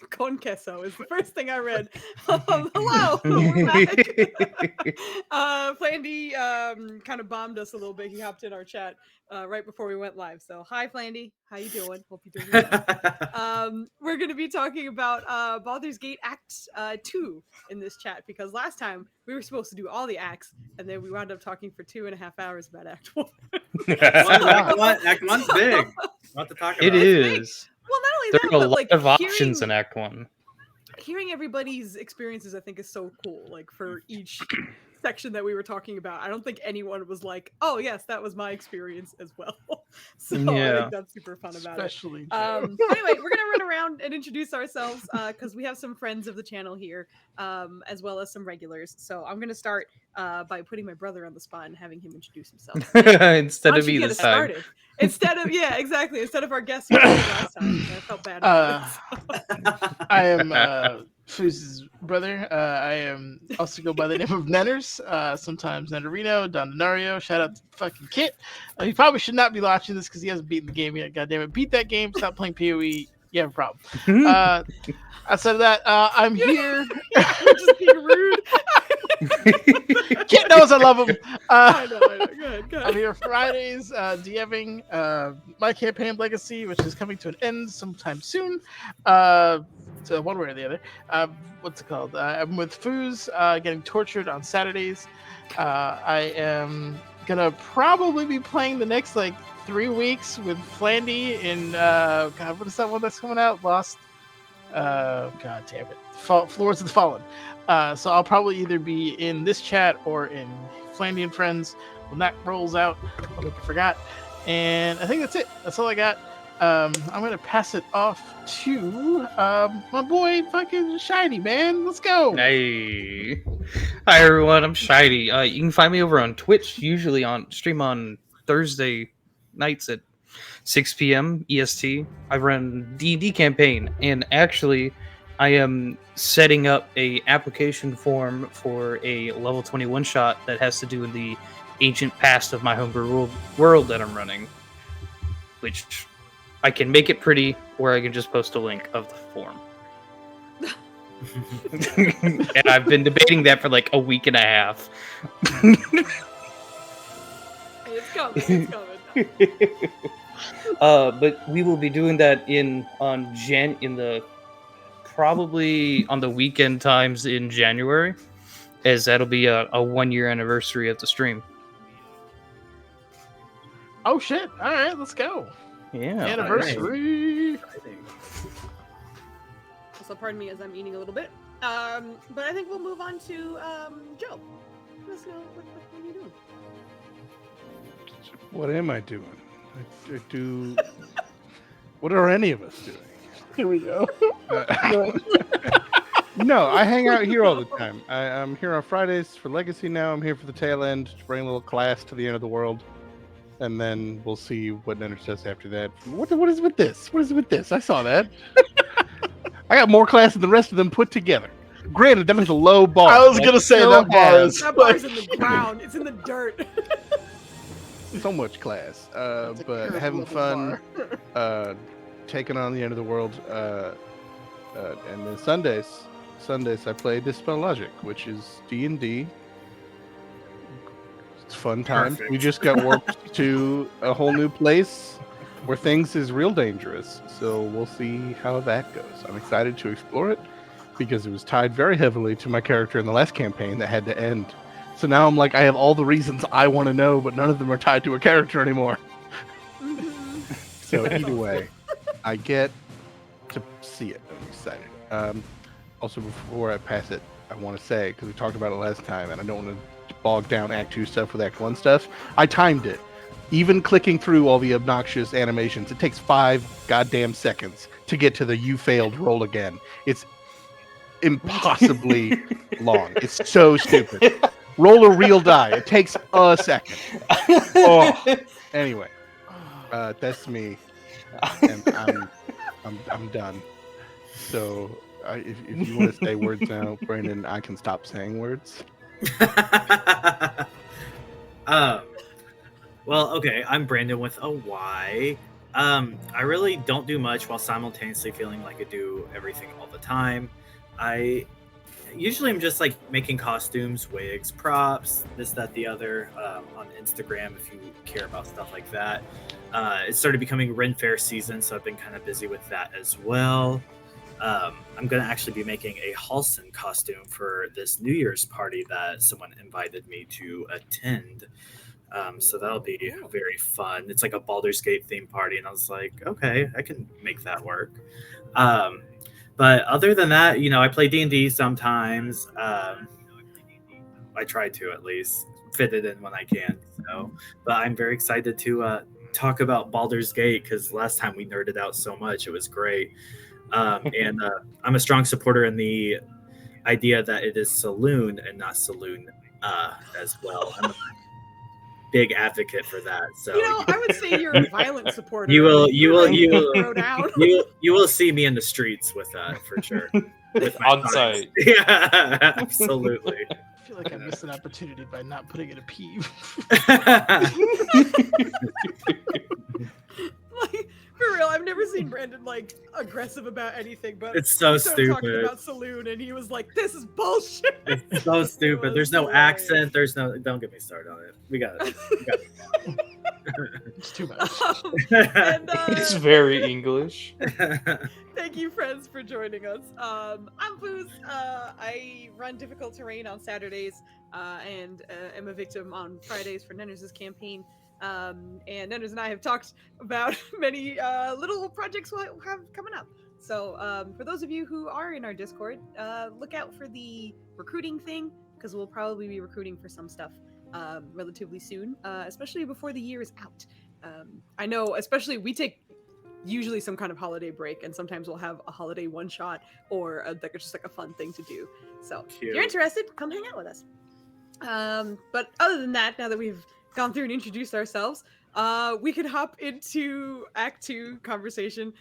Con queso is the first thing I read. Hello, we're back. Flandy kind of bombed us a little bit. He hopped in our chat right before we went live. So hi, Flandy. How you doing? Hope you're doing well. We're going to be talking about Baldur's Gate Act 2 in this chat because last time we were supposed to do all the acts and then we wound up talking for 2.5 hours about Act 1. Act 1's big. Not to talk about. It is. Well, not only There that, are a but lot like of options in Act 1. Hearing everybody's experiences, I think, is so cool. Like for each section that we were talking about, I don't think anyone was like, "Oh, yes, that was my experience as well." So I think that's super fun about Especially it. Anyway, we're gonna run around and introduce ourselves because we have some friends of the channel here, as well as some regulars. So I'm gonna start by putting my brother on the spot and having him introduce himself instead of me this time. Started. Instead of our guest who did it last time. I felt bad about it. I am Fooz's brother. I am also go by the name of Nenners, sometimes Nennerino, Don Denario. Shout out to fucking Kit. He probably should not be watching this because he hasn't beaten the game yet. God damn it. Beat that game. Stop playing PoE. You have a problem. Outside of that, I'm here. We're just being rude. Kit knows I love him. I know. Go ahead. I'm here Fridays DMing my campaign Legacy, which is coming to an end sometime soon. So one way or the other. What's it called? I'm with Fooz, getting tortured on Saturdays. I am gonna probably be playing the next 3 weeks with Flandy in God, what is that one that's coming out? Lost. God damn it. Floors of the Fallen. So I'll probably either be in this chat or in Flandy and Friends when that rolls out. I hope you forgot. And I think that's it. That's all I got. I'm going to pass it off to my boy fucking Shiny, man. Let's go. Hey. Hi, everyone. I'm Shiny. You can find me over on Twitch, usually stream on Thursday nights at 6 p.m. EST. I run D&D campaign, and actually, I am setting up a application form for a level 21 shot that has to do with the ancient past of my homebrew world that I'm running, which I can make it pretty, or I can just post a link of the form. And I've been debating that for a week and a half. It's coming. But we will be doing that probably on the weekend times in January, as that'll be a 1-year anniversary of the stream. Oh shit! All right, let's go. Yeah, anniversary. So pardon me as I'm eating a little bit. But I think we'll move on to Joe. Let us know what are you doing. What am I doing? I do. What are any of us doing? Here we go. No, I hang out here all the time. I'm here on Fridays for Legacy now. I'm here for the tail end to bring a little class to the end of the world. And then we'll see what Nenners does after that. What is with this? What is with this? I saw that. I got more class than the rest of them put together. Granted, that is a low bar. I was gonna say that bar is That bar's in the ground. It's in the dirt. so much class. That's a But curve having level fun, taking on the end of the world. And then Sundays I play Dispel Logic, which is D&D. It's fun time. Perfect. We just got warped to a whole new place where things is real dangerous. So we'll see how that goes. I'm excited to explore it because it was tied very heavily to my character in the last campaign that had to end. So now I'm like, I have all the reasons I want to know, but none of them are tied to a character anymore. So either way, I get to see it. I'm excited. Also, before I pass it, I want to say, because we talked about it last time, and I don't want to bog down Act 2 stuff with Act 1 stuff, I timed it. Even clicking through all the obnoxious animations, it takes 5 goddamn seconds to get to the you failed roll again. It's impossibly long. It's so stupid. Roll a real die. It takes a second. Oh. Anyway, that's me, and I'm done. So if you want to say words now, Brandon, I can stop saying words. Well, okay, I'm Brandon with a Y. I really don't do much while simultaneously feeling like I do everything all the time. I usually am just like making costumes, wigs, props, this, that, the other, on Instagram if you care about stuff like that. It started becoming Ren Fair season, so I've been kind of busy with that as well. I'm going to actually be making a Halson costume for this New Year's party that someone invited me to attend. So that'll be very fun. It's like a Baldur's Gate theme party, and I was like, okay, I can make that work. But other than that, I play D&D sometimes. I try to at least fit it in when I can. So, but I'm very excited to talk about Baldur's Gate because last time we nerded out so much, it was great. And I'm a strong supporter in the idea that it is saloon and not saloon as well. I'm a big advocate for that. So I would say you're a violent supporter. You will see me in the streets with that for sure. With my On signs. site. Yeah, absolutely. I feel like I missed an opportunity by not putting in a peeve. Like, for real, I've never seen Brandon like aggressive about anything, but It's so we started talking stupid. about saloon, and he was like, "This is bullshit." It's so stupid. There's no accent. There's no. Don't get me started on it. We got it. It's too much. And, It's very English. thank you, friends, for joining us. I'm Foozca. I run difficult terrain on Saturdays, and am a victim on Fridays for Nenners' campaign. And Nenners and I have talked about many little projects we'll have coming up. So for those of you who are in our Discord, look out for the recruiting thing, because we'll probably be recruiting for some stuff relatively soon, especially before the year is out. I know, especially we take usually some kind of holiday break, and sometimes we'll have a holiday one shot or just like a fun thing to do. So if you're interested, come hang out with us. But other than that, now that we've gone through and introduced ourselves, we could hop into Act 2 conversation,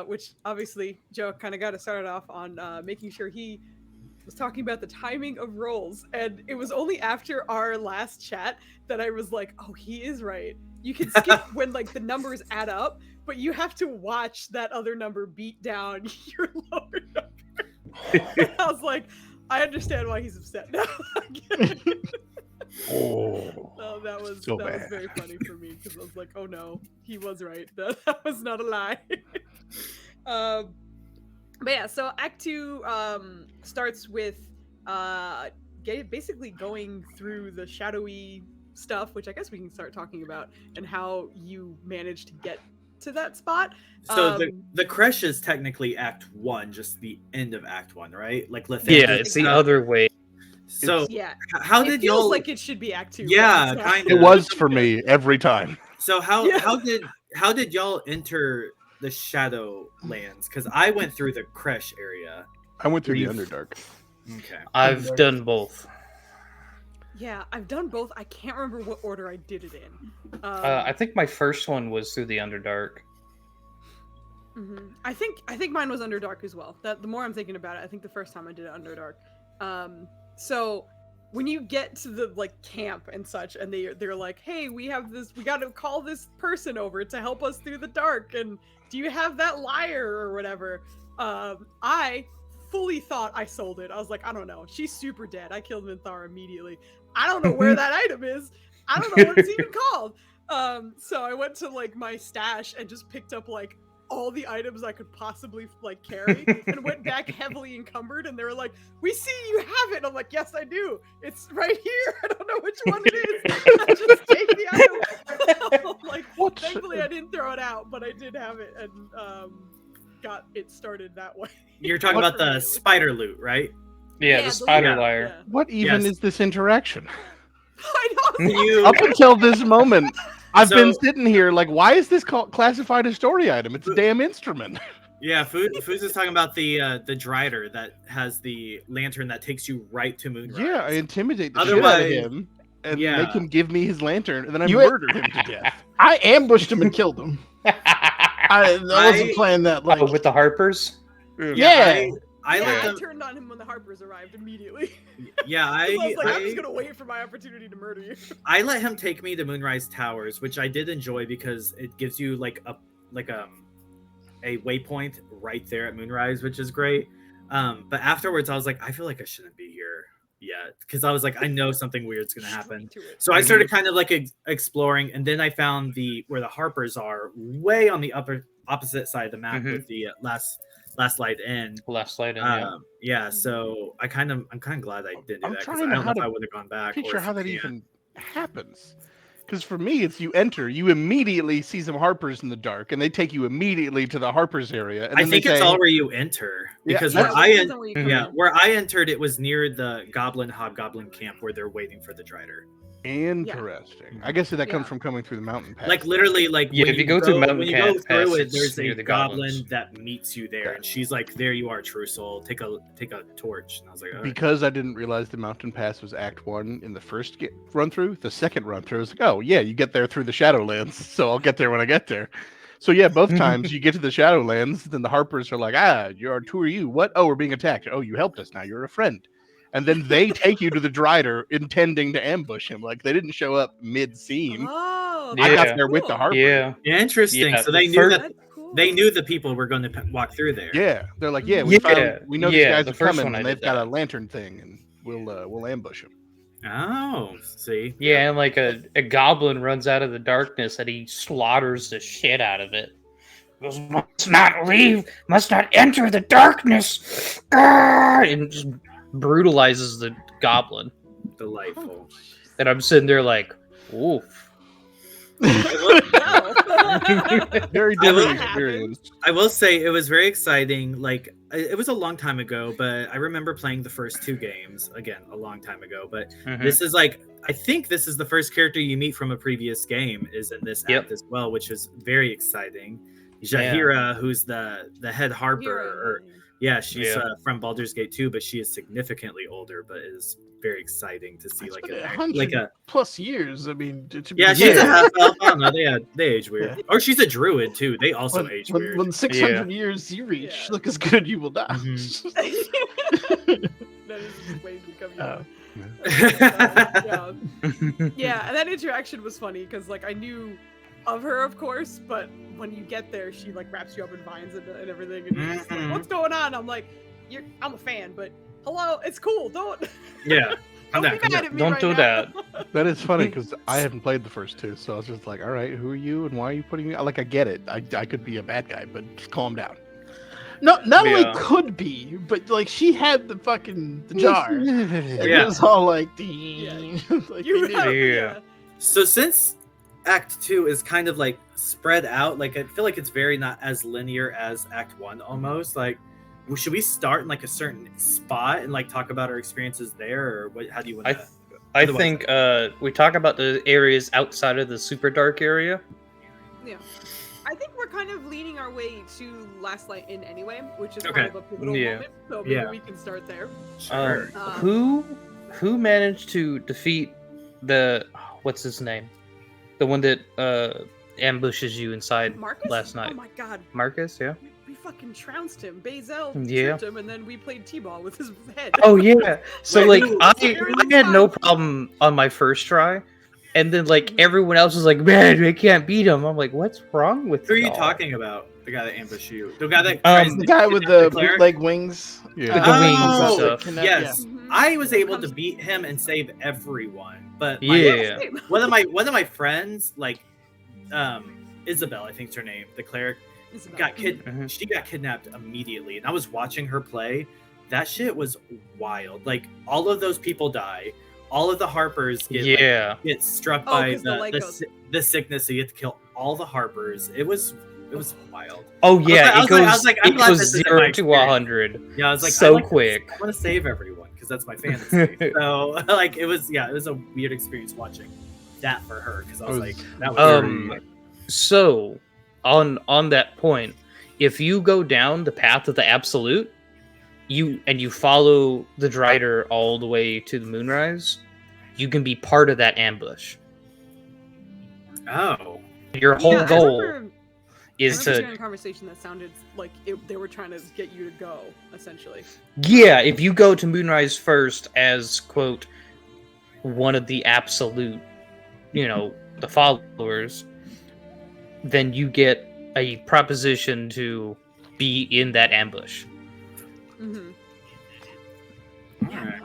which obviously Joe kind of got us started off on making sure he was talking about the timing of rolls, and it was only after our last chat that I was like, oh, he is right. You can skip when like the numbers add up, but you have to watch that other number beat down your lower number. I was like, I understand why he's upset now. Oh, that was so that was bad. very funny for me because I was like, oh no, he was right. That was not a lie. But yeah, so Act 2 starts with basically going through the shadowy stuff, which I guess we can start talking about, and how you managed to get to that spot. So the creche is technically Act 1, just the end of Act 1, right? Like Yeah, it's the other way. So Yeah, how it did feels y'all like it should be Act 2. Yeah, but it's not. kind It was for me every time. So Yeah. how did y'all enter the Shadowlands? Because I went through the Kresh area. I went through the We've- Underdark. Okay. I've done both. Yeah, I've done both. I can't remember what order I did it in. I think my first one was through the Underdark. I think mine was Underdark as well. That the more I'm thinking about it, I think the first time I did it Underdark. So when you get to the like camp and such, and they're like, hey, we got to call this person over to help us through the dark, and do you have that lyre or whatever? I fully thought I sold it. I was like, I don't know. She's super dead. I killed Minthara immediately. I don't know where that item is. I don't know what it's even called. So I went to like my stash and just picked up like all the items I could possibly like carry and went back heavily encumbered, and they were like, we see you have it. And I'm like, yes, I do. It's right here. I don't know which one it is. I just take the item. Like, What? thankfully I didn't throw it out, but I did have it and got it started that way. You're talking about the spider loot, right? Yeah, the spider yeah, lyre. What even Yes. is this interaction? I know. You Up until this moment, I've been So- sitting here like, why is this classified as story item? It's a damn instrument. Yeah, Foos is talking about the Drider that has the lantern that takes you right to Moonrise. Yeah, I intimidate the shit out of Otherwise- him and yeah. make him give me his lantern, and then I You ain't- murdered him to death. I ambushed him and killed him. I wasn't playing that like. Oh, with the Harpers? Yeah. I Yeah, let I them. turned on him when the Harpers arrived immediately. Yeah, I was like, I'm just I gonna wait for my opportunity to murder you. I let him take me to Moonrise Towers, which I did enjoy because it gives you like a waypoint right there at Moonrise, which is great. But afterwards, I was like, I feel like I shouldn't be here yet because I was like, I know something weird's gonna happen. Straight to it. So I started kind of like exploring, and then I found where the Harpers are, way on the opposite side of the map with the last light in. Last light in, yeah. Yeah, so I'm kind of glad I didn't do I'm that because trying I don't know to if I would have gone back. Picture or how if that you can. even happens. Because for me, it's you enter, you immediately see some Harpers in the dark, and they take you immediately to the Harpers area. And I then think they it's say, all where you enter Yeah, because that's- where depends on where you come in. where I entered, it was near the Hobgoblin camp where they're waiting for the Drider. Interesting. I guess that comes Yeah. from coming through the mountain pass. Like literally, like Yeah, when if you go through Mountain when you go Pass, through it, it's there's near a the goblin goblins. that meets you there, and she's like, "There you are, True Soul. Take a torch." And I was like, "All right." Because I didn't realize the mountain pass was Act 1 in the first run through, the second run through was like, oh, yeah, you get there through the Shadowlands, so I'll get there when I get there. So, yeah, both times you get to the Shadowlands, then the Harpers are like, who are you? What? Oh, we're being attacked. Oh, you helped us. Now you're a friend. And then they take you to the Drider intending to ambush him. Like, they didn't show up mid-scene. Oh, I got Yeah. there with the Harper. Yeah. Interesting. Yeah, so the they knew first- that That's cool. they knew the people were going to walk through there. Yeah, they're like, we know these Yeah, guys the are first coming, one I and they've did got that. a lantern thing, and we'll ambush them. Oh, see. Yeah, and like a goblin runs out of the darkness and he slaughters the shit out of it. He goes, must not leave, must not enter the darkness. Grrr! And just brutalizes the goblin. Delightful. And I'm sitting there like, oof. Very I different will- experience. I will say it was very exciting. Like it was a long time ago, but I remember playing the first two games again a long time ago. But this is like I think this is the first character you meet from a previous game is in this act as well, which is very exciting. Jahira, who's the head harper, she's from Baldur's Gate 2, but she is significantly older, but is very exciting to see It's like been a 100 plus years. I mean, to be yeah, she's a half elf. I don't know. They age weird, or she's a druid too. They also age weird. When 600 years you reach, look as good you will die. That is just way to become young. Yeah, and that interaction was funny because like I knew of her, of course, but when you get there, she like wraps you up in vines and everything, and you're just like, "What's going on?" I'm like, "I'm a fan, but hello, it's cool. Don't Yeah, don't be mad at me Don't right do now." that. That is funny because I haven't played the first two, so I was just like, all right, who are you and why are you putting me? Like, I get it. I could be a bad guy, but just calm down. No, not only Yeah. could be, but like she had the jar. And Yeah. it was all like, Yeah. like You're they knew. right. Yeah. So since Act 2 is kind of like spread out, like I feel like it's very not as linear as Act 1 almost. Like, should we start in like a certain spot and like talk about our experiences there, or what? How do you want to? I Otherwise- think we talk about the areas outside of the super dark area. Yeah. I think we're kind of leaning our way to Last Light in anyway, which is Okay. kind of a pivotal Yeah. moment. So maybe Yeah. we can start there. Sure. Who managed to defeat the what's his name? The one that ambushes you inside Marcus? last night. Oh my god. Marcus, yeah. We fucking trounced him. Bazel Yeah. tripped him, and then we played T-ball with his head. Oh yeah. So Wait, like who- I had no problem on my first try. And then like everyone else was like, man, I can't beat him. I'm like, what's wrong with Who are you y'all?" talking about? The guy that ambushed you. The guy that The guy with the cleric? bootleg wings. Yeah. With the wings and Oh, stuff. yes. Mhm. I was able to Comes- beat him and save everyone, but Yeah. same. one of my friends, like Isabel, I think's her name, the cleric, Isabel. got Mhm. she got kidnapped immediately, and I was watching her play. That shit was wild. Like all of those people die. All of the Harpers get struck Oh, by 'cause the light goes. the sickness, so you have to kill all the Harpers. It was wild. Oh yeah, I it was goes like- I was like, I'm it glad goes this isn't 0 my to experience. 100. Yeah, I was like, So I quick. I want to save everyone because that's my fantasy. So like it was a weird experience watching that for her because I was like, that was very- So on that point, if you go down the path of the absolute, you follow the Drider all the way to the moonrise, you can be part of that ambush. oh. Your whole Yeah, I goal remember is hearing a to conversation that sounded like they were trying to get you to go, essentially. yeah, if you go to moonrise first as quote one of the absolute, the followers, then you get a proposition to be in that ambush. Mm-hmm. Alright.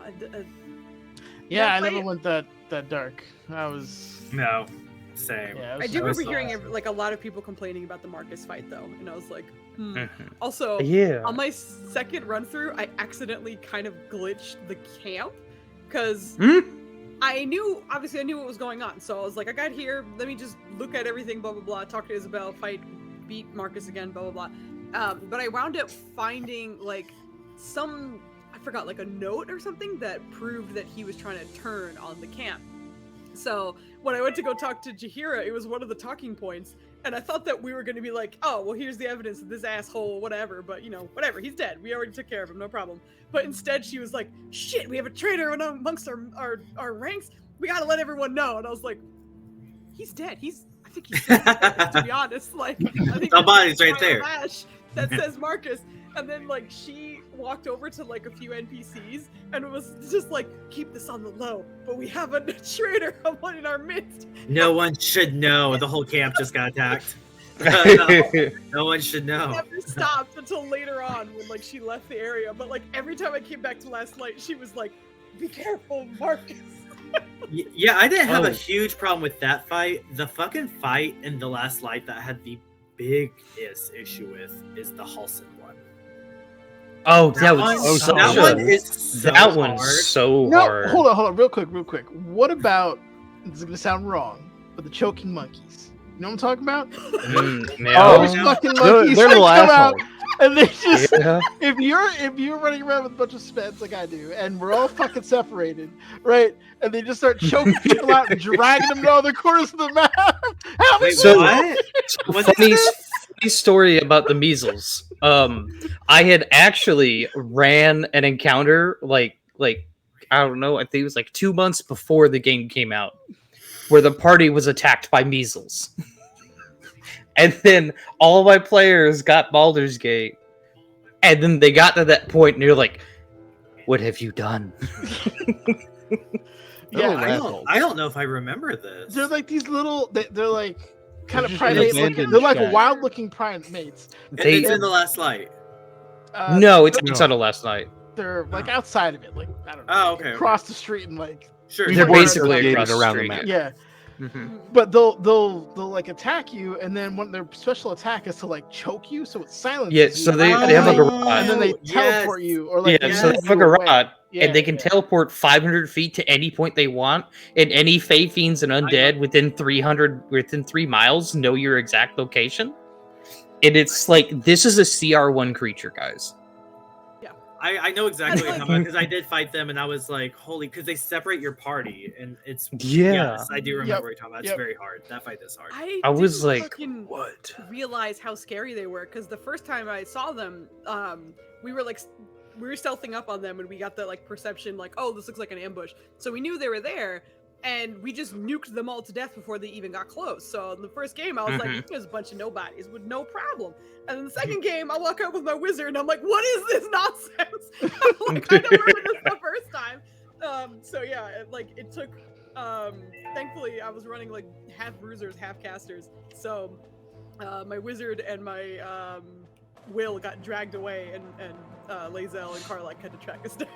Yeah, That I never fight- went that dark. I was. No, same. Yeah, I do I was remember hearing awesome. like a lot of people complaining about the Marcus fight though, and I was like, Mhm. Also, Yeah. on my second run through, I accidentally kind of glitched the camp because Hmm? I knew what was going on. So I was like, I got here, let me just look at everything, blah blah blah, talk to Isabel, fight, beat Marcus again, blah blah blah. But I wound up finding like I forgot, like a note or something that proved that he was trying to turn on the camp. So when I went to go talk to Jahira, it was one of the talking points, and I thought that we were going to be like, oh, well, here's the evidence of this asshole, whatever, but whatever, he's dead. We already took care of him, no problem. But instead, she was like, shit, we have a traitor amongst our ranks. We got to let everyone know. And I was like, he's dead. I think he's dead, to be honest. Like, I think The body's right there. Flash that says Marcus. And then, like, she walked over to, like, a few NPCs and it was just like, keep this on the low, but we have a traitor in our midst. No one should know. The whole camp just got attacked. No one should know. Never stopped until later on when, like, she left the area. But, like, every time I came back to Last Light, she was like, be careful, Marcus. Yeah, I didn't have Oh. a huge problem with that fight. The fucking fight in the last light that I had the biggest issue with is the Halson one. Oh, that one- was so that good. one is so that one's hard. so No, hard. hold on, real quick. What about? This is gonna sound wrong, but the choking monkeys. You know what I'm talking about? No. Oh, Those fucking They're, monkeys they're that the come out, assholes. and they just Yeah. if you're running around with a bunch of speds like I do, and we're all fucking separated, right? And they just start choking people out and dragging them to other corners of the map. How many Wait, So- what? So Was it funny, this? funny story about the measles. I had actually ran an encounter like I don't know, I think it was like 2 months before the game came out, where the party was attacked by measles. And then all my players got Baldur's Gate, and then they got to that point, and you're like, "What have you done?" Yeah, They're I assholes. don't know if I remember this. they're like these little. They're like kind of just primate looking. abandoned They're like shack. wild looking primates. They- It's in the last light. No, it's No. outside of last night. They're like outside of it, like I don't know, Oh, like, okay, across the street and like Sure. They're They're Before basically gated across the around the street. map. yeah. Mhm. But they'll like attack you, and then when their special attack is to like choke you, so it silences Yeah, you. so they have like a rod. and then they Oh, teleport yes. you, or like Yeah, they so they move have like you a away. rod, Yeah, and they can yeah. teleport 500 feet to any point they want, and any Fey Fiends and Undead within 3 miles know your exact location. And it's like, this is a CR1 creature, guys. I know exactly what you're Like- talking about because I did fight them and I was like, holy, because they separate your party and it's Yeah. Yes, I do remember Yep. what you're talking about. It's Yep. very hard. That fight is hard. I was didn't like, fucking what? realize how scary they were because the first time I saw them, we were stealthing up on them and we got the like perception like, oh, this looks like an ambush. So we knew they were there. And we just nuked them all to death before they even got close. So in the first game, I was like, there's a bunch of nobodies with no problem. And in the second game, I walk out with my wizard and I'm like, what is this nonsense? I'm like, I don't remember this the first time. So yeah, it took, thankfully I was running like half bruisers, half casters. So my wizard and my Will got dragged away and Lae'zel and Karlak had to track us down.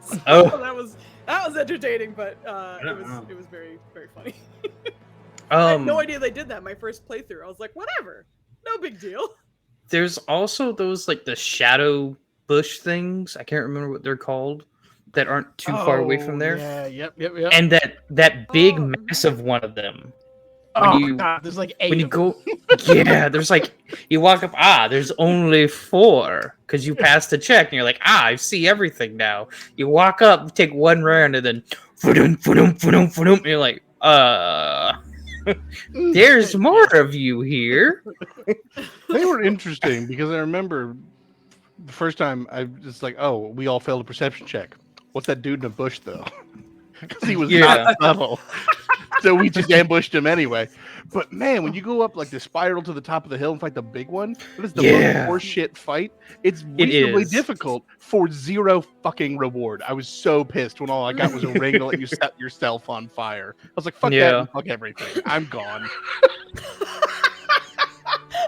So that was entertaining, but it was very, very funny. I had no idea they did that my first playthrough. I was like, whatever, no big deal. There's also those like the shadow bush things. I can't remember what they're called. That aren't too far away from there. Yeah, yep. And that big Oh, massive one of them. God, there's like 8 When you of them. go, yeah, there's like you walk up. There's only 4 because you passed the check, and you're like, I see everything now. You walk up, take one round, and then, and you're like, there's more of you here. They were interesting because I remember the first time I was like, oh, we all failed a perception check. What's that dude in the bush though? Because he was not subtle. So we just ambushed him anyway. But man, when you go up like the spiral to the top of the hill and fight the big one, that is the most horseshit fight. It's reasonably difficult for 0 fucking reward. I was so pissed when all I got was a ring to let you set yourself on fire. I was like, fuck that and fuck everything. I'm gone.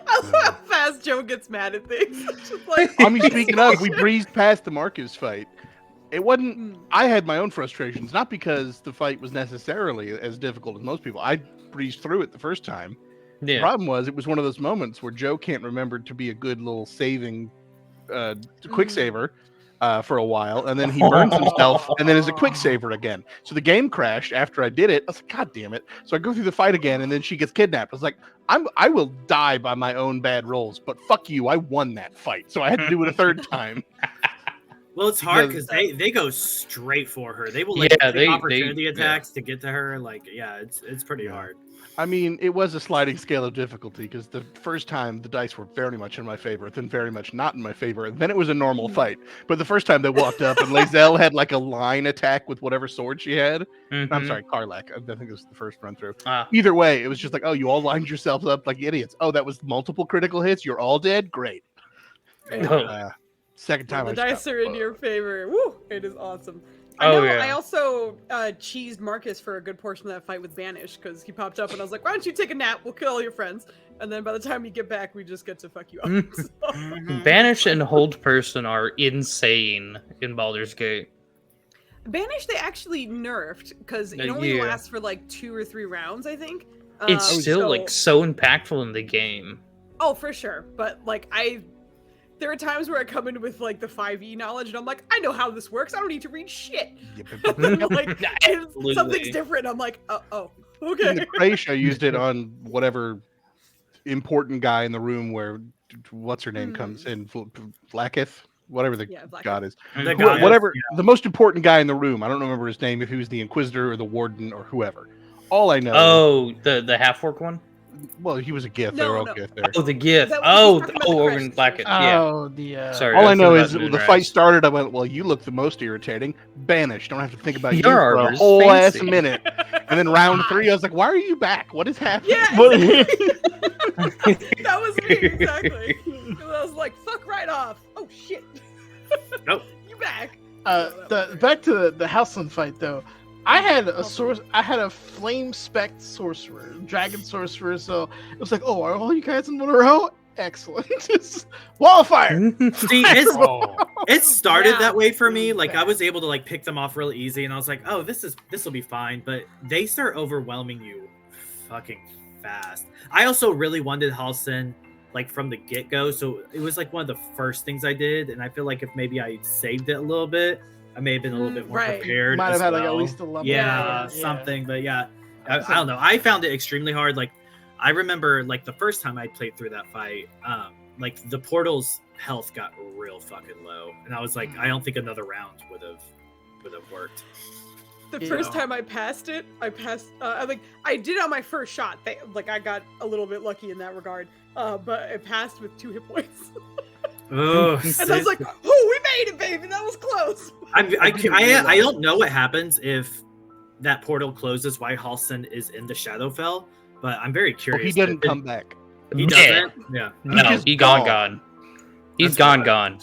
I love how fast Joe gets mad at things. Just like, I mean, speaking of, we breezed past the Marcus fight. It wasn't. I had my own frustrations, not because the fight was necessarily as difficult as most people. I breezed through it the first time. The problem was it was one of those moments where Joe can't remember to be a good little saving, quick saver for a while, and then he burns himself, and then is a quick saver again. So the game crashed after I did it. I was like, God damn it! So I go through the fight again, and then she gets kidnapped. I was like, I will die by my own bad rolls, but fuck you, I won that fight, so I had to do it a third time. Well, it's hard because they go straight for her. They will take opportunity attacks to get to her. Like, yeah, it's pretty hard. I mean, it was a sliding scale of difficulty because the first time the dice were very much in my favor, then very much not in my favor, and then it was a normal fight. But the first time they walked up and Lae'zel had like a line attack with whatever sword she had. I'm sorry, Karlak. I think it was the first run through. Either way, it was just like, oh, you all lined yourselves up like idiots. Oh, that was multiple critical hits. You're all dead. Great. Second time, the dice are in your favor. Woo! It is awesome. I also cheesed Marcus for a good portion of that fight with Banish because he popped up and I was like, why don't you take a nap? We'll kill all your friends. And then by the time you get back, we just get to fuck you up. Banish and Hold Person are insane in Baldur's Gate. Banish they actually nerfed because it only lasts for like 2 or 3 rounds, I think. It's still like so impactful in the game. Oh, for sure. But like there are times where I come in with like the 5e knowledge and I'm like, I know how this works. I don't need to read shit. Like, something's different. I'm like, oh, okay. In the Crash, I used it on whatever important guy in the room where what's her name comes in, Blacketh, whatever the god is. The most important guy in the room. I don't remember his name, if he was the Inquisitor or the Warden or whoever. All I know. Oh, the half-orc one? Well, he was a Gith. They were all Gith there. Oh, the Gith. Over in Blackett. Sorry. All I know is the fight started. I went, well, you look the most irritating. Banish. Don't have to think about you for a whole ass minute. And then round 3, I was like, why are you back? What is happening? Yeah, exactly. That was me, exactly. I was like, fuck right off. Oh, shit. Nope. You back. Back to the Houseland fight, though. I had a flame spec sorcerer, dragon sorcerer, so it was like, oh, are all you guys in one row? Excellent. Wall of fire. See, it started that way for me. Like I was able to like pick them off really easy, and I was like, oh, this will be fine. But they start overwhelming you fucking fast. I also really wanted Halsin like from the get-go, so it was like one of the first things I did, and I feel like if maybe I saved it a little bit, I may have been a little bit more prepared. Might have had like at least a level. Something. But I don't know. I found it extremely hard. Like I remember like the first time I played through that fight, like the portal's health got real fucking low, and I was like, I don't think another round would have worked. The first time I passed it, I did on my first shot. I got a little bit lucky in that regard, but it passed with 2 hit points. Oh, and I was like, "Oh, we made it, baby! That was close." I don't know what happens if that portal closes while Halston is in the Shadowfell, but I'm very curious. Well, he didn't come back. He doesn't. Yeah. No, he gone. He's gone.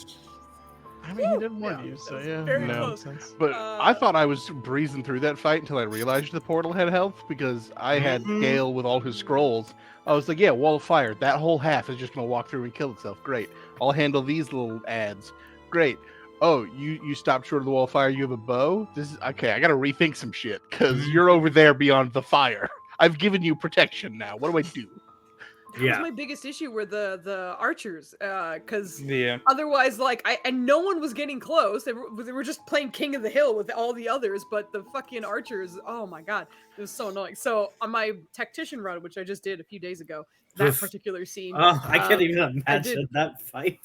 I mean, he didn't warn you, so yeah. Very No. close. But I thought I was breezing through that fight until I realized the portal had health because I had Gale with all his scrolls. I was like, yeah, wall of fire. That whole half is just going to walk through and kill itself. Great. I'll handle these little ads. Great. Oh, you stopped short of the wall of fire. You have a bow? This is okay. I got to rethink some shit because you're over there beyond the fire. I've given you protection now. What do I do? That was my biggest issue were the archers, because Yeah. otherwise, like, and no one was getting close. They were just playing King of the Hill with all the others, but the fucking archers, oh my god, it was so annoying. So on my tactician run, which I just did a few days ago, that particular scene, I can't even imagine that fight.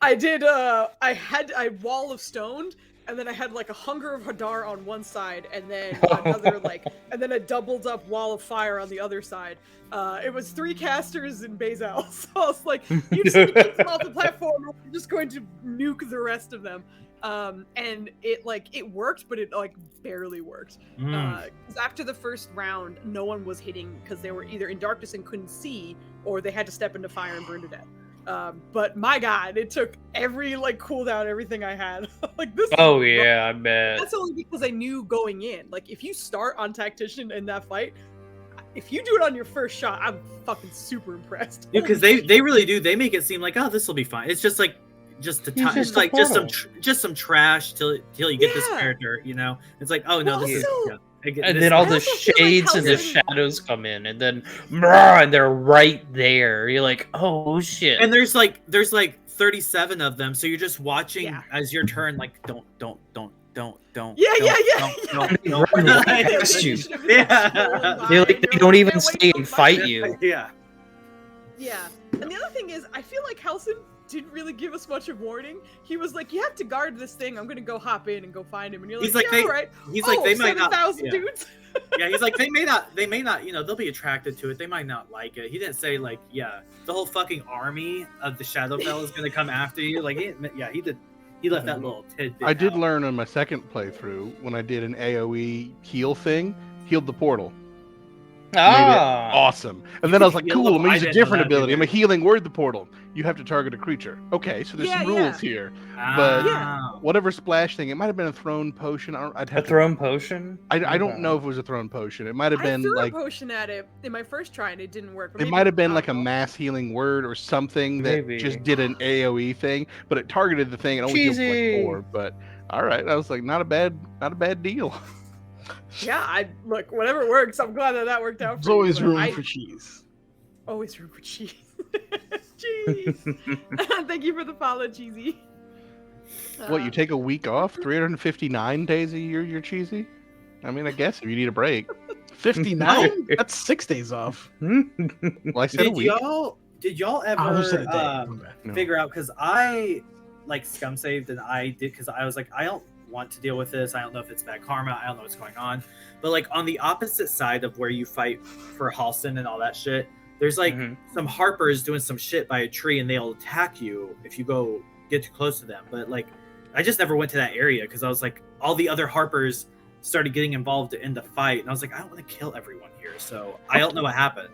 I did. I wall of stoned, and then I had like a Hunger of Hadar on one side, and then another and then a doubled up wall of fire on the other side. It was 3 casters in Bazel, so I was like, you just need to keep them off the platform, or we're just going to nuke the rest of them. And it worked, but it barely worked. Because after the first round, no one was hitting because they were either in darkness and couldn't see, or they had to step into fire and burn to death. But my god, it took every cooldown, everything I had. This. Oh yeah, I bet. That's only because I knew going in. Like, if you start on tactician in that fight, if you do it on your first shot, I'm fucking super impressed. Because they really do. They make it seem like, oh, this will be fine. It's just just some trash till you get this character. You know, it's like, oh no, this is. And then all the shades and the shadows come in, and then and they're right there. You're like, oh shit! And there's 37 of them, so you're just watching as your turn. Like, don't. Yeah. They're like, they don't even stay and fight you. Yeah. And the other thing is, I feel like Halsin didn't really give us much of warning. He was like, you have to guard this thing. I'm gonna go hop in and go find him. And you're like, all right. He's like, they might not. 7,000 dudes. Yeah, he's like, they may not, they'll be attracted to it. They might not like it. He didn't say the whole fucking army of the Shadowfell is gonna come after you. He did. He left that little tidbit. I did learn on my second playthrough when I did an AoE heal thing, healed the portal. Made it awesome. And then I was like, cool, I'm gonna use a different ability. I'm a healing word the portal. You have to target a creature. Okay, so there's some rules here. But whatever splash thing, it might have been a thrown potion. Thrown potion? I don't know if it was a thrown potion. It might have been I threw a potion at it in my first try and it didn't work. It might have been like a mass healing word or something that just did an AoE thing, but it targeted the thing and only healed 4. But all right, I was like, not a bad deal. Yeah, look, whatever works. I'm glad that worked out. There's always room for cheese. Always room for cheese. Cheese. Thank you for the follow, Cheesy. What, you take a week off? 359 days a year you're cheesy? I mean, I guess if you need a break. 59? That's 6 days off. Well, I said a week. Did y'all ever figure out, because I scum saved and I did, because I was like, I don't want to deal with this. I don't know if it's bad karma. I don't know what's going on. But on the opposite side of where you fight for Halston and all that shit, there's some harpers doing some shit by a tree and they'll attack you if you get too close to them. But I just never went to that area because I was like, all the other harpers started getting involved in the fight and I was like, I don't want to kill everyone here. So I don't know what happened.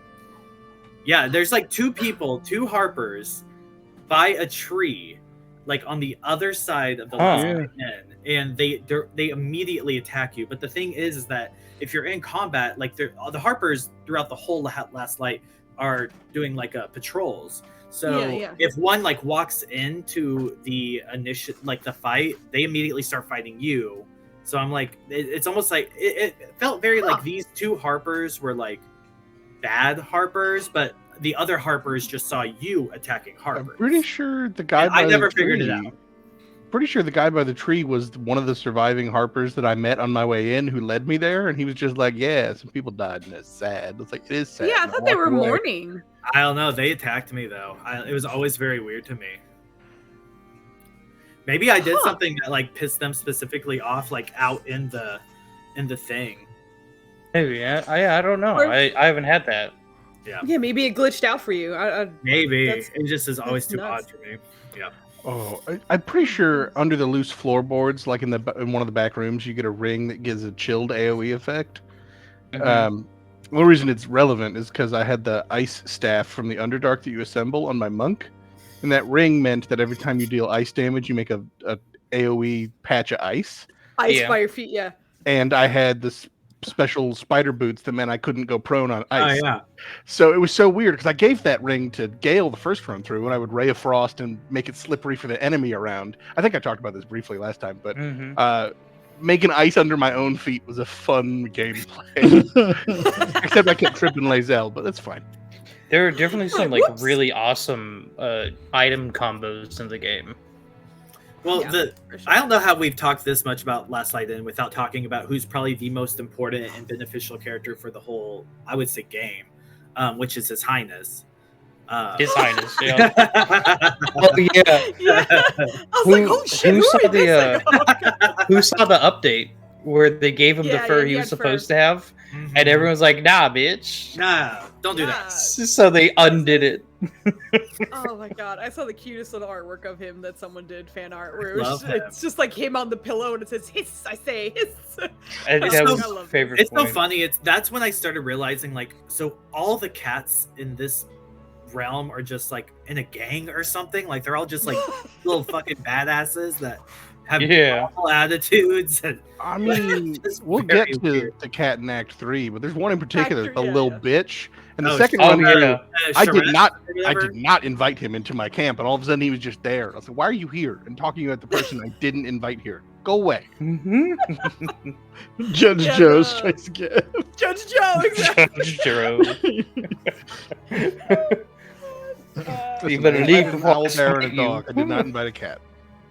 Yeah, there's 2 harpers by a tree, on the other side of the last end, and they immediately attack you. But the thing is that if you're in combat, the harpers throughout the whole last light are doing patrols. So if one walks into the the fight, they immediately start fighting you. So I'm like, it's almost like it felt very these 2 harpers were bad harpers, but the other harpers just saw you attacking harpers. I'm pretty sure the guy I never figured it out. pretty sure the guy by the tree was one of the surviving Harpers that I met on my way in, who led me there, and he was just like, "Yeah, some people died, and it's sad." It's like, it is sad. Yeah, I and thought they walked were away. mourning. I don't know. They attacked me though. It was always very weird to me. Maybe I did something that like pissed them specifically off, like out in the thing. Maybe I don't know. Or- I haven't had that. Yeah, maybe it glitched out for you. Maybe That's- it just is always that's too nuts. odd for me. Yeah. Oh, I'm pretty sure under the loose floorboards, like in one of the back rooms, you get a ring that gives a chilled AOE effect. Mhm. The only reason it's relevant is because I had the ice staff from the Underdark that you assemble on my monk, and that ring meant that every time you deal ice damage, you make a AOE patch of ice. Ice Yeah. fire feet, yeah. And I had this special spider boots that meant I couldn't go prone on ice. Oh yeah. So it was so weird because I gave that ring to Gale the first run through, and I would Ray of Frost and make it slippery for the enemy around. I think I talked about this briefly last time, but Mhm. making ice under my own feet was a fun gameplay. Except I kept tripping Lazelle, but that's fine. There are definitely some like Whoops. really awesome item combos in the game. Well, Yeah, for sure. I don't know how we've talked this much about Last Light In without talking about who's probably the most important and beneficial character for the whole, I would say, game, which is His Highness. His Highness, yeah. Oh, yeah. Yeah. I was Who- like, oh shit, who who saw are the, this? Like, oh, God. Who saw the update where they gave him the Yeah, fur yeah, he he was had fur. supposed to have, and everyone's like, "Nah, bitch." Nah, don't do that. Nah. So they undid it. Oh my god, I saw the cutest little artwork of him that someone did, fan art, where Love him. it's just like him on the pillow and it says hiss, I say hiss. And It's that so- was I love it. favorite. It's so point. funny. That's when I started realizing, like, so all the cats in this realm are just like in a gang or something. Like they're all just like little fucking badasses that have Yeah. awful attitudes. And I mean, Just we'll very get to weird. the cat in Act 3, but there's one in particular, Act a 3, yeah, little yeah. bitch. And the Oh, second Oh run through, yeah. I did Charette not or I whatever. did not invite him into my camp, and all of a sudden he was just there. I was like, "Why are you here?" And talking about the person I didn't invite here. Go away. Mhm. Judge Yeah, Joe the- strikes again. Judge Joe, exactly. Jiro. Uh, You better I leave invited an before I owl bear and a smite you. dog. I did not invite a cat.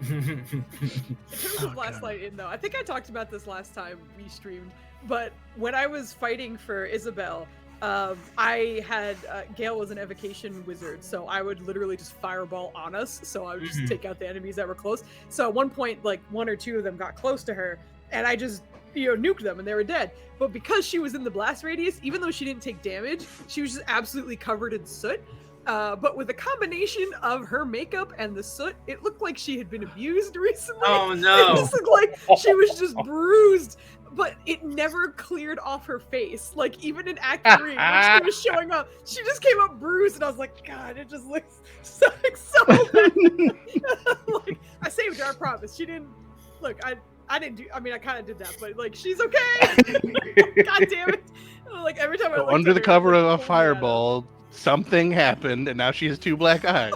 In terms Oh, of Last God. Light In, though, I think I talked about this last time we streamed, but when I was fighting for Isabel, I had Gale was an evocation wizard, so I would literally just fireball on us. So I would just Mhm. take out the enemies that were close. So at one point, like one or two of them got close to her, and I just nuked them, and they were dead. But because she was in the blast radius, even though she didn't take damage, she was just absolutely covered in soot. But with a combination of her makeup and the soot, it looked like she had been abused recently. Oh It no! just looked like she was just bruised, but it never cleared off her face. Like even in Act 3, when she was showing up, she just came up bruised, and I was like, God, it just looks so bad. Like I saved her, I promise. She didn't look. I didn't do. I mean, I kind of did that, but like she's okay. God damn it! Like every time I So looked under at the her, cover it, of like, a pulled me out of- fireball, something happened, and now she has two black eyes.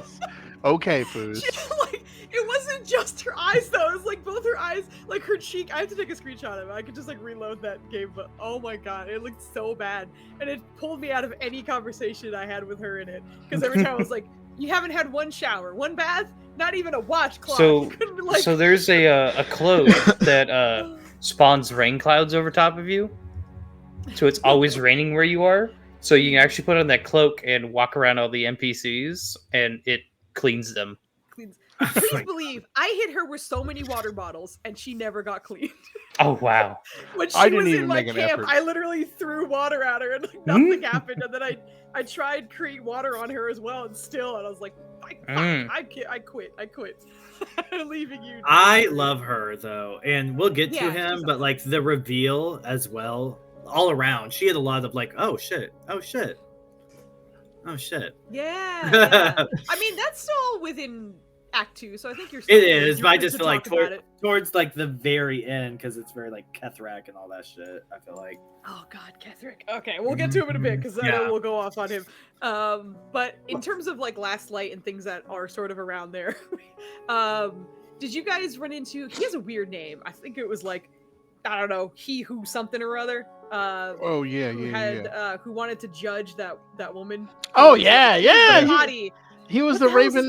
Okay, Foos. She, like, it wasn't just her eyes though. It was like both her eyes, like her cheek. I have to take a screenshot of it. I could just like reload that game, but oh my god, it looked so bad, and it pulled me out of any conversation I had with her in it. Because every time I was like, "You haven't had one shower, one bath, not even a washcloth." So- You couldn't, like... So there's a cloak that spawns rain clouds over top of you, so it's always raining where you are. So you can actually put on that cloak and walk around all the NPCs, and it cleans them. Cleans. Please believe I hit her with so many water bottles, and she never got cleaned. Oh wow! When she I didn't was even in my make an camp, effort. I literally threw water at her, and like, nothing happened. And then I tried create water on her as well, and still, and I was like, I quit. I'm leaving you. I love her though, and we'll get to Yeah, him, she's but like the reveal as well, all around, she had a lot of like, oh shit, oh shit, oh shit. Yeah, yeah. I mean, that's still within Act 2, so I think you're. It Still is, you're but I good just to feel like talk about it. towards like the very end, because it's very like Kethrak and all that shit. I feel like. Oh God, Kethric. Okay, we'll get to him in a bit because I know Yeah. we'll go off on him. But in terms of like Last Light and things that are sort of around there, did you guys run into? He has a weird name. I think it was like, I don't know, he who something or other. Oh yeah, Who yeah, had yeah. who wanted to judge that woman. Oh Who was yeah, like, yeah. "Here's the body. He was What the the hell's his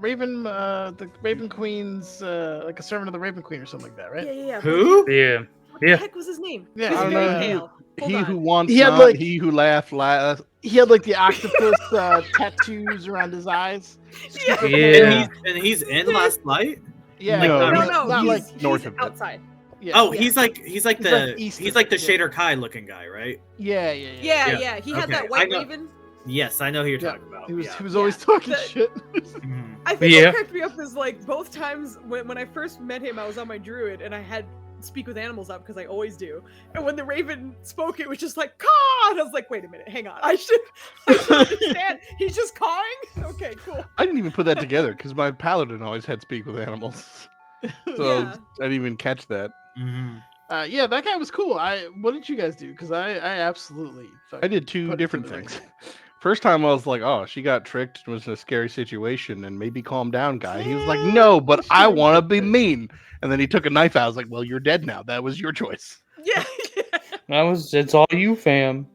Raven, name? the Raven Queen's, like a servant of the Raven Queen or something like that, right? Yeah. Who? Yeah. What the Yeah. heck was his name? Yeah, He was I don't very know. pale. Hold He on. who wants He had, not, like- he who laughs last. He had like the octopus tattoos around his eyes. Yeah. Super Yeah. pale. And he's in Last Light. Yeah, No, but no, No, not he's, like north of it. outside. yeah. Oh, Yeah. he's like He's the like east he's of like it, the yeah. Shader Kai looking guy, right? Yeah. Yeah. He had Okay, that white I know- raven. Yes, I know who you're Yeah, talking about. He was yeah. he was always talking The- shit. Mhm. I think Yeah. what cracked me up is like both times when I first met him, I was on my druid and I had speak with animals up because I always do. And when the raven spoke, it was just like caw. And I was like, wait a minute, hang on. I should understand. He's just cawing. Okay, cool. I didn't even put that together because my paladin always had speak with animals, so Yeah. I didn't even catch that. Mhm. Yeah, that guy was cool. What did you guys do? Because I absolutely. I did two put it different to the things. First time I was like, oh, she got tricked, it was in a scary situation, and maybe calm down, guy. He was like, no, but I want to be mean. And then he took a knife out. I was like, well, you're dead now. That was your choice. Yeah. It's all you, fam.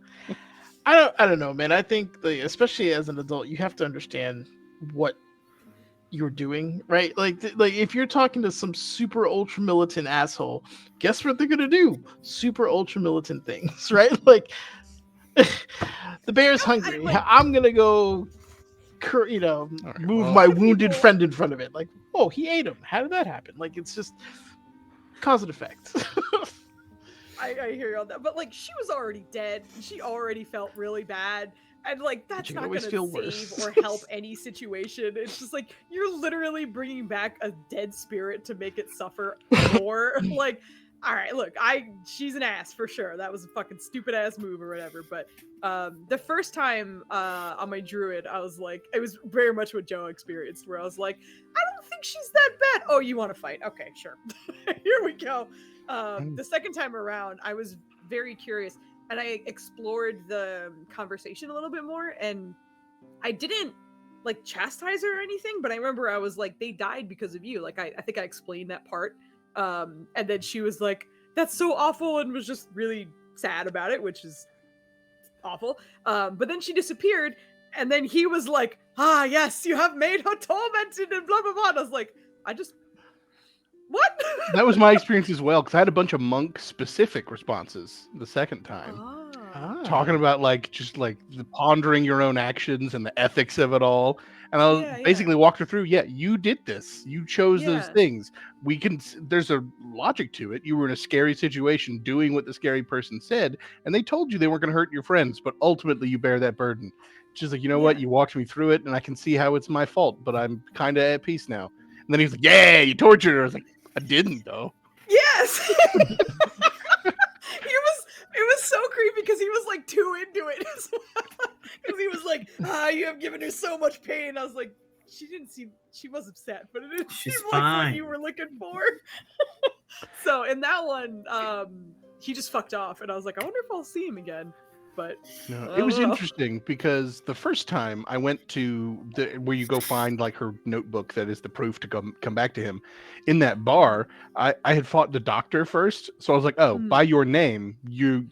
I don't know, man. I think especially as an adult, you have to understand what you're doing, right? Like if you're talking to some super ultra militant asshole, guess what they're gonna do? Super ultra militant things, right? Like the bear's hungry. I'm gonna go, right, move well- my wounded friend in front of it. Like, oh, he ate him. How did that happen? Like, it's just cause and effect. I hear you on that. But like she was already dead. She already felt really bad. And like that's you not can gonna always feel save worse. or help any situation. It's just like you're literally bringing back a dead spirit to make it suffer more. Like, all right, look, she's an ass for sure. That was a fucking stupid ass move or whatever. But the first time on my druid, I was like, it was very much what Joe experienced, where I was like, I don't think she's that bad. Oh, you want to fight? Okay, sure. Here we go. The second time around, I was very curious and I explored the conversation a little bit more, and I didn't like chastise her or anything, but I remember I was like, they died because of you. Like I think I explained that part. And then she was like, that's so awful, and was just really sad about it, which is awful. But then she disappeared, and then he was like, ah, yes, you have made her tormented and blah blah blah. And I was like, what? That was my experience as well, because I had a bunch of monk specific responses the second time. Talking about like just like the pondering your own actions and the ethics of it all, and I basically walked her through. Yeah, you did this. You chose those things. There's a logic to it. You were in a scary situation, doing what the scary person said, and they told you they weren't going to hurt your friends, but ultimately you bear that burden. She's like, you know what? You walked me through it, and I can see how it's my fault, but I'm kind of at peace now. And then he was like, yeah, you tortured her. I was like, I didn't though. Yes. It was so creepy because he was like too into it as well. Because he was like, you have given her so much pain. I was like, she was upset, but it didn't seem like what you were looking for. So in that one, he just fucked off, and I was like, I wonder if I'll see him again. But no, it was interesting because the first time I went to where you go find like her notebook that is the proof to come back to him, in that bar, I had fought the doctor first, so I was like, oh, by your name,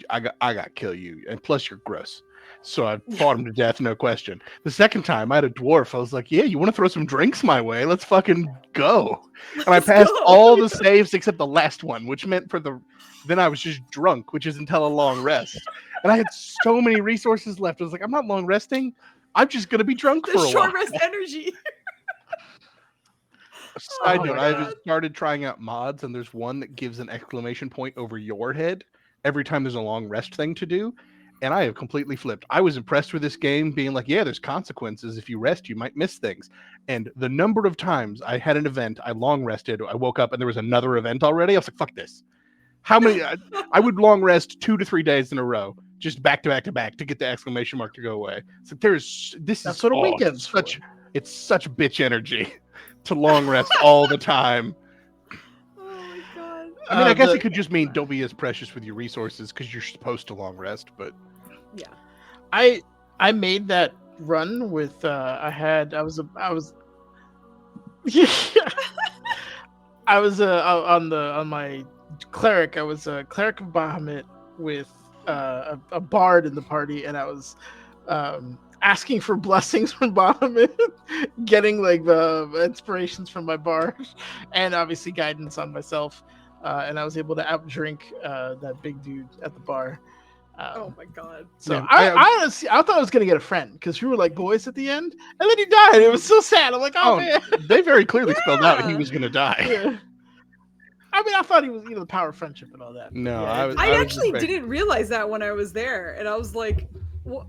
I got to kill you, and plus you're gross. So I fought him to death, no question. The second time I had a dwarf, I was like, yeah, you want to throw some drinks my way? Let's fucking go. And I passed all the saves except the last one, which meant then I was just drunk, which is until a long rest. And I had so many resources left. I was like, I'm not long resting. I'm just going to be drunk for a while. Short rest energy. Side note, I've started trying out mods, and there's one that gives an exclamation point over your head every time there's a long rest thing to do. And I have completely flipped. I was impressed with this game being like, yeah, there's consequences. If you rest, you might miss things. And the number of times I had an event, I long rested, I woke up and there was another event already. I was like, fuck this. How many? I would long rest 2 to 3 days in a row, just back to back to back to get the exclamation mark to go away. So that's what a weekend's for. It's such bitch energy to long rest all the time. Oh my god. I mean, I guess it could just mean don't be as precious with your resources because you're supposed to long rest, but yeah. I made that run with I was on my cleric. I was a cleric of Bahamut with a bard in the party, and I was asking for blessings from Bottom, getting like the inspirations from my bar, and obviously guidance on myself. And I was able to outdrink that big dude at the bar. Oh my god. So Yeah, I honestly, I thought I was gonna get a friend because we were like boys at the end, and then he died. It was so sad. I'm like, oh, man. They very clearly spelled out he Yeah. was gonna die. Yeah. I mean, I thought he was, the power of friendship and all that. No, Yeah, I it- was- I actually expecting- didn't realize that when I was there, and I was like, "What?"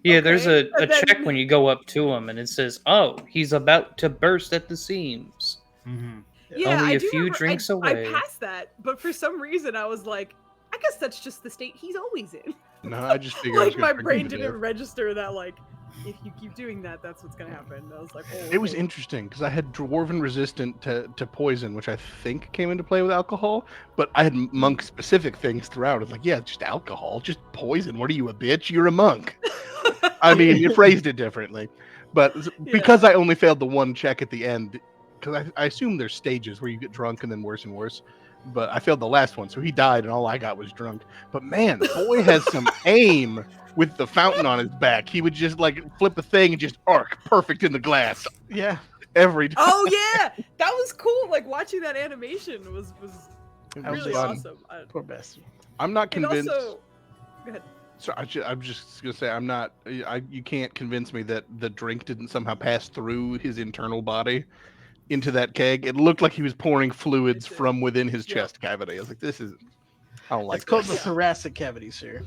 Yeah, there's Okay, a and then- check when you go up to him, and it says, "Oh, he's about to burst at the seams." Mm-hmm. Yeah, Only I a do few remember, drinks I away. passed that, but for some reason I was like, I guess that's just the state he's always in. No, I just figured I was Like gonna my drink him brain to didn't death. register that like, if you keep doing that, that's what's gonna happen. I was like, oh, It was okay. interesting because I had dwarven resistant to poison, which I think came into play with alcohol, but I had monk specific things throughout. It's like, yeah, just alcohol, just poison. What are you, a bitch? You're a monk. I mean, you phrased it differently, but because I only failed the one check at the end, because I assume there's stages where you get drunk and then worse and worse. But I failed the last one, so he died, and all I got was drunk. But man, boy has some aim with the fountain on his back. He would just like flip a thing and just arc perfect in the glass yeah. every time. Oh yeah, that was cool. Like watching that animation was It was really fun. awesome. Poor bastard. I'm not And convinced. also, go ahead. So I'm just gonna say I'm not. You can't convince me that the drink didn't somehow pass through his internal body into that keg. It looked like he was pouring fluids It did. from within his Yeah. chest cavity. I was like, this is. I don't like It's called this. the thoracic cavity, sir.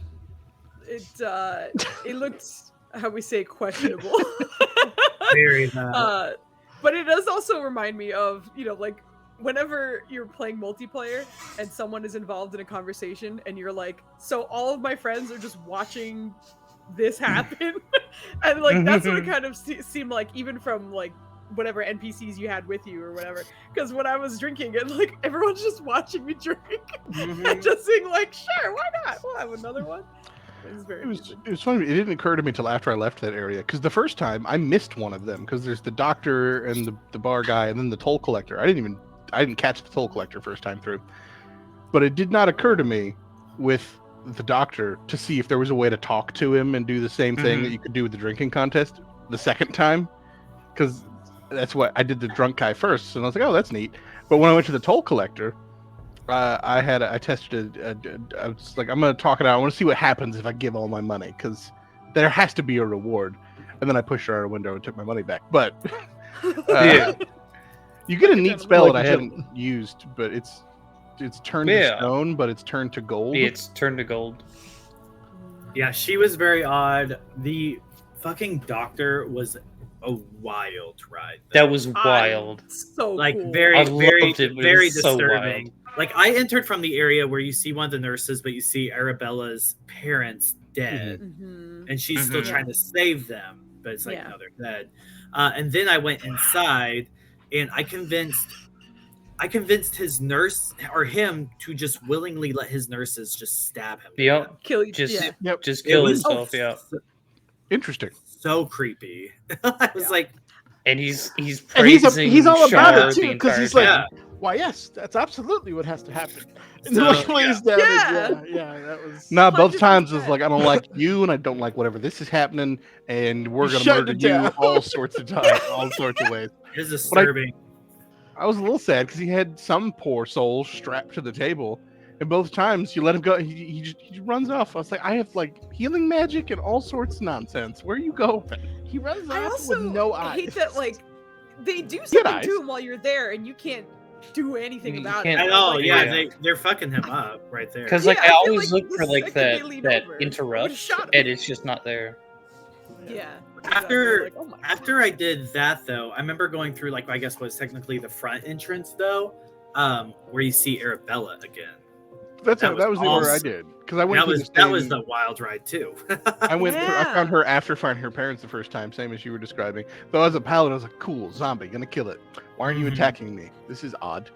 It looked, how we say, questionable. Very bad. But it does also remind me of, like whenever you're playing multiplayer and someone is involved in a conversation and you're like, so all of my friends are just watching this happen. And like, that's what it kind of seemed like, even from like whatever NPCs you had with you or whatever. Because when I was drinking and like everyone's just watching me drink and just being like, sure, why not? We'll have another one. It was very amusing. It was funny. It didn't occur to me until after I left that area because the first time I missed one of them because there's the doctor and the bar guy and then the toll collector. I didn't catch the toll collector first time through, but it did not occur to me with the doctor to see if there was a way to talk to him and do the same thing that you could do with the drinking contest the second time, because that's what I did the drunk guy first, and I was like, oh, that's neat. But when I went to the toll collector, I tested I was like, I'm gonna talk it out. I want to see what happens if I give all my money, because there has to be a reward. And then I pushed her out a window and took my money back. But Yeah. you get a neat Like spell a that I haven't gentleman. used, but it's turned to stone, but it's turned to gold. It's turned to gold. Yeah, she was very odd. The fucking doctor was a wild ride. though. That was wild. So like cool. very, I very, loved it, but it very was so disturbing. Like I entered from the area where you see one of the nurses, but you see Arabella's parents dead, Mhm. and she's still Mhm. trying to save them, but it's like Yeah. no, they're dead. And then I went inside, and I convinced his nurse or him to just willingly let his nurses just stab him. to Yep. death. Kill you. Just Yeah. Yep. just It kill was himself, yeah. Interesting. so creepy. I was Yeah. like, And he's And he's praising all about Shar it too, the because entire he's like, time. why, yes, that's absolutely what has to happen. And So, then like, when he's dead, Yeah. yeah, that was. Now, both 100%. times it's like I don't like you, and I don't like whatever this is happening, and we're You gonna shut murder it you down. all sorts of times, all sorts of ways. it's disturbing. I was a little sad because he had some poor soul strapped to the table, and both times you let him go, he just runs off. I was like, I have like healing magic and all sorts of nonsense. Where you go? He runs I off also with no eyes. hate that like they do eyes. something to him while you're there and you can't do anything You about can't- it. I know, Like, yeah, Yeah. they're fucking him up right there. Because Yeah, like I I feel always like look the for like second they that lean that over, I would've interrupt, shot him. and it's just not there. Yeah. After- Like, oh my After I did that, though, I remember going through like I guess was technically the front entrance, though, where you see Arabella again. That That was was the order I awesome. did because I went. That through was the that was same- the wild ride too. I went. Through, I Yeah. found her after finding her parents the first time, same as you were describing. Though as a paladin, I was like, "Cool, zombie, gonna kill it. Why aren't you Mhm. attacking me? This is odd."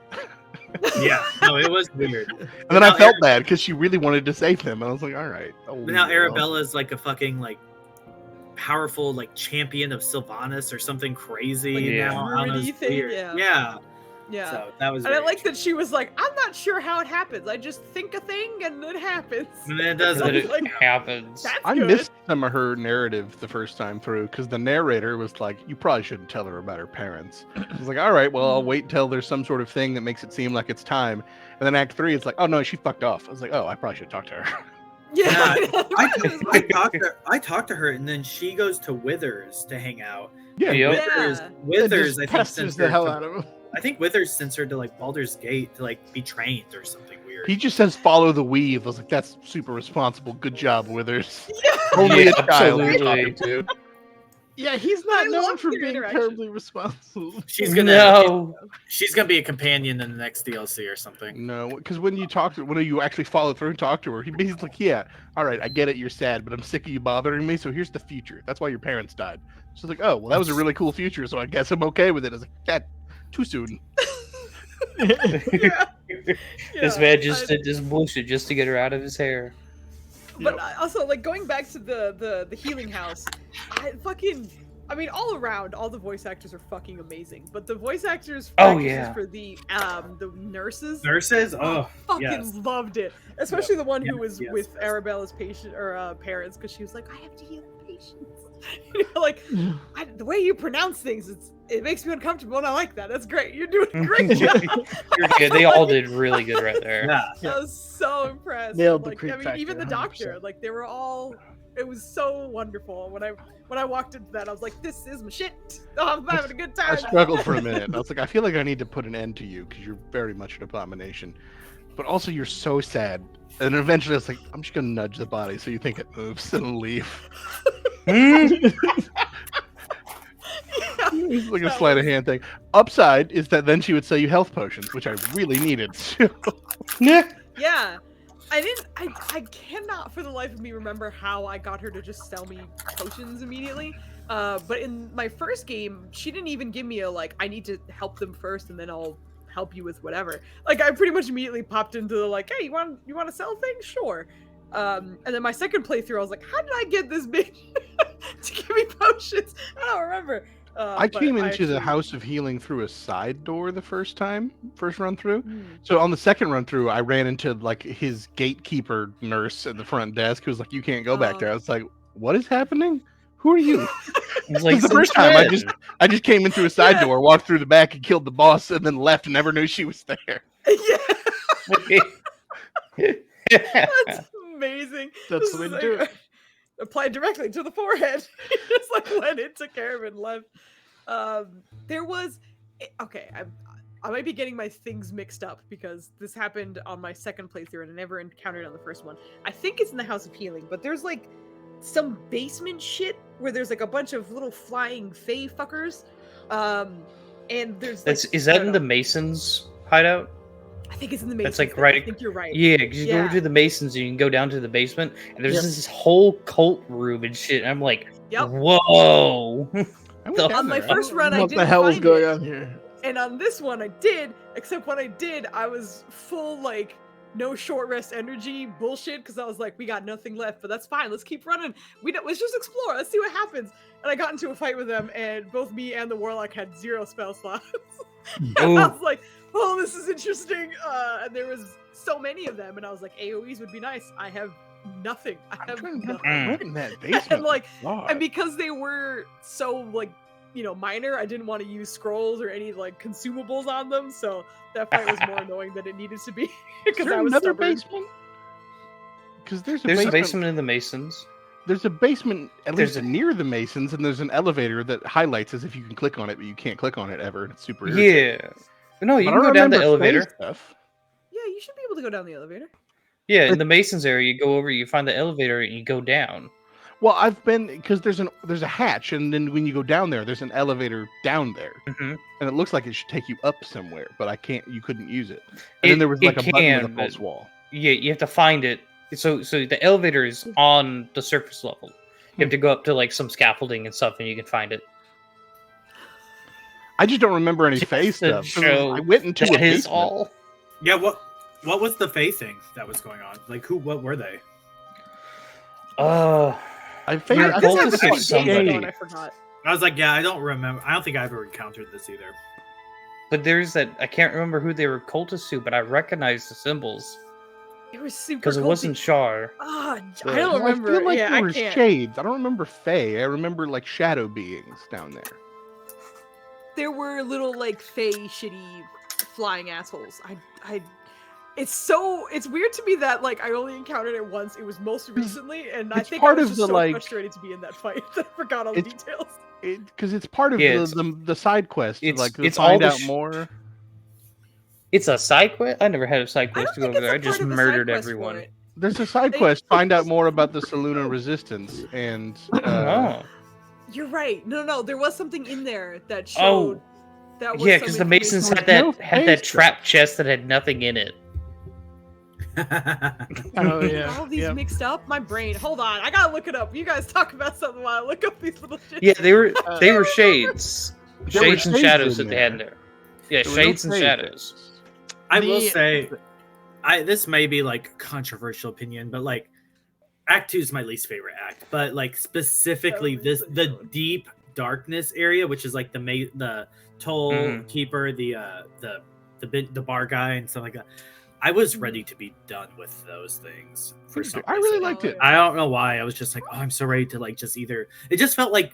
Yeah, no, it was weird. And then I Now felt bad because she really wanted to save them, and I was like, "All right." I'll But leave now it alone." Arabella's like a fucking like powerful like champion of Sylvanas or something crazy Like a now. I don't know, druid-y it's thing, weird. yeah. Yeah. Yeah. So that was. And I very like that she was like, I'm not sure how it happens. I just think a thing and it happens. And then it I doesn't. was It like, happens. That's I good. missed some of her narrative the first time through because the narrator was like, "You probably shouldn't tell her about her parents." I was like, "All right, well, I'll wait until there's some sort of thing that makes it seem like it's time." And then Act 3, it's like, "Oh no, she fucked off." I was like, "Oh, I probably should talk to her." Yeah. I talked to her, and then she goes to Withers to hang out. Yeah, Yep. Withers, It I just think pesters sends the her hell to- out of him. I think Withers sends her to like Baldur's Gate to like be trained or something weird. he just says, "Follow the weave." I was like, "That's super responsible. Good job, Withers." Yeah. Only Yeah, a child you're absolutely. talking to. Yeah, he's I not known love for their being interaction. terribly responsible. She's gonna No. she's gonna be a companion in the next DLC or something. No, because when you actually follow through and talk to her, he basically like, "Yeah, all right, I get it, you're sad, but I'm sick of you bothering me. So here's the future. That's why your parents died." She's like, "Oh, well, that was a really cool future, so I guess I'm okay with it." I was like, "That too soon." Yeah. This man just did this bullshit just to get her out of his hair. But also, like, going back to the healing house, I mean, all around, all the voice actors are fucking amazing. But the voice actors, Oh, actresses yeah. for the nurses, Nurses? Oh, fucking yes. loved it. Especially the one who was yes, with yes. Arabella's patient or parents, because she was like, I have to heal patients. You know, like the way you pronounce things, it makes me uncomfortable, and I like that. That's great. You're doing a great job. You're good. They all did really good right there. Yeah. I was so impressed. Nailed the Like, creep I mean, factor, even the 100%. doctor, like, they were all. It was so wonderful. When I walked into that, I was like, "This is my shit. Oh, I'm having a good I time." struggled for a minute. I was like, "I feel like I need to put an end to you because you're very much an abomination, but also you're so sad." And eventually, I was like, "I'm just gonna nudge the body so you think it moves and leave." It's like a That sleight of was- hand thing. Upside is that then she would sell you health potions, which I really needed. Yeah. I cannot for the life of me remember how I got her to just sell me potions immediately. But in my first game, she didn't even give me a like, I need to help them first and then I'll help you with whatever. Like, I pretty much immediately popped into the like, hey, you want to sell things? Sure. And then my second playthrough, I was like, how did I get this bitch to give me potions? I don't remember. I but came into the actually- House of Healing through a side door the first run through. Hmm. So on the second run through, I ran into like his gatekeeper nurse at the front desk who was like, "You can't go back there." I was like, "What is happening? Who are you?" It's like the some first time I twin. just came in through a side Yeah. door, walked through the back, and killed the boss, and then left and never knew she was there. Yeah, that's amazing. That's This the way is to do like- it. Applied directly to the forehead. He just like went in, took care of it, and left. There was okay. I might be getting my things mixed up because this happened on my second playthrough and I never encountered it on the first one. I think it's in the House of Healing, but there's like some basement shit where there's like a bunch of little flying fae fuckers. And there's like, Is I that don't in the know. Masons hideout? I think it's in the basement. That's like right. I think you're right. Yeah, because you go Yeah. over to the Masons and you can go down to the basement, and there's Yep. this whole cult room and shit. And I'm like, Yep. whoa. I went On down my there. first run, I What the didn't hell is find going it. on here? And on this one, I did, except when I did, I was full, like, no short rest energy bullshit, because I was like, we got nothing left, but that's fine. Let's keep running. Let's just explore. Let's see what happens. And I got into a fight with them, and both me and the Warlock had 0 spell slots. And I Ooh. was like, oh, this is interesting. And there was so many of them, and I was like, AoEs would be nice. I have nothing. I I'm have trying to nothing. remember what in that basement. And, like, God. And because they were so, like, you know, minor, I didn't want to use scrolls or any, like, consumables on them, so that fight was more annoying than it needed to be. Is Because there I was another stubborn. basement? Because there's There's a basement in the Masons. There's a basement at There's least a- near the Masons, and there's an elevator that highlights as if you can click on it, but you can't click on it ever, and it's super irritating. Yeah. No, you But can I go down the remember elevator. Faye stuff. Yeah, you should be able to go down the elevator. Yeah, in the Masons area, you go over, you find the elevator, and you go down. Well, I've been because there's a hatch, and then when you go down there, there's an elevator down there, hmm and it looks like it should take you up somewhere, but you couldn't use it. And then there was it like a button with a can, pulse but- wall. Yeah, you have to find it. So the elevator is on the surface level. You have to go up to like some scaffolding and stuff, and you can find it. I just don't remember any Just face to stuff. 'cause show I went into a That is basement. all. Yeah, what was the Fae thing that was going on? Like, what were they? Uh, I Your figured This cultists happened are so days ago somebody. and I forgot. I was like, yeah, I don't remember. I don't think I ever encountered this either. But there's that I can't remember who they were cultists to, but I recognize the symbols It was super because it wasn't Shar. Ah, I But- don't Well, remember. I feel like yeah, there I were can't. shades. I don't remember Fae. I remember like shadow beings down there. There were little like fey shitty flying assholes. It's weird to me that like I only encountered it once. It was most recently, and I it's think I part was of just the, so like- frustrated to be in that fight that I forgot all the It's- details. Because it's part of Yeah, the side quest. To, it's- like to it's all find the out sh- more. It's a side quest. I never had a side I quest don't to go think over there. I it's a part just of the murdered side quest for everyone. it. There's a side They- quest. Find out more about the Saluna Resistance and. Oh, You're right. No, there was something in there that showed. oh, That was yeah, some because the Masons information had on that it. had that trap chest that had nothing in it. Oh yeah. All these Yep. mixed up. My brain. Hold on, I gotta look it up. You guys talk about something while I look up these little shit. Yeah, they were shades, There were shades and shades shadows in that they had in there. Yeah, There were no shades and shades. shadows. I will The- say, this may be like controversial opinion, but like Act 2 is my least favorite act. But like specifically Oh, the really? deep darkness area, which is like the toll Mhm. keeper, the bar guy and stuff like that. I was ready to be done with those things for some I really reason. liked it. I don't know why. I was just like, oh, I'm so ready to like just either. It just felt like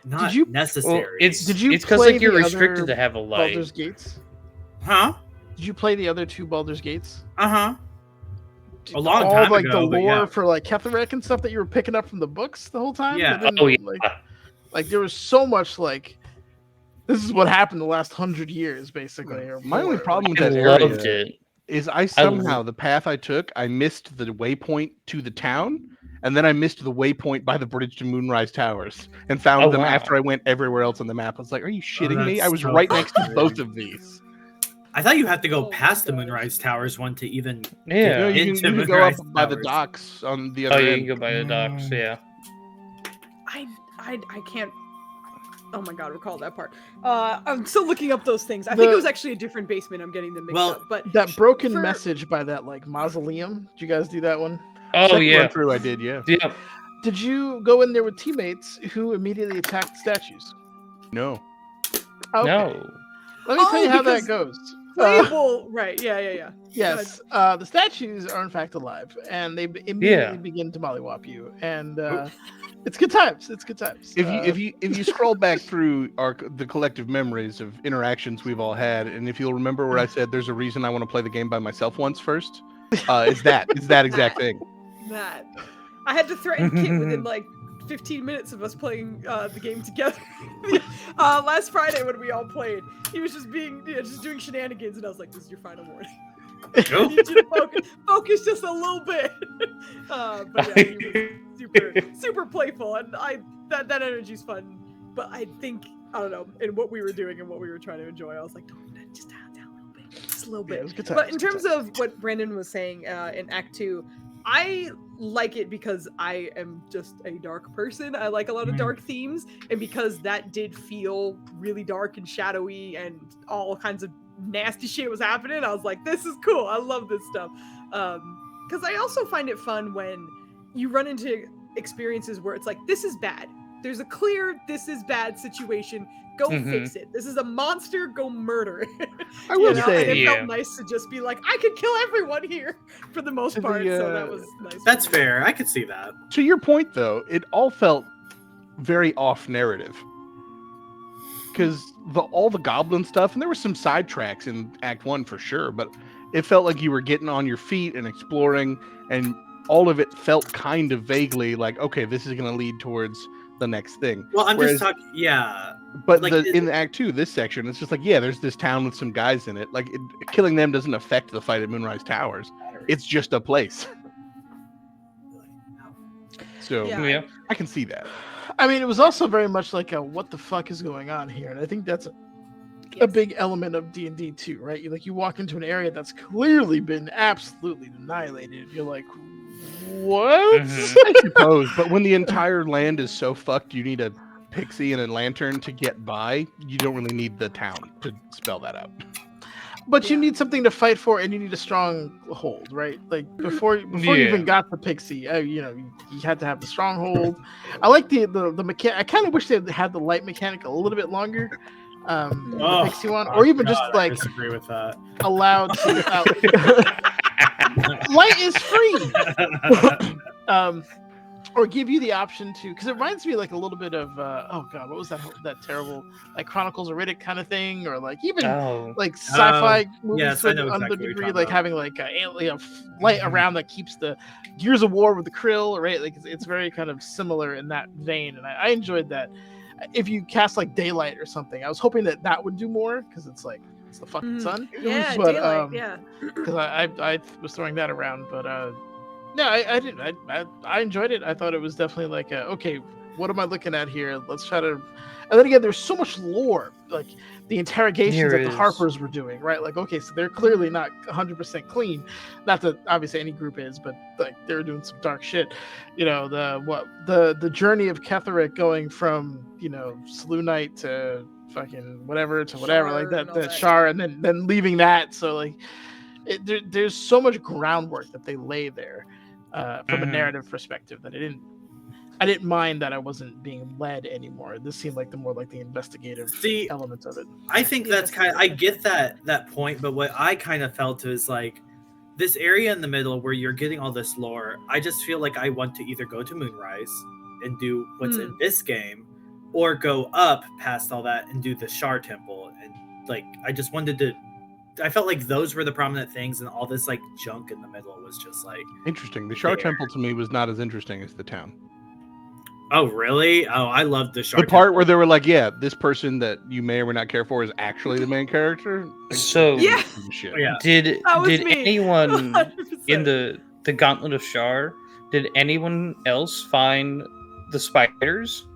not you- necessary. Well, it's Did you it's because play like you're the restricted other to have a light. Baldur's Gates. huh? Did you play the other two Baldur's Gates? Uh-huh. A long All time like ago, the but lore yeah. for like Ketherick and stuff that you were picking up from the books the whole time. Yeah. But then, Oh yeah, like there was so much like this is what happened the last 100 years basically. Or My only more. problem with I that area loved it. is I somehow the path I took, I missed the waypoint to the town, and then I missed the waypoint by the bridge to Moonrise Towers, and found Oh, them wow. after I went everywhere else on the map. I was like, "Are you shitting me? I that's was so right next to both frustrating. of these." I thought you have to go Oh my past the gosh. Moonrise Towers one to even. You, Yeah. know, you Into can go up Moonrise by the Towers. docks on the Oh other yeah, you end. can go by the docks. Yeah. I can't. Oh my god, recall that part. I'm still looking up those things. I think it was actually a different basement. I'm getting them mixed Well, up. But That broken for- message by that like mausoleum. Did you guys do that one? Oh Second yeah. run through, I did, yeah. Yeah. Did you go in there with teammates who immediately attacked statues? No, Okay. No. Let me tell Oh, you how because that goes. playable, right? Yeah. Yes, the statues are in fact alive, and they immediately begin to mollywop you, and it's good times. It's good times. if you scroll back through the collective memories of interactions we've all had, and if you'll remember where I said there's a reason I want to play the game by myself once first, it's that exact thing. That I had to threaten Kit within like 15 minutes of us playing the game together. Last Friday when we all played, he was just just doing shenanigans, and I was like, "This is your final warning. I need you to focus just a little bit." But yeah, he was super playful, and that energy's fun. But I think I don't know, in what we were doing and what we were trying to enjoy, I was like, just down a little bit, just a little Yeah, bit. it was good times, But in good terms times. of what Brandon was saying in Act 2, I like it because I am just a dark person. I like a lot of dark themes, and because that did feel really dark and shadowy and all kinds of nasty shit was happening, I was like, this is cool. I love this stuff. Because I also find it fun when you run into experiences where it's like, this is bad. There's a clear this is bad situation. Go fix it. This is a monster. Go murder it. I will And it say, Yeah. felt nice to just be like, I could kill everyone here for the most To the, part. So that was nice. That's for me. fair. I could see that. to your point though, it all felt very off narrative. Because all the goblin stuff, and there were some sidetracks in Act 1 for sure, but it felt like you were getting on your feet and exploring, and all of it felt kind of vaguely like, okay, this is going to lead towards the next thing. Well, I'm Whereas- just talking. Yeah. But Like, in Act 2, this section, it's just like, yeah, there's this town with some guys in it. Like, killing them doesn't affect the fight at Moonrise Towers. It's just a place. So Yeah. Yeah. I can see that. I mean, it was also very much like a what the fuck is going on here, and I think that's a Yes. big element of D&D too, right? You walk into an area that's clearly been absolutely annihilated. You're like, what? Mhm. I suppose, but when the entire land is so fucked, you need a pixie and a lantern to get by. You don't really need the town to spell that out. But you Yeah. need something to fight for, and you need a strong hold, right? Like before you Yeah. even got the pixie, you had to have the stronghold. I like the mechanic. I kind of wish they had the light mechanic a little bit longer, the pixie one, or even just I like disagree with that. allowed to. Light is free. Or give you the option to, because it reminds me like a little bit of oh god, what was that terrible like Chronicles of Riddick kind of thing, or like even like sci-fi movies yes, to I know an exactly under what you're degree, talking like about. having like a light around that keeps the Gears of War with the krill, right? Like it's very kind of similar in that vein, and I enjoyed that. If you cast like daylight or something, I was hoping that would do more, because it's like it's the fucking sun. Yeah, But, daylight. Yeah. because I was throwing that around, but no, I didn't. I enjoyed it. I thought it was definitely like okay, what am I looking at here? Let's try to. And then again, there's so much lore, like the interrogations There that the is. Harpers were doing, right? Like, okay, so they're clearly not 100% clean. Not that obviously any group is, but like they're doing some dark shit. You know, the journey of Ketherick going from Slew Knight to fucking whatever to whatever, Shar like and all that that. Shar, and then leaving that. So like, there's so much groundwork that they lay there. From a narrative perspective, that I didn't mind that I wasn't being led anymore. This seemed like the investigative elements of it. I think that's I get that point, but what I kind of felt is like this area in the middle where you're getting all this lore. I just feel like I want to either go to Moonrise and do what's in this game, or go up past all that and do the Shar Temple. And like I just wanted to. I felt like those were the prominent things, and all this like junk in the middle was just like interesting. The Shar Temple to me was not as interesting as the town. Oh really? Oh, I loved the Shar. The part where they were like, "Yeah, this person that you may or may not care for is actually the main character." So Yeah. Shit. Yeah. Did me. anyone 100%. in the Gauntlet of Shar? Did anyone else find the spiders?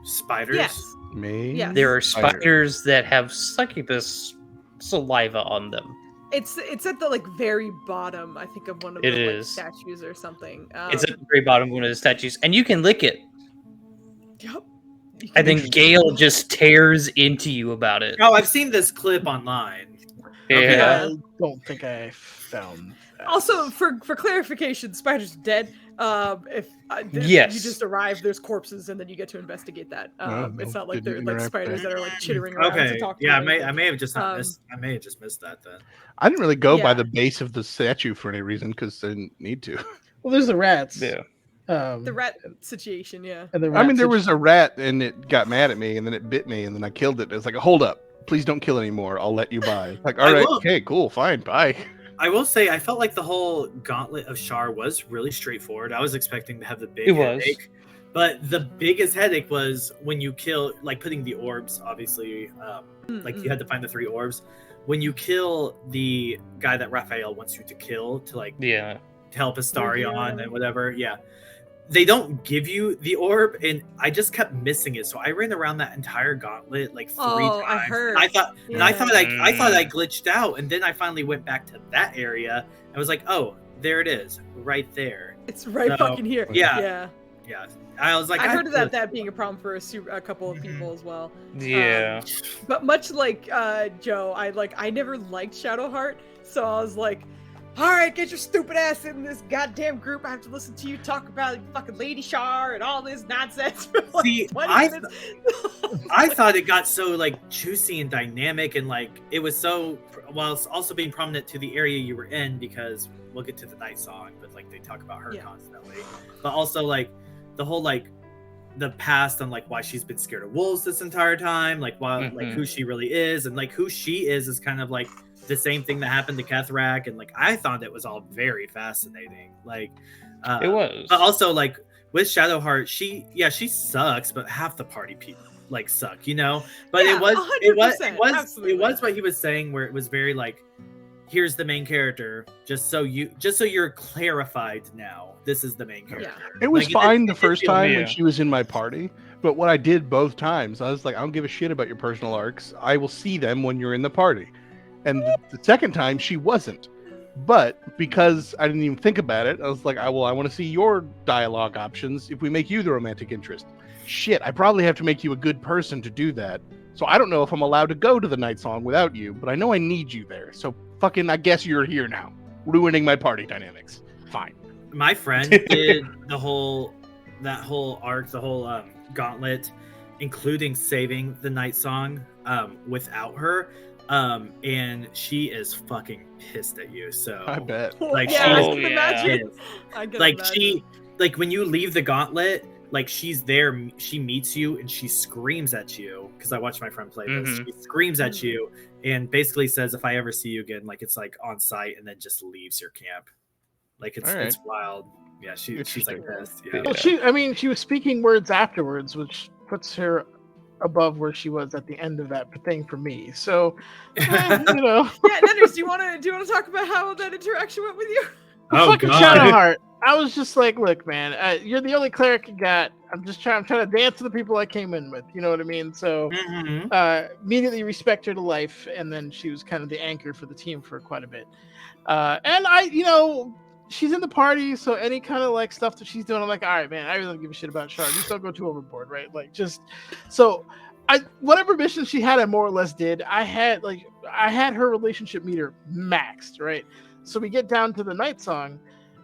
Spiders? Yes. Me? Yes. There are spiders that have succubus saliva on them. It's at the like very bottom, I think, of one of It the like, is. statues or something. It's at the very bottom of one of the statues, and you can lick it. Yep. I think Gale just tears into you about it. Oh, I've seen this clip online. Yeah. I don't think I found that. Also, for clarification, Spider's dead. You Yes. just arrive, there's corpses, and then you get to investigate that. It's not like didn't they're like interact spiders there. that are like chittering around to Okay. talk to Yeah, you. I may have just not missed. I may have just missed that then. I didn't really go by Yeah. the base of the statue for any reason because I didn't need to. Well, there's the rats. Yeah. The rat situation, yeah. And the I mean, rat there was a rat and it got mad at me and then it bit me and then I killed it. It's like, hold up, please don't kill anymore. I'll let you by. Like, all I right, will. okay, cool, fine, bye. I will say, I felt like the whole Gauntlet of Shar was really straightforward. I was expecting to have the big It was. headache, but the biggest headache was when you kill, like putting the orbs. Obviously, like you had to find the 3 orbs. When you kill the guy that Raphael wants you to kill to like Yeah. to help Astarion and whatever. Yeah. They don't give you the orb, and I just kept missing it. So I ran around that entire gauntlet like 3 times. I heard. I thought I thought I Mm. glitched out, and then I finally went back to that area. I was like, oh, there it is, right there. It's right So, fucking here. yeah. Yeah. I was like, I heard of that being a problem for a couple of people as well. Yeah. But much like Joe, I never liked Shadowheart, so I was like, all right, get your stupid ass in this goddamn group. I have to listen to you talk about fucking Lady Shar and all this nonsense for like See, 20 minutes. I thought it got so like juicy and dynamic, and like it was so, while it's also being prominent to the area you were in, because we'll get to the night song, but like they talk about her constantly, but also like the whole like the past on like why she's been scared of wolves this entire time, like why like who she really is, and like who she is kind of like the same thing that happened to Kethrak, and like I thought it was all very fascinating. Like It was. but also like with Shadowheart, she sucks, but half the party people like suck, you know. But Yeah, it was 100%, absolutely. it was what he was saying, where it was very like, here's the main character, just so you're clarified now. This is the main character. It was Like, fine it the first time yeah. when she was in my party, but what I did both times, I was like, I don't give a shit about your personal arcs. I will see them when you're in the party. And the second time, she wasn't. But because I didn't even think about it, I was like, I want to see your dialogue options if we make you the romantic interest. Shit, I probably have to make you a good person to do that. So I don't know if I'm allowed to go to the night song without you, but I know I need you there. So fucking, I guess you're here now, ruining my party dynamics. Fine. My friend did that whole arc, the whole gauntlet, including saving the night song without her. And she is fucking pissed at you. So I bet. Like, yeah, I oh, can yeah. imagine. I can like imagine. she like when you leave the gauntlet, like she's there, she meets you and she screams at you, because I watched my friend play this. Mhm. She screams at you and basically says, if I ever see you again, like it's like on site, and then just leaves your camp. Like it's Alright. it's wild. Yeah, she's like Interesting. pissed. Yeah. Well, she was speaking words afterwards, which puts her above where she was at the end of that thing for me. So, you know, Yeah, Nenders, do you want to talk about how that interaction went with you? Oh, fucking God. Shadowheart. I was just like, look, man, you're the only cleric you got. I'm trying to dance to the people I came in with. You know what I mean? So, Mhm. immediately respect her to life, and then she was kind of the anchor for the team for quite a bit. And I, she's in the party, so any kind of like stuff that she's doing, I'm like, all right, man, I really don't give a shit about Shard. Just don't go too overboard, right? Like, just so whatever mission she had, I more or less did. I had her relationship meter maxed, right? So we get down to the night song,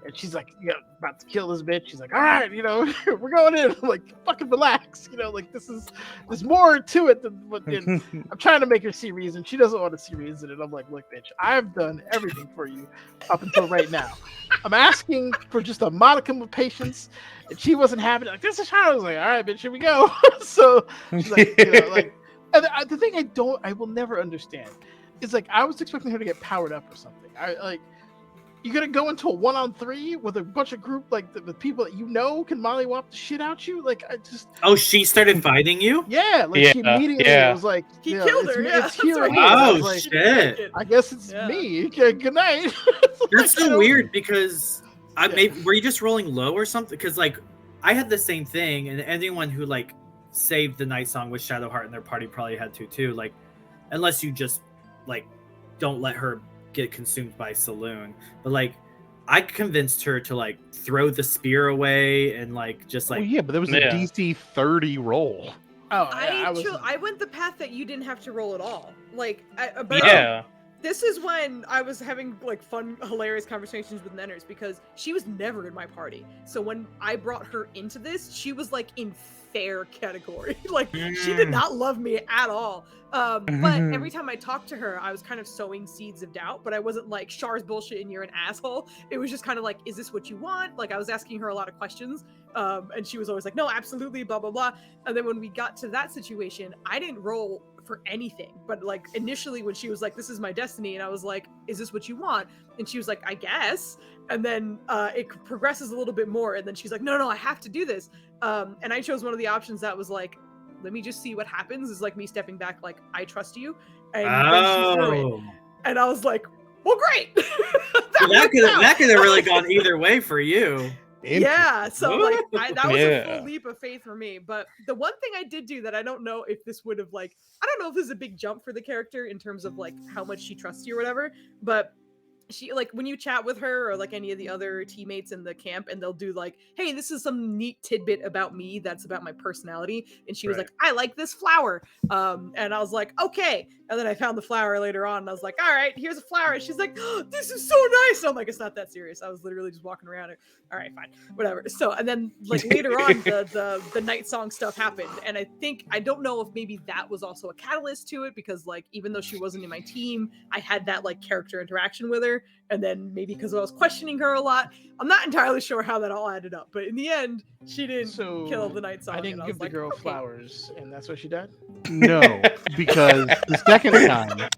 and she's like, "Yeah, about to kill this bitch." She's like, "All right, we're going in." I'm like, "Fucking relax," like there's more to it than what. I'm trying to make her see reason. She doesn't want to see reason, and I'm like, "Look, bitch, I've done everything for you up until right now. I'm asking for just a modicum of patience." And she wasn't having it. Like, this is how I was like, "All right, bitch, here we go." So she's like, and the thing I will never understand is like I was expecting her to get powered up or something. You're gonna go into a 1-on-3 with a bunch of group like the people that can mollywop the shit out you. Like I just Oh, she started fighting you? she immediately was like He killed her. Yeah, It's here that's or right. here. I Oh was like, shit! I guess it's Yeah. me. Okay, good night. That's Like, so weird, because Yeah. maybe were you just rolling low or something? Because like I had the same thing, and anyone who like saved the night song with Shadowheart in their party probably had to too. Like, unless you just like don't let her get consumed by Saloon, but like I convinced her to like throw the spear away and like just like Well, yeah, but there was a Yeah. DC 30 roll. Oh, yeah, I went the path that you didn't have to roll at all. Like, Yeah. this is when I was having like fun, hilarious conversations with Nenners, because she was never in my party. So when I brought her into this, she was like in fair category. Like she did not love me at all. But every time I talked to her, I was kind of sowing seeds of doubt, but I wasn't like, Char's bullshit and you're an asshole. It was just kind of like, is this what you want? Like I was asking her a lot of questions. And she was always like, no, absolutely, blah, blah, blah. And then when we got to that situation, I didn't roll for anything. But like initially when she was like, this is my destiny, and I was like, is this what you want? And she was like, I guess. And then it progresses a little bit more, and then she's like, no, I have to do this. And I chose one of the options that was like, let me just see what happens. Is like me stepping back, like, I trust you. And then she threw it. And I was like, well, great. that could have really gone either way for you. Yeah, so like that was a Yeah. full leap of faith for me. But the one thing I did do that I don't know if this would have I don't know if this is a big jump for the character in terms of like how much she trusts you or whatever, but she, like, when you chat with her or like any of the other teammates in the camp, and they'll do like, hey, this is some neat tidbit about me that's about my personality, and she was like, I like this flower, and I was like, okay. And then I found the flower later on, and I was like, all right, here's a flower. And she's like, oh, this is so nice. And I'm like, it's not that serious. I was literally just walking around. All right, fine, whatever. So, and then like later on, the night song stuff happened, and I don't know if maybe that was also a catalyst to it, because like even though she wasn't in my team, I had that like character interaction with her, and then maybe because I was questioning her a lot, I'm not entirely sure how that all added up. But in the end, she didn't kill the night song. I didn't give the girl okay. flowers, and that's why she died. No, because the second time,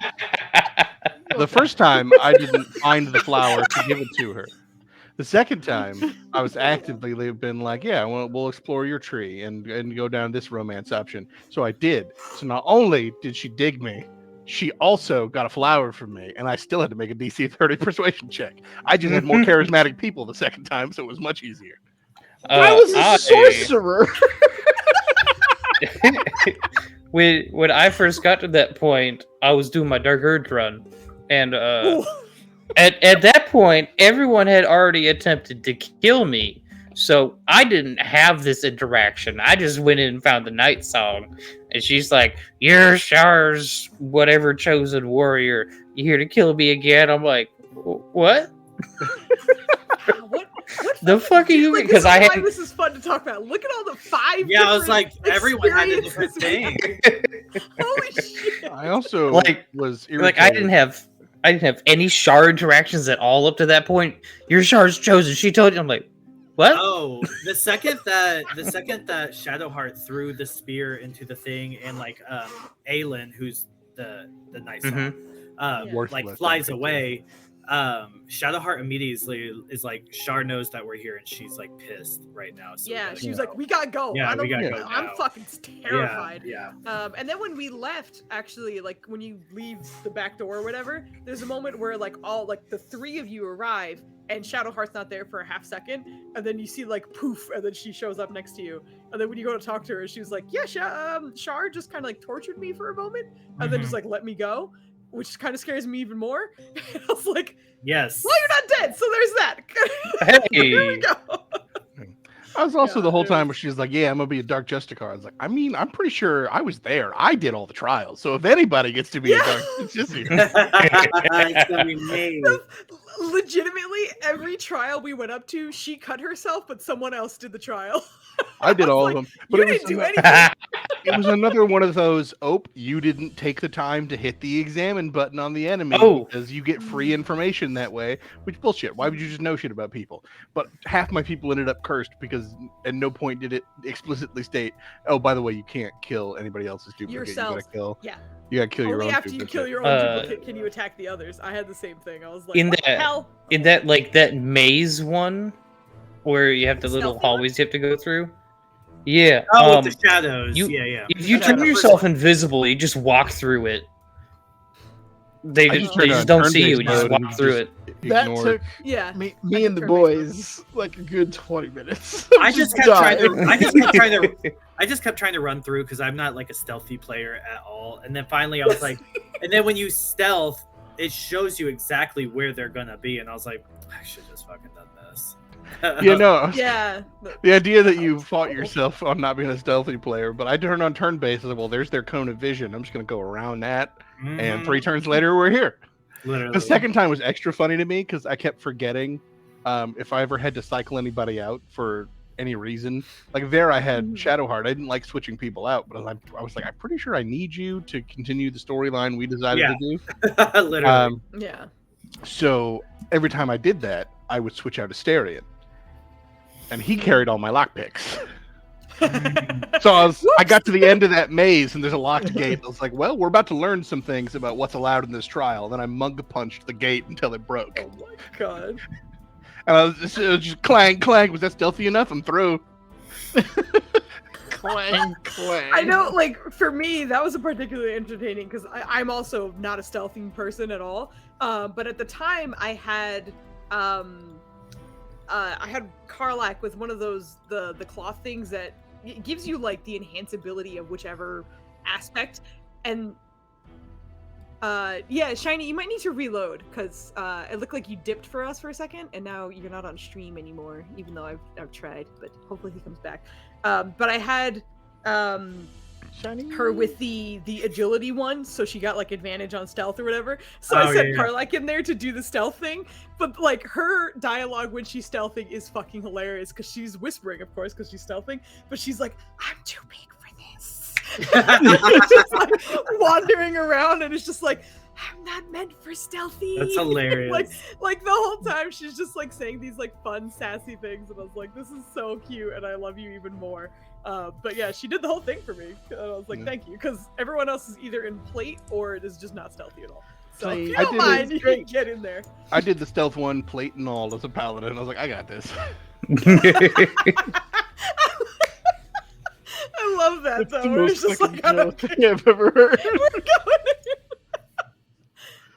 the first time I didn't find the flower to give it to her. The second time, I was actively been like, yeah, we'll explore your tree and go down this romance option. So I did. So not only did she dig me, she also got a flower from me, and I still had to make a DC 30 persuasion check. I just had more charismatic people the second time, so it was much easier. I was a sorcerer. When I first got to that point, I was doing my Dark Urge run, and at that point, everyone had already attempted to kill me, so I didn't have this interaction. I just went in and found the night song, and she's like, "You're Shar's whatever chosen warrior. You here to kill me again?" I'm like, "What?" What The fuck are you? Like, Because this I is why had this is fun to talk about. Look at all the 5. Yeah, I was different like, everyone had a different experiences we thing. had. Holy shit! I also Like- was like I didn't have any shard interactions at all up to that point. Your shard's chosen. She told you. I'm like, what? Oh, the second that Shadowheart threw the spear into the thing, and like Aelin, who's the nice Mhm. one, like Worthless, flies I think, away. Shadowheart immediately is like, Shar knows that we're here, and she's like pissed right now. So we Yeah, gotta she was go. like, "We gotta go." Yeah, I don't, we gotta go I'm now. fucking terrified. Yeah. And then when we left, actually, like when you leave the back door or whatever, there's a moment where like all like the 3 of you arrive, and Shadowheart's not there for a half second, and then you see like poof, and then she shows up next to you, and then when you go to talk to her, she was like, "Yeah, Shar just kind of like tortured me for a moment, and then just like let me go," which kind of scares me even more. And I was like, Yes. "Well, you're not dead, so there's that." Here we Hey, go. I was also Yeah, the whole it time was- where she's like, "Yeah, I'm gonna be a Dark Justicar." I was like, I mean, I'm pretty sure I was there. I did all the trials, so if anybody gets to be a Yeah. Dark Justicar, It's gonna be me. Legitimately, every trial we went up to, she cut herself, but someone else did the trial. I did was all like, of them. But You it was, didn't do ano- anything. it was another one of those. Oh, you didn't take the time to hit the examine button on the enemy Oh. because you get free information that way. Which bullshit. Why would you just know shit about people? But half my people ended up cursed because at no point did it explicitly state, "Oh, by the way, you can't kill anybody else's duplicate. Yourself. You gotta kill. Yeah. You gotta kill your Only own after you duplicate." kill your own Uh, duplicate can you attack the others. I had the same thing. I was like, In what the that- hell? in that like that maze one, where you have the The little stealthy one? hallways you have to go through. Yeah. Oh, with the shadows. you- Yeah. If you Yeah, turn the first yourself invisible, you just walk through it. They I just, turned they on just don't see you. turn-based You just mode walk and through just it. That ignored- took Yeah. me I and the can turn boys like a good 20 minutes. I just kept trying to. I just kept trying to run through because I'm not like a stealthy player at all. And then finally, I was like, and then when you stealth, it shows you exactly where they're gonna be. And I was like, I should just fucking done this. Yeah, no. Yeah. The idea that you fought yourself on not being a stealthy player, but I turned on turn based. Well, there's their cone of vision. I'm just gonna go around that, and 3 turns later, we're here. Literally. The second time was extra funny to me because I kept forgetting if I ever had to cycle anybody out for any reason. Like there, I had Shadowheart. I didn't like switching people out, but I was like, I'm pretty sure I need you to continue the storyline we decided Yeah. to do. Literally. Yeah. So every time I did that, I would switch out Asterion, and he carried all my lockpicks. So I got to the end of that maze, and there's a locked gate. I was like, well, we're about to learn some things about what's allowed in this trial. Then I mug punched the gate until it broke. Oh my god. And it was just clang, clang. Was that stealthy enough? I'm through. Clang, clang. I know, like, for me, that was a particularly entertaining because I'm also not a stealthy person at all. But at the time, I had Karlak with one of those the cloth things that it gives you like the enhanceability of whichever aspect. And yeah, Shiny, you might need to reload because it looked like you dipped for us for a second, and now you're not on stream anymore. Even though I've tried, but hopefully he comes back. But I had Shiny. her with the agility one, so she got like advantage on stealth or whatever. So Oh, I said yeah. Karlak in there to do the stealth thing, but like her dialogue when she's stealthing is fucking hilarious because she's whispering, of course, because she's stealthing, but she's like, "I'm too big for this." It's just like wandering around, and it's just like, I'm not meant for stealthy. That's hilarious. like the whole time she's just like saying these like fun sassy things, and I was like, this is so cute, and I love you even more. But yeah, she did the whole thing for me, and I was like, Yeah. thank you, because everyone else is either in plate or it is just not stealthy at all. So if you I don't did mind, it. you can get in there. I did the stealth one, plate and all, as a paladin. I was like, I got this. I love that That's the though. It's most just like, fucking joke thing I've ever heard. we're going.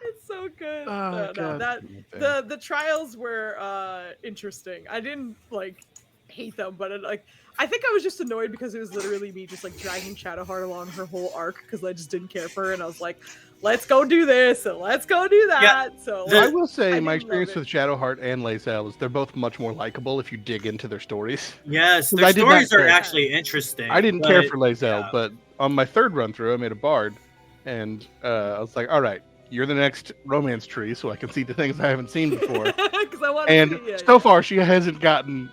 It's so good. Oh, No, God. that the trials were interesting. I didn't like hate them, but I think I was just annoyed because it was literally me just like dragging Shadowheart along her whole arc because I just didn't care for her, and I was like, let's go do this and let's go do that. So I will say I my didn't love experience it. with Shadowheart and Lae'zel is they're both much more likable if you dig into their stories. Yes, I their did not stories are care. actually interesting. I didn't care but- for Lae'zel, yeah. but on my third run through, I made a bard, and I was like, all right, you're the next romance tree, so I can see the things I haven't seen before. Because I want to And see. Yeah, so yeah. far, she hasn't gotten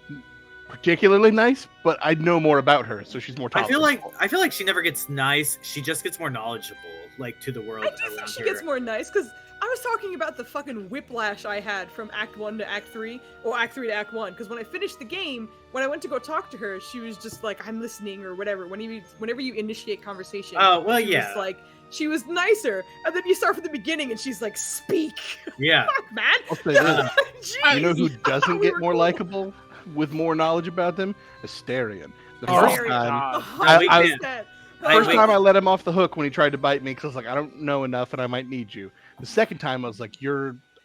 particularly nice, but I know more about her, so she's more I tolerable. feel like she never gets nice. She just gets more knowledgeable, like to the world I do think around she her. gets more nice because I was talking about the fucking whiplash I had from Act 1 to Act 3, or Act 3 to Act 1. Because when I finished the game, when I went to go talk to her, she was just like, "I'm listening" or whatever. Whenever you initiate conversation, Oh well, she yeah, was like, she was nicer, and then you start from the beginning, and she's like, "Speak, yeah. fuck, man." I'll say this. Jeez. You know who I thought doesn't we get were more cool. likable with more knowledge about them? Asterion. The Oh, first Asterion. time, God. we I- can't. first wait. time I let him off the hook when he tried to bite me because I was like, I don't know enough and I might need you. The second time, I was like,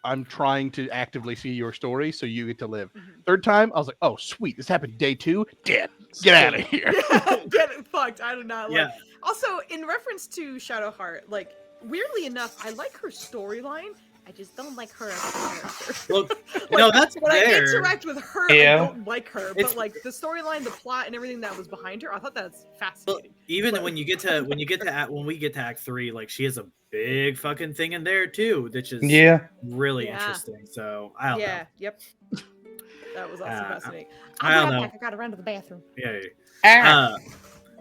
I'm trying to actively see your story, so you get to live. Mhm. Third time, I was like, oh, sweet. This happened day 2. Dead. Get out of here. Yeah, get it fucked. I do not like. Yeah. Also, in reference to Shadowheart, like weirdly enough, I like her storyline. I just don't like her as a character. Well, Like, no, that's when I fair. interact with her, I Yeah. don't like her. It's- But like the storyline, the plot, and everything that was behind her, I thought that's Well, fascinating. even But- when we get to Act 3, like she has a big fucking thing in there too, which is Yeah. really Yeah. interesting. So I don't know. Yep. That was also fascinating. I I'll don't be right know. back. I gotta run to the bathroom. Yeah. Ah.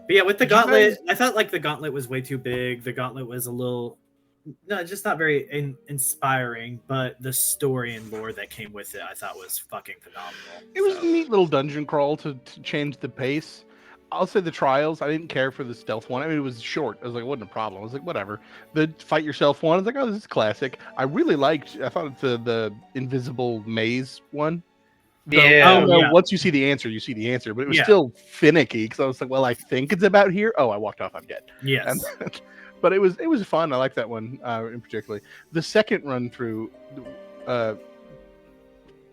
But yeah, with the Did you gauntlet, I felt like the gauntlet was way too big. The gauntlet was a little, just not very inspiring. But the story and lore that came with it, I thought was fucking phenomenal. It was a neat little dungeon crawl to change the pace. I'll say the trials, I didn't care for the stealth one. I mean, it was short. I was like, it wasn't a problem. I was like, whatever. The fight yourself one, I was like, oh, this is classic. I thought the invisible maze one. Though, Yeah. I don't know, yeah. once you see the answer, you see the answer. But it was Yeah. still finicky because I was like, well, I think it's about here. Oh, I walked off. I'm dead. Yes. And, but it was fun. I like that one in particular. The second run through,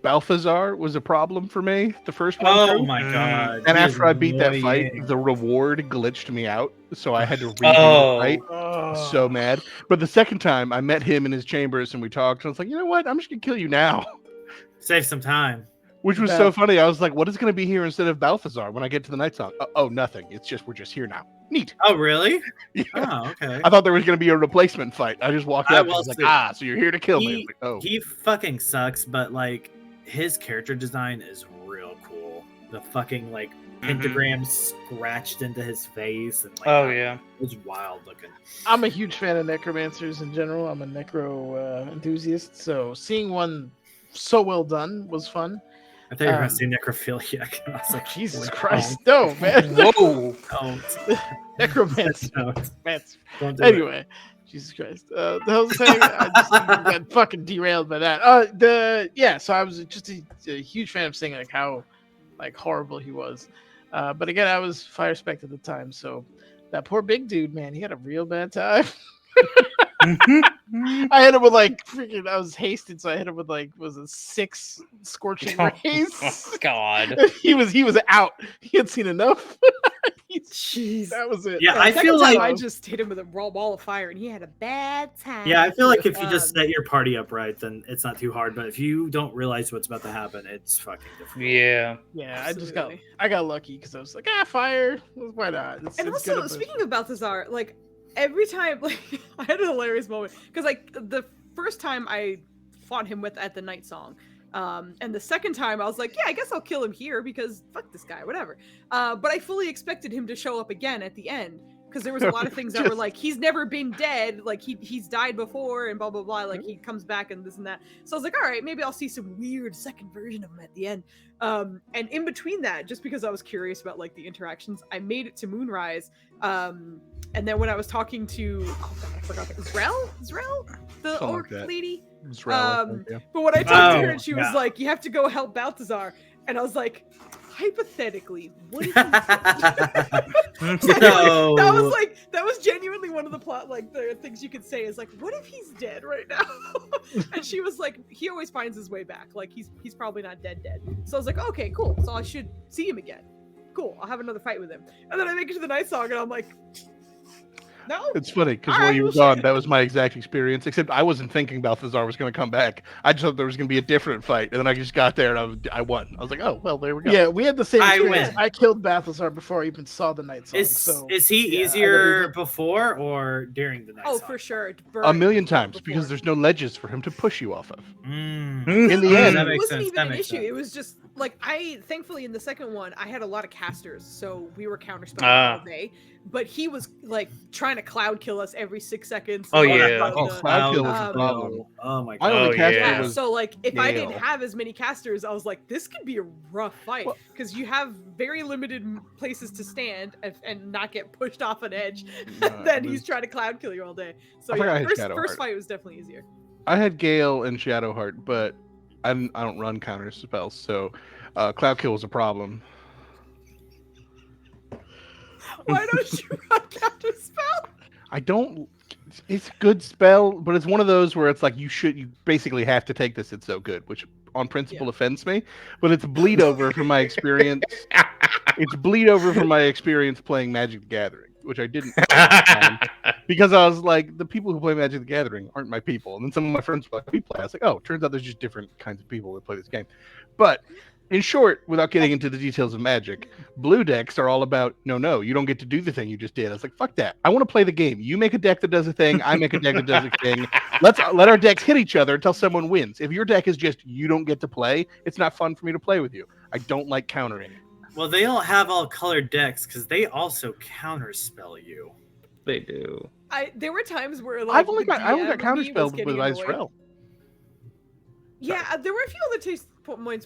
Balthazar was a problem for me. The first run Oh through. my god. And he after is I beat that fight, annoying. the reward glitched me out, so I had to redo Oh. the fight. I was so mad. But the second time, I met him in his chambers and we talked. And I was like, you know what? I'm just gonna kill you now, Save some time. which was so funny. I was like, what is gonna be here instead of Balthazar when I get to the night song? Oh, nothing. It's just we're just here now. Neat. Oh really? Yeah. Oh okay. I thought there was gonna be a replacement fight. I just walked I up and will was like, say, so you're here to kill me. I was like, oh. He fucking sucks, but like his character design is real cool. The fucking like pentagram scratched into his face and like Oh yeah. it was wild looking. I'm a huge fan of necromancers in general. I'm a necro enthusiast, so seeing one so well done was fun. I thought you were gonna say necrophiliac. I was like, Jesus "Wait, Christ, no, man. Whoa. Don't. Necromancer. Don't do it. Anyway, Jesus Christ. The hell was I saying? I just got fucking derailed by that. So I was just a huge fan of seeing like how like horrible he was. But again, I was fire spec at the time, so that poor big dude, man, he had a real bad time. I hit him with like freaking. I was hasted, so I hit him with like was it 6 scorching rays. Oh, God. he was out. He had seen enough. Jeez. That was it. Yeah, I Second feel time like I just hit him with a raw ball of fire, and he had a bad time. yeah, I feel like if you just Um, set your party up right, then it's not too hard. But if you don't realize what's about to happen, it's fucking difficult. Yeah. Yeah, Absolutely. I got lucky because I was like, fire. Why not? And it's good also, at speaking of Balthazar, like every time, like I had a hilarious moment because like the first time I fought him with at the night song, and the second time I was like, yeah, I guess I'll kill him here because fuck this guy, whatever. But I fully expected him to show up again at the end because there was a lot of things that were like he's never been dead, like he's died before and blah blah blah, like he comes back and this and that. So I was like, all right, maybe I'll see some weird second version of him at the end. And in between that, just because I was curious about like the interactions, I made it to Moonrise. And then when I was talking to, oh God, I forgot Zrel, the Something like orc that. lady. It's relevant, yeah. But when I talked to her, Oh, and she was yeah. like, "You have to go help Balthazar," and I was like, hypothetically, what if he No. that was genuinely one of the plot like the things you could say is like, what if he's dead right now? And she was like, he always finds his way back, like he's probably not dead. So I was like, okay, cool, so I should see him again. Cool, I'll have another fight with him. And then I make it to the night song and I'm like, No. It's funny because All while right, you were well, gone, shit. that was my exact experience. Except I wasn't thinking Balthazar was going to come back. I just thought there was going to be a different fight, and then I just got there and I won. I was like, oh well, there we go. Yeah, we had the same I experience. win. I killed Balthazar before I even saw the night song. Is he yeah, I easier didn't- before or during the night Oh, song? for sure. A million before- times because there's no ledges for him to push you off of. Mm. In the Okay, end, that it makes wasn't sense. even That an makes issue. sense. It was just like thankfully in the second one, I had a lot of casters, so we were counterspelling Ah. all day. But he was like trying to cloud kill us every 6 seconds. Oh, like, yeah. Oh, cloud kill was a um, problem. Oh my My god. only Oh, caster yeah. was so like if I didn't Gale. have as many casters, I was like, this could be a rough fight Well- because you have very limited places to stand and not get pushed off an edge. No, then it he's was- trying to cloud kill you all day. So I forgot I yeah, had first Shadowheart. fight was definitely easier. I had Gale and Shadowheart, but I don't run counter spells, so cloud kill was a problem. Why don't you run counter spell? I don't. It's a good spell, but it's one of those where it's like you basically have to take this. It's so good, which on principle offends me. But it's bleed over from my experience. It's bleed over from my experience playing Magic the Gathering, which I didn't play at the time, because I was like, the people who play Magic the Gathering aren't my people. And then some of my friends were like, we play. I was like, oh, turns out there's just different kinds of people that play this game. But in short, without getting into the details of Magic, blue decks are all about, no, you don't get to do the thing you just did. I was like, fuck that. I want to play the game. You make a deck that does a thing. I make a deck that does a thing. Let our decks hit each other until someone wins. If your deck is just, you don't get to play, it's not fun for me to play with you. I don't like countering. Well, they don't have all colored decks because they also counterspell you. They do. There were times where like I only the got DM in me counterspelled was with getting annoyed. Izrael. Yeah, there were a few other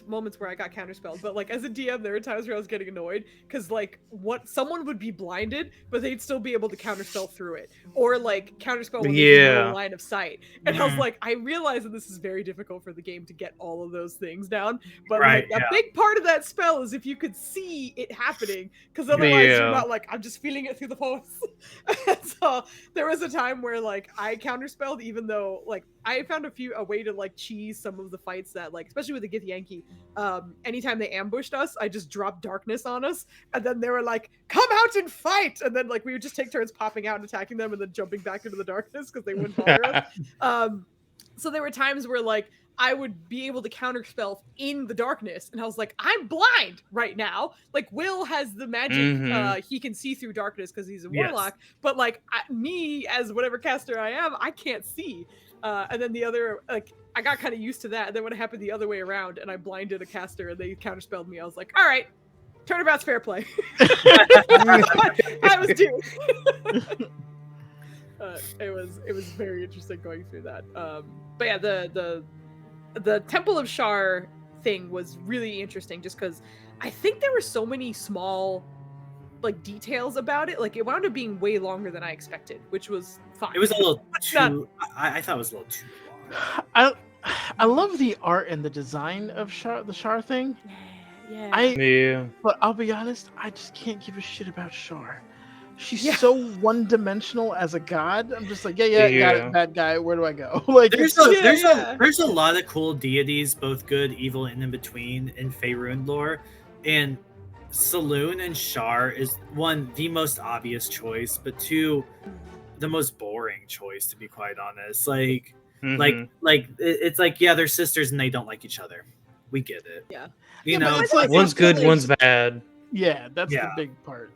moments where I got counterspelled, but like as a DM, there were times where I was getting annoyed because like someone would be blinded, but they'd still be able to counterspell through it, or like counterspell when there's no line of sight. And I was like, I realize that this is very difficult for the game to get all of those things down, but Right, like a big part of that spell is if you could see it happening, because otherwise you're not like, I'm just feeling it through the force. And so there was a time where like I counterspelled, even though like I found a way to like cheese some of the fights that like, especially with the Gith Yankee, anytime they ambushed us, I just dropped darkness on us, and then they were like, come out and fight, and then like we would just take turns popping out and attacking them and then jumping back into the darkness because they wouldn't bother us. So there were times where like I would be able to counterspell in the darkness, and I was like, I'm blind right now. Like Will has the magic, he can see through darkness because he's a warlock, but like me as whatever caster I am, I can't see. And then the other, like, I got kind of used to that. And then when it happened the other way around and I blinded a caster and they counterspelled me, I was like, all right, turnabout's fair play. I was due. It was very interesting going through that. But yeah, the Temple of Shar thing was really interesting just because I think there were so many small like details about it. Like it wound up being way longer than I expected, which was fine. It was a little not- too. I thought it was a little too long. I love the art and the design of the Shar thing. Yeah. Yeah. But I'll be honest, I just can't give a shit about Shar. She's Yeah. so one-dimensional as a god. I'm just like, yeah, got Yeah. it, bad guy. Where do I go? Like, There's it's there's a lot of cool deities, both good, evil, and in between in Faerun lore, and Saloon and Shar is one, the most obvious choice, but two, the most boring choice, to be quite honest. Like it's like, yeah, they're sisters and they don't like each other. We get it. Yeah. You Yeah, but know, it's like- One's good, like- one's bad. yeah, that's Yeah. the big part.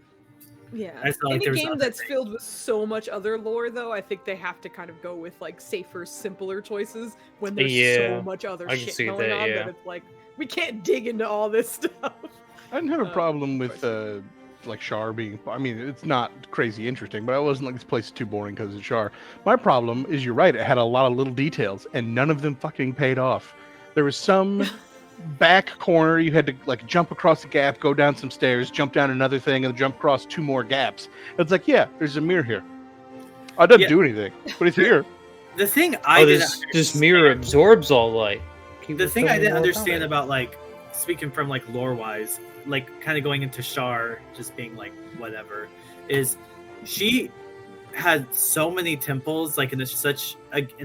Yeah. I felt like Any there was game other that's things. filled with so much other lore, though, I think they have to kind of go with like safer, simpler choices when there's Yeah, so much other I can shit see going that, on yeah. that it's like we can't dig into all this stuff. I didn't have a problem with like Shar being. I mean, it's not crazy interesting, but I wasn't like this place is too boring because it's Shar. My problem is, you're right. It had a lot of little details, and none of them fucking paid off. There was some back corner you had to like jump across the gap, go down some stairs, jump down another thing, and jump across 2 more gaps. It's like, yeah, there's a mirror here. I doesn't Yeah. do anything, but it's here. The thing I Oh, didn't this mirror absorbs all light. Can you the thing tell I me didn't more understand it? about like speaking from like lore wise, like kind of going into Shar just being like whatever, is she had so many temples like in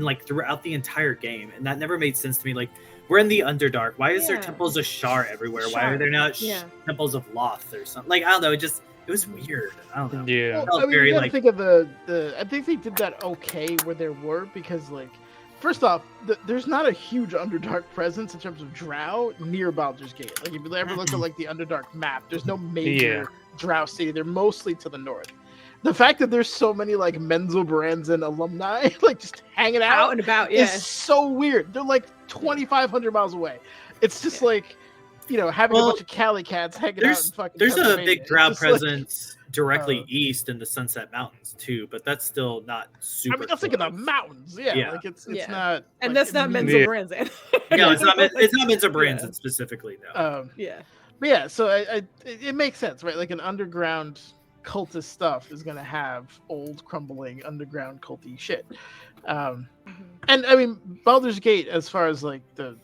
like throughout the entire game, and that never made sense to me. Like, we're in the Underdark. Why is there Yeah. temples of Shar everywhere? Why Shar, are there not yeah. temples of Loth or something? Like, I don't know. It just It was weird. I don't know. Yeah. Well, felt I mean, very, you gotta like- think of the. I think they did that okay where there were, because like, first off, there's not a huge Underdark presence in terms of Drow near Baldur's Gate. Like if you ever look at like the Underdark map, there's no major Drow city. They're mostly to the north. The fact that there's so many like Menzelbrandsen alumni like just hanging Out out and about, is yeah. so weird. They're like 2,500 miles away. It's just like, you know, having Well, a bunch of Cali cats hanging out in fucking There's a Pennsylvania. big It's Drow just like- presence directly east in the Sunset Mountains too, but that's still not super. I mean, that's like in the close. mountains. Yeah, Yeah. like it's Yeah. not. And like, that's not immediate- Menzelbrandsen. No, it's not. It's not Minza Yeah. Branson specifically. No. Yeah. But yeah, so it makes sense, right? Like an underground cultist stuff is gonna have old, crumbling underground culty shit. And I mean, Baldur's Gate, as far as like the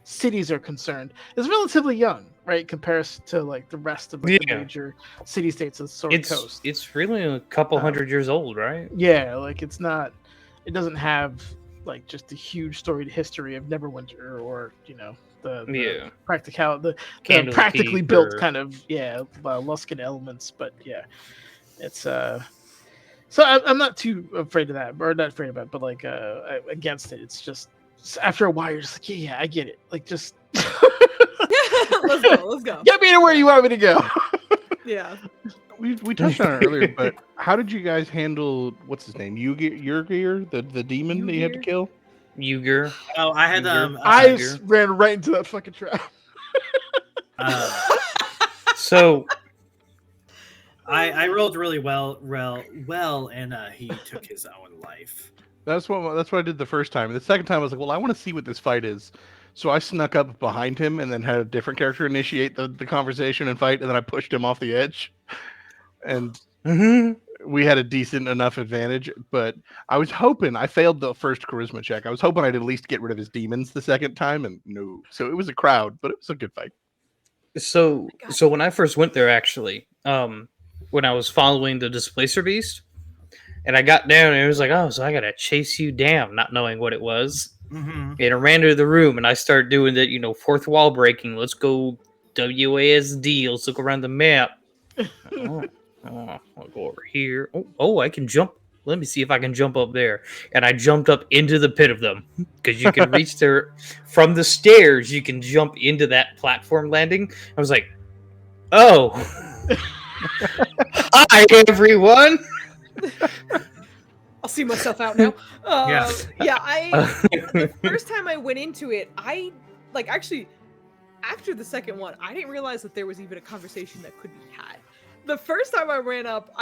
cities are concerned, is relatively young, right? Compared to like the rest of like, the Yeah. major city states of the Sword Coast. It's really a couple hundred years old, right? Yeah, like it doesn't have like just the huge storied history of Neverwinter or the the Candlekeep practically built or- kind of Luskan elements, but yeah, it's so I'm not too afraid of that, or not afraid of it, but like against it. It's just after a while you're just like, yeah, I get it. Like just Let's go. get me to where you want me to go. Yeah. We touched on it earlier, but how did you guys handle what's his name? Yurgir, the demon that you had to Yurgir? kill? Uger. Oh, I had I Tiger. ran right into that fucking trap. So I rolled really well, and he took his own life. That's what I did the first time. The second time I was like, well, I want to see what this fight is. So I snuck up behind him and then had a different character initiate the conversation and fight, and then I pushed him off the edge. And we had a decent enough advantage, but I was hoping I failed the first charisma check. I was hoping I'd at least get rid of his demons the second time, and no. So it was a crowd, but it was a good fight. So when I first went there, actually, when I was following the Displacer Beast, and I got down, and it was like, oh, so I gotta chase you down, not knowing what it was. Mm-hmm. And I ran to the room, and I started doing the fourth wall breaking. Let's go WASD. Let's look around the map. I'll go over here. Oh, I can jump. Let me see if I can jump up there. And I jumped up into the pit of them because you can reach there from the stairs. You can jump into that platform landing. I was like, oh, hi everyone. I'll see myself out now. Yeah. The first time I went into it, actually, after the second one, I didn't realize that there was even a conversation that could be had. The first time I ran up,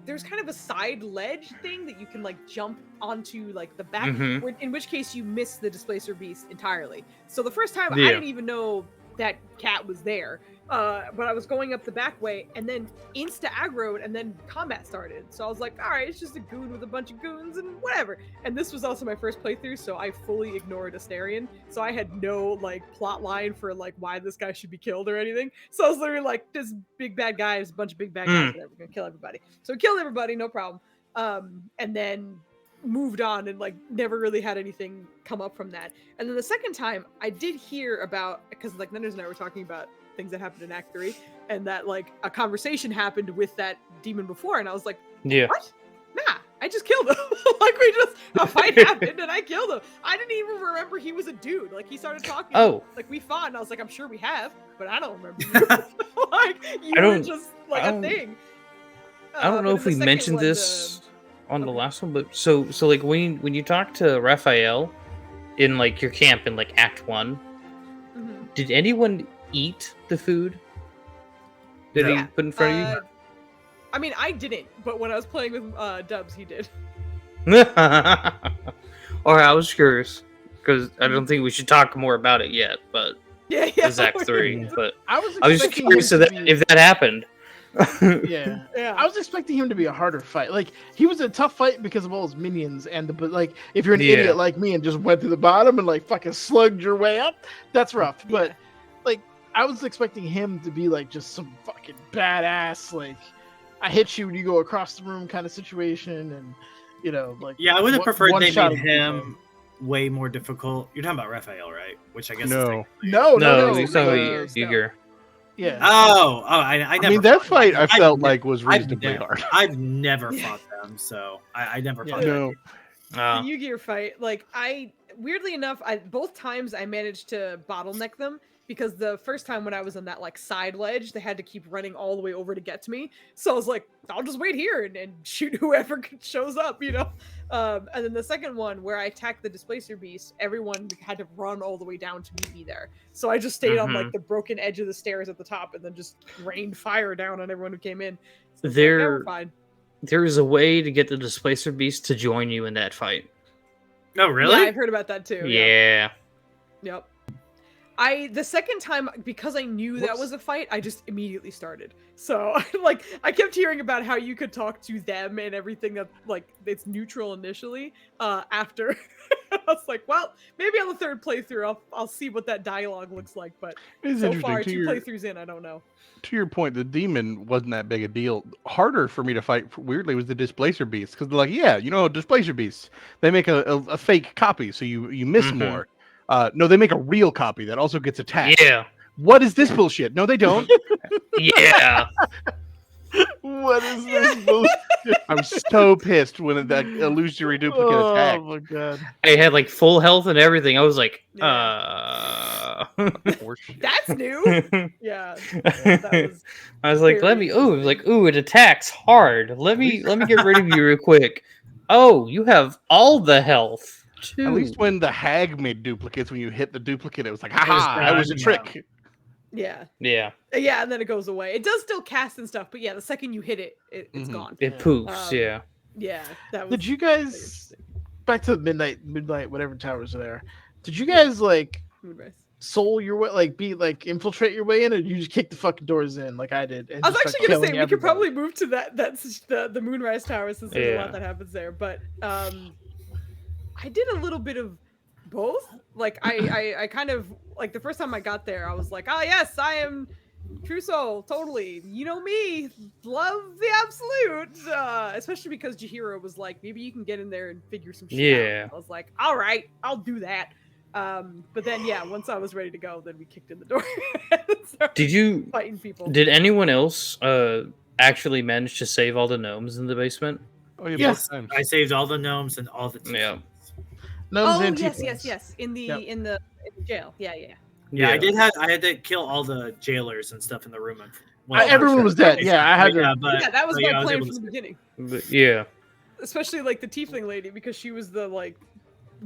there's kind of a side ledge thing that you can jump onto the back, in which case you miss the Displacer Beast entirely. So the first time I didn't even know that cat was there. But I was going up the back way, and then insta aggroed, and then combat started. So I was like, all right, it's just a goon with a bunch of goons and whatever. And this was also my first playthrough, so I fully ignored Astarion. So I had no plot line for why this guy should be killed or anything. So I was literally like, this big bad guy is a bunch of big bad guys, whatever, we're gonna kill everybody. So we killed everybody, no problem. And then moved on and never really had anything come up from that. And then the second time I did hear about, because Nenders and I were talking about things that happened in Act 3, and that a conversation happened with that demon before, and I was like, Yeah. what? Nah, I just killed him. A fight happened and I killed him. I didn't even remember he was a dude. He started talking. Oh. We fought, and I was like, I'm sure we have, but I don't remember you. You were just a thing. I don't know but if in we the second mentioned one, this on the okay. last one, but so when you talk to Raphael in your camp in Act 1, Mhm. did anyone eat the food that he put in front of you? I mean, I didn't, but when I was playing with Dubs, he did. Alright, I was curious because I don't think we should talk more about it yet, but Yeah. it's Act 3. But I was I was just expecting curious him to if that happened. Yeah. Yeah. I was expecting him to be a harder fight. He was a tough fight because of all his minions, but if you're an idiot like me and just went to the bottom and fucking slugged your way up, that's rough. But I was expecting him to be just some fucking badass, I hit you and you go across the room kind of situation, and I would have preferred they one-shot made him way more difficult. You're talking about Raphael, right? Which I guess No. is No, No, no, he's talking no. about Uger. Yeah. I never. I mean, that fought fight them. I felt I've like was I've reasonably never- hard. I've never fought them, so I never Yeah. fought them. No, The Yu-Gi-Oh fight, like weirdly enough, both times I managed to bottleneck them because the first time when I was on that like side ledge, they had to keep running all the way over to get to me. So I was like, I'll just wait here and shoot whoever shows up, you know. And then the second one where I attacked the displacer beast, everyone had to run all the way down to meet me there. So I just stayed on like the broken edge of the stairs at the top and then just rained fire down on everyone who came in. So it's like, yeah, we're fine. There is a way to get the displacer beast to join you in that fight. Oh, really? Yeah, I've heard about that too. Yeah. Yep. The second time, because I knew that was a fight, I just immediately started. So I kept hearing about how you could talk to them and everything that like it's neutral initially. After I was like, well, maybe on the third playthrough I'll see what that dialogue looks like. But it's so interesting. far, two playthroughs in, I don't know. To your point, the demon wasn't that big a deal. Harder for me to fight, weirdly, was the displacer beast because they're like, yeah, you know, displacer beasts. They make a fake copy, so you miss more. No, they make a real copy that also gets attacked. Yeah. What is this bullshit? No, they don't. Yeah. What is this bullshit? I'm so pissed when that illusory duplicate attacked. Oh my god. I had like full health and everything. I was like, That's new. Yeah. That was I was like, it attacks hard. Let me get rid of you real quick. Oh, you have all the health too. At least when the hag made duplicates, when you hit the duplicate, it was like, haha, that was a trick. Yeah. Yeah. Yeah, and then it goes away. It does still cast and stuff, but yeah, the second you hit it, it's gone. It poofs, yeah. Yeah. That was Did you guys back to the midnight, whatever towers are there? Did you guys like Moonrise. soul your way, like be like infiltrate your way in, or you just kick the fucking doors in like I did? And I was just actually start gonna say killing we could probably everybody? move to that's the Moonrise Tower since there's a lot that happens there. But I did a little bit of both. Like I kind of like the first time I got there, I was like, oh yes, I am True Soul, totally. You know me, love the absolute. Especially because Jahiro was like, maybe you can get in there and figure some shit out. I was like, all right, I'll do that. But then yeah, once I was ready to go, then we kicked in the door. Did you fighting people? Did anyone else actually manage to save all the gnomes in the basement? Oh yeah, Yes. I saved all the gnomes and all the Yeah. Gnomes Oh and yes, tieflings. yes. In the jail. Yeah. Yeah, I had to kill all the jailers and stuff in the room. Everyone was dead. Yeah, I had to. Yeah, that was so, my I was plan able from to the beginning. Yeah. Especially like the tiefling lady because she was the like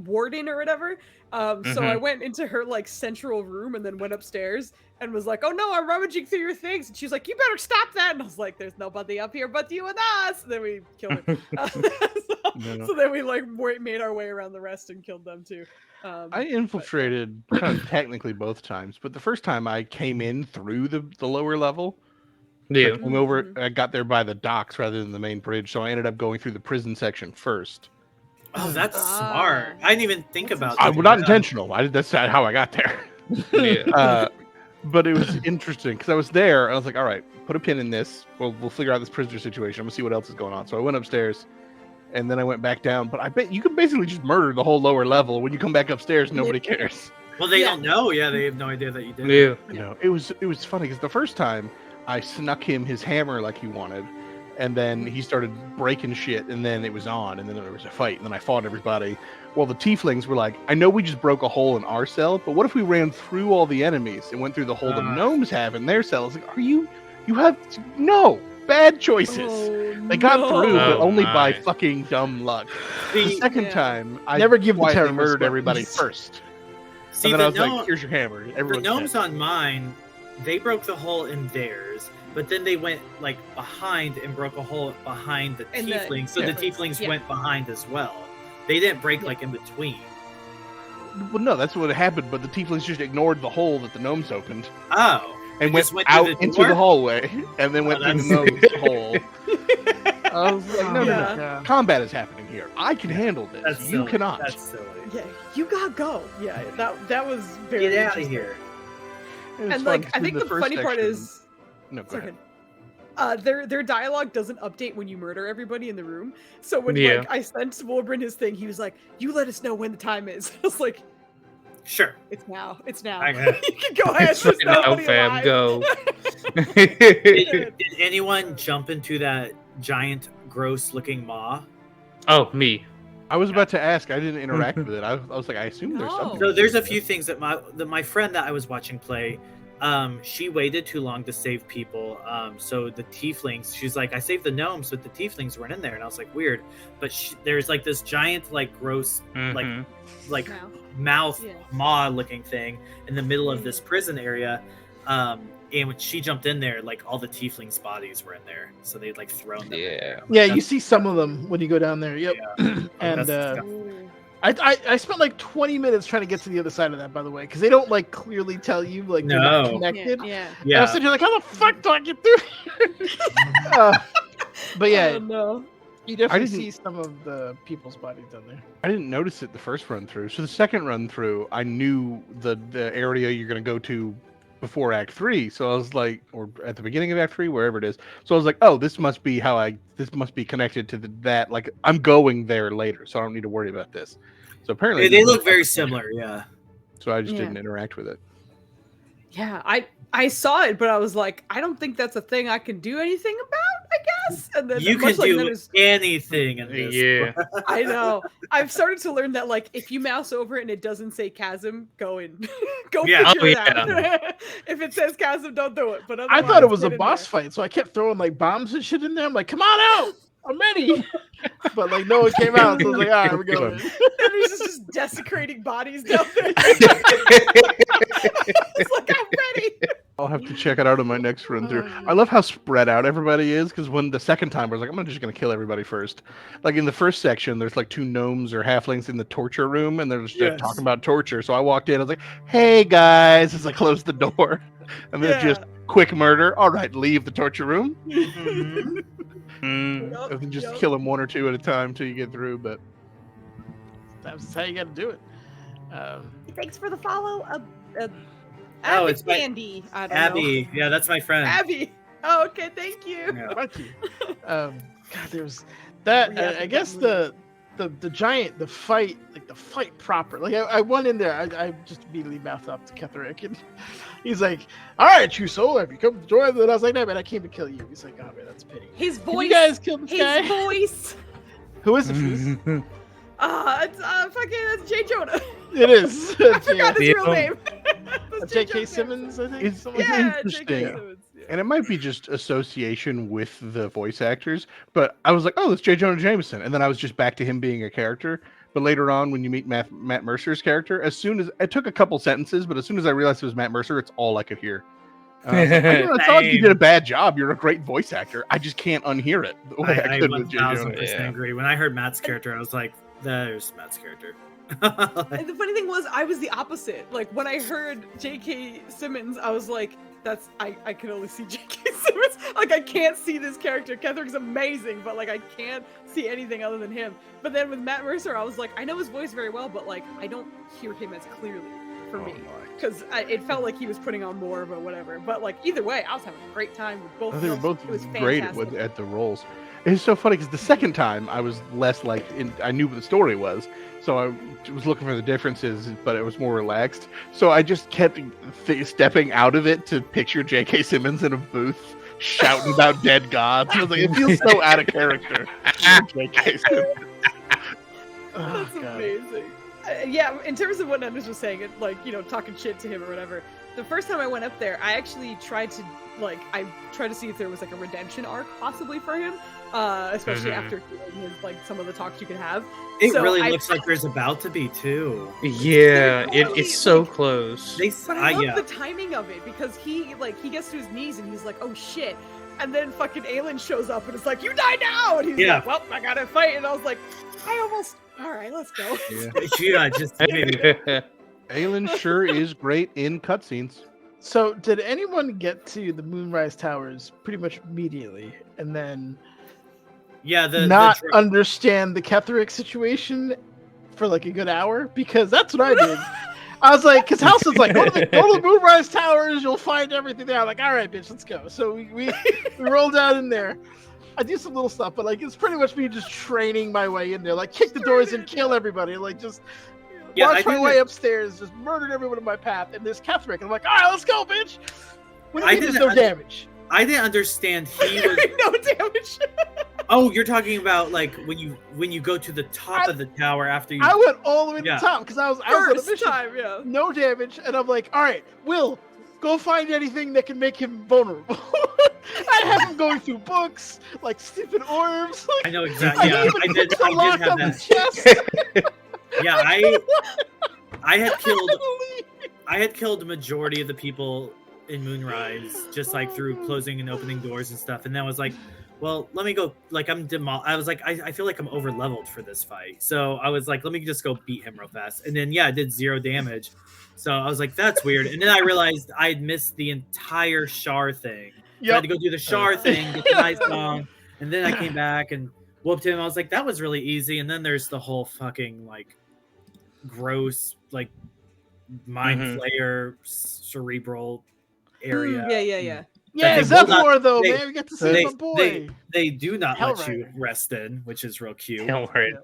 warden or whatever. So I went into her like central room and then went upstairs and was like, "Oh no, I'm rummaging through your things." And she's like, "You better stop that!" And I was like, "There's nobody up here but you and us." And then we killed her. So then we like made our way around the rest and killed them too. I infiltrated kind of technically both times, but the first time I came in through the lower level. Yeah. I came over. I got there by the docks rather than the main bridge, so I ended up going through the prison section first. Oh, that's smart. I didn't even think about I that. was not intentional. That's not how I got there. Yeah. But it was interesting because I was there and I was like, all right, put a pin in this. We'll figure out this prisoner situation. I'm gonna see what else is going on. So I went upstairs and then I went back down. But I bet you can basically just murder the whole lower level. When you come back upstairs, nobody cares. Well, they don't know. Yeah, they have no idea that you did. Yeah. You know, it was funny because the first time I snuck him his hammer like he wanted, and then he started breaking shit, and then it was on, and then there was a fight, and then I fought everybody. Well, the tieflings were like, I know we just broke a hole in our cell, but what if we ran through all the enemies and went through the hole the gnomes have in their cells? Like, you have no bad choices. They got through, but only by fucking dumb luck. The second time, I Never give the quietly terrorists murdered everybody weapons. first. See, And then I the was like, here's your hammer. the Everyone's gnomes dead. on mine, they broke the hole in theirs, but then they went like behind and broke a hole behind the And the tieflings. So the tieflings, tieflings went behind as well. They didn't break like in between. Well, no, that's what happened, but the tieflings just ignored the hole that the gnomes opened Oh. and They went just went through out the into door? the hallway and then went through the gnomes hole. I was like, no, Yeah. no. Combat is happening here. I can handle this. That's You silly. cannot. That's silly. Yeah, you gotta go. Yeah, that was very Get out of interesting. here. It was And fun like, 'cause I in think the first funny part section- is, No, go sorry, ahead. their dialogue doesn't update when you murder everybody in the room. So when Yeah. like I sent Wolverine his thing, he was like, "You let us know when the time is." I was like, Sure. It's now. It's now. I got it. You can go ahead. It's right There's now, nobody fam. alive. Go. Did anyone jump into that giant, gross-looking maw? Oh, me. I was about to ask. I didn't interact with it. I was like, I assume there's No. something. So there's a few things that my friend that I was watching play, she waited too long to save people. So the tieflings, she's like, I saved the gnomes, but the tieflings weren't in there, and I was like, weird. But there's like this giant, like gross, Mhm. like Now. mouth Yeah. maw looking thing in the middle of this prison area. And when she jumped in there, like all the tieflings' bodies were in there, so they'd like thrown them. Yeah. Yeah, you see some of them when you go down there. Yep. And That's disgusting. Ooh. I spent like 20 minutes trying to get to the other side of that, by the way, because they don't like clearly tell you like they're not No. connected. Yeah. And I was sitting here like, how the fuck do I get through? But yeah, Oh, no. you definitely didn't- see some of the people's bodies down there. I didn't notice it the first run through. So the second run through, I knew the area you're going to go to before Act 3. So I was like, or at the beginning of Act 3, wherever it is. So I was like, oh, this must be this must be connected to that. Like, I'm going there later, so I don't need to worry about this. So apparently They look very similar. Yeah. So I just Yeah. didn't interact with it. Yeah, I saw it, but I was like, I don't think that's a thing I can do anything about, I guess. And then You much can like do Leonard's- anything in this. Yeah. I know. I've started to learn that like if you mouse over it and it doesn't say chasm, go in. Go Yeah. figure it Oh, out. If it says chasm, don't do it. But I thought otherwise, it was a get in boss there. fight, so I kept throwing like bombs and shit in there. I'm like, come on out! I'm ready. But like no one came out, so I was like, all right, we're going. And he's just desecrating bodies down there. It's like I'm ready. I'll have to check it out on my next run through. I love how spread out everybody is, because when the second time I was like, I'm just gonna kill everybody first. Like in the first section, there's like 2 gnomes or halflings in the torture room, and they're just Yes. talking about torture. So I walked in, I was like, "Hey guys," as I closed the door, and then just quick murder. All right, leave the torture room, Mhm. Mm. Yup, and then just yup. kill them 1 or 2 at a time till you get through. But That's how you got to do it. Thanks for the follow. Oh, it's my- Candy. I don't know. Abby. Yeah, that's my friend. Abby. Oh, okay, thank you. Yeah. Thank you. God, there's that. Yeah, I guess the giant, the fight proper. Like I went in there, I just immediately mouthed up to Ketherick, and he's like, "All right, true soul, have you come to join?" And I was like, "No, man, I came to kill you." He's like, "Oh man, that's a pity." His Can voice. you guys kill this His guy? voice. Who is the Foos? It's fucking that's Jay Jonah. It is. I forgot his real Yeah. name. That's Jay J.K. Jonah. Simmons, I think. It's- something like it's that. Yeah, interesting. J.K. Simmons. Yeah. and it might be just association with the voice actors. But I was like, "Oh, that's J. Jonah Jameson," and then I was just back to him being a character. But later on, when you meet Matt Mercer's character, as soon as it took a couple sentences, but as soon as I realized it was Matt Mercer, it's all I could hear. I was like, it's not like you Same. did a bad job. You're a great voice actor. I just can't unhear it the way I I could with J. Jonah. 1000% Yeah. agree. When I heard Matt's character, I was like, there's Matt's character. And the funny thing was, I was the opposite. Like when I heard J.K. Simmons, I was like, "That's I can only see J.K. Simmons. Like I can't see this character. Kendrick's amazing, but like I can't see anything other than him." But then with Matt Mercer, I was like, I know his voice very well, but like I don't hear him as clearly for me because it felt like he was putting on more of a whatever. But like either way, I was having a great time with both. Oh, they were films. both It was great fantastic. at the roles. It's so funny because the second time I was less like I knew what the story was, so I was looking for the differences, but it was more relaxed. So I just kept stepping out of it to picture J.K. Simmons in a booth shouting about dead gods. I was like, it feels so out of character. J.K. Simmons. Oh, That's God. amazing. Yeah, in terms of what Anders was saying, like, you know, talking shit to him or whatever, the first time I went up there, I actually tried to, like, see if there was, like, a redemption arc possibly for him, especially Mhm. after hearing his, like, some of the talks you could have. It So really I- looks like there's about to be too. Yeah, it's so close. But I love yeah. the timing of it, because he gets to his knees and he's like, oh, shit. And then fucking Aelin shows up and it's like, you die now! And he's Yeah. like, well, I gotta fight. And I was like, all right, let's go. Yeah. Yeah, just Aelin sure is great in cutscenes. So, did anyone get to the Moonrise Towers pretty much immediately, and then yeah. not The understand the Ketherick situation for like a good hour? Because that's what I did. I was like, because House was like, go to the Moonrise Towers, you'll find everything there. I'm like, all right, bitch, let's go. So we roll down in there. I do some little stuff, but like it's pretty much me just training my way in there, like kick the doors and kill everybody, like just Yeah, Watch I my do- way upstairs, just murdered everyone in my path, and there's Ketherick. And I'm like, all right, let's go, bitch. What do you mean there's no damage? I didn't understand he was. No damage. Oh, you're talking about like when you go to the top of the tower after you. I went all the way to Yeah. the top because I was on a First mission. time, yeah. No damage, and I'm like, all right, Will, go find anything that can make him vulnerable. I have him going through books, like stupid orbs. Like, I know exactly. Yeah, I did lock have up that. his chest. Yeah, I had killed the majority of the people in Moonrise just like through closing and opening doors and stuff, and then I was like, well, let me go. Like I was like, I feel like I'm over leveled for this fight, so I was like, let me just go beat him real fast, and then yeah, I did 0 damage. So I was like, that's weird, and then I realized I had missed the entire Shar thing. So I had to go do the Shar thing, get the nice song, and then I came back and whooped him. I was like, that was really easy. And then there's the whole fucking like gross like mind flayer cerebral area. Yeah. Yeah, They will not- Zephyr though, they- man, we get to see my boy. They do not let you Hellrider. rest in, which is real cute. Hellrider.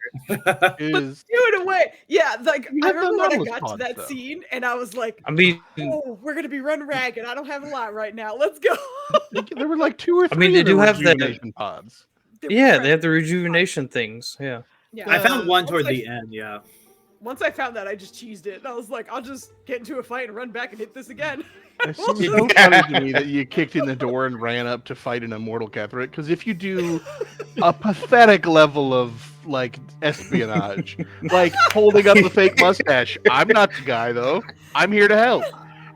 Is Do it away. Yeah, like You I have the remember when I Nautilus got to pods, that though. scene and I was like, I mean, oh, we're gonna be run ragged. I don't have a lot right now. Let's go. there were like 2 or 3 I mean, they of the do have the- rejuvenation pods. yeah, they have the rejuvenation things. Yeah. Yeah. I found one once toward I- the end. Yeah. Once I found that, I just cheesed it. And I was like, I'll just get into a fight and run back and hit this again. It seems so funny to me that you kicked in the door and ran up to fight an immortal Ketherick, because if you do a pathetic level of like espionage, like holding up the fake mustache, I'm not the guy though. I'm here to help.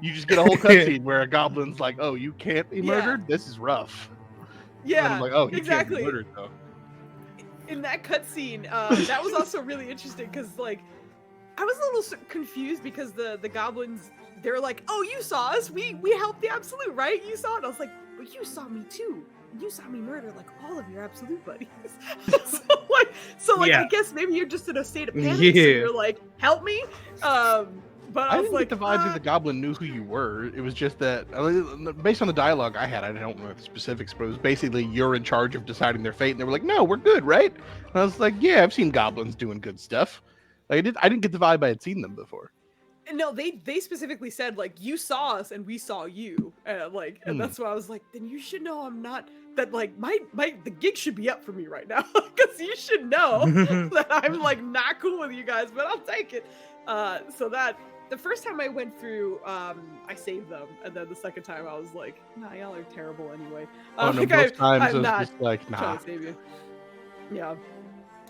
You just get a whole cutscene where a goblin's like, "Oh, you can't be Yeah. murdered. This is rough." And Yeah, I'm like, "Oh, he exactly. can't be murdered though." In that cutscene, that was also really interesting because, like, I was a little confused because the goblins, they were like, "Oh, you saw us. We helped the Absolute, right? You saw it." I was like, "But you saw me too. You saw me murder like all of your Absolute buddies." so Yeah. I guess maybe you're just in a state of panic. So Yeah. you're like, "Help me." But I I was didn't like, get the vibe that the goblin knew who you were. It was just that, based on the dialogue I had, I don't know the specifics, but it was basically you're in charge of deciding their fate. And they were like, "No, we're good, right?" And I was like, "Yeah, I've seen goblins doing good stuff." Like, I didn't get the vibe I had seen them before. No, they specifically said like you saw us and we saw you, and that's why I was like, then you should know I'm not that like the gig should be up for me right now because you should know that I'm like not cool with you guys, but I'll take it. So that the first time I went through, I saved them, and then the second time I was like, nah, y'all are terrible anyway. Oh no, Like, both times I'm I was not just like, trying "Nah." to save you. Yeah.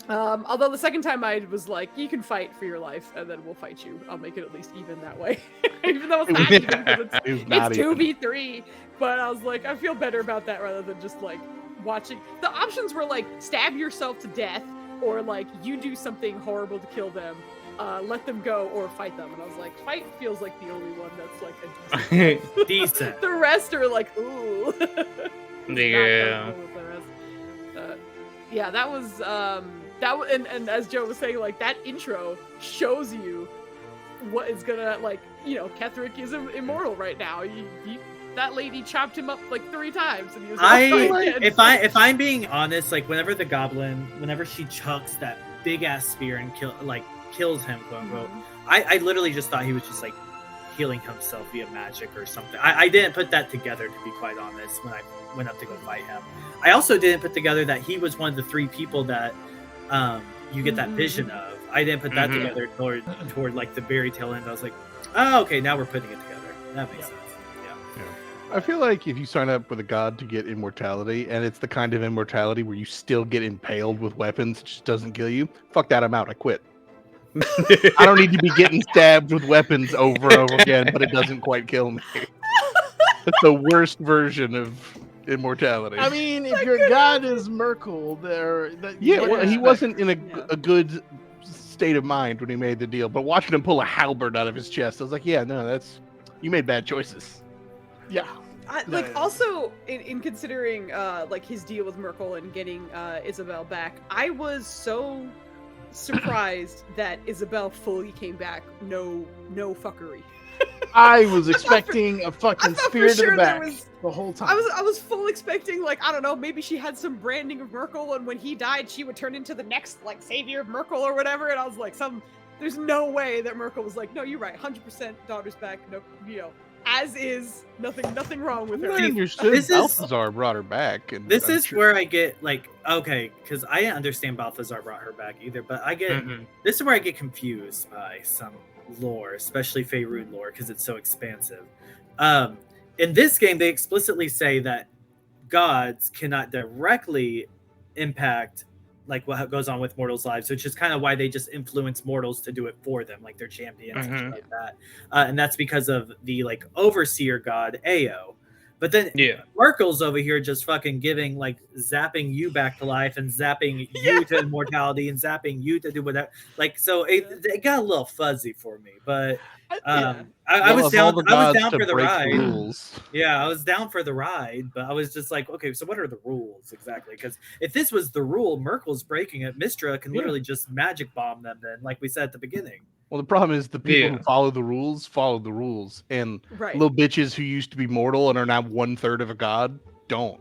Although the second time I was like, you can fight for your life, and then we'll fight you. I'll make it at least even that way, even though it's not even because It was not it's even. 2v3. But I was like, I feel better about that rather than just like watching. The options were like stab yourself to death, or like you do something horrible to kill them, let them go, or fight them. And I was like, fight feels like the only one that's like a decent. Decent. The rest are like, ooh. Yeah. Not comfortable with the rest. Yeah, that was and as Joe was saying, like that intro shows you what is gonna, like, you know, Ketherick is immortal right now. That lady chopped him up like 3 times, and he was If I'm being honest, like whenever she chucks that big ass spear and kills him, quote unquote, I literally just thought he was just like healing himself via magic or something. I didn't put that together, to be quite honest, when I went up to go fight him. I also didn't put together that he was one of the 3 people that you get that vision of. I didn't put that together toward like the very tail end. I was like, oh, okay, now we're putting it together. That makes sense. Yeah. I feel like if you sign up with a god to get immortality, and it's the kind of immortality where you still get impaled with weapons, it just doesn't kill you, fuck that, I'm out. I quit. I don't need to be getting stabbed with weapons over and over again, but it doesn't quite kill me. That's the worst version of immortality. I mean, if your god is Merkel, he wasn't in a good state of mind when he made the deal, but watching him pull a halberd out of his chest, I was like, yeah, no, you made bad choices. Yeah. Also in considering like his deal with Merkel and getting Isabel back, I was so surprised that Isabel fully came back. No fuckery. I was expecting a fucking thought spear for to sure the there back was- the whole time. I was full expecting, like, I don't know, maybe she had some branding of Merkel, and when he died, she would turn into the next like savior of Merkel or whatever. And I was like, some There's no way that Merkel was like, no, you're right, 100% daughter's back. No, as is, nothing wrong with her. I understood this is- Balthazar brought her back. And This I'm is sure- where I get like, okay, because I didn't understand Balthazar brought her back either, but I get this is where I get confused by some lore, especially Faerun lore, because it's so expansive. In this game, they explicitly say that gods cannot directly impact like what goes on with mortals' lives, which is kind of why they just influence mortals to do it for them, like their champions and shit like that. And that's because of the like overseer god Ao. But then Merkel's over here just fucking giving like zapping you back to life and zapping you to immortality and zapping you to do whatever. Like so, it got a little fuzzy for me. But I was down. I was down for the ride. Yeah, I was down for the ride, but I was just like, okay, so what are the rules exactly? Because if this was the rule, Merkel's breaking it. Mistra can literally just magic bomb them. Then, like we said at the beginning. Well, the problem is the people who follow the rules, and little bitches who used to be mortal and are now 1/3 of a god don't.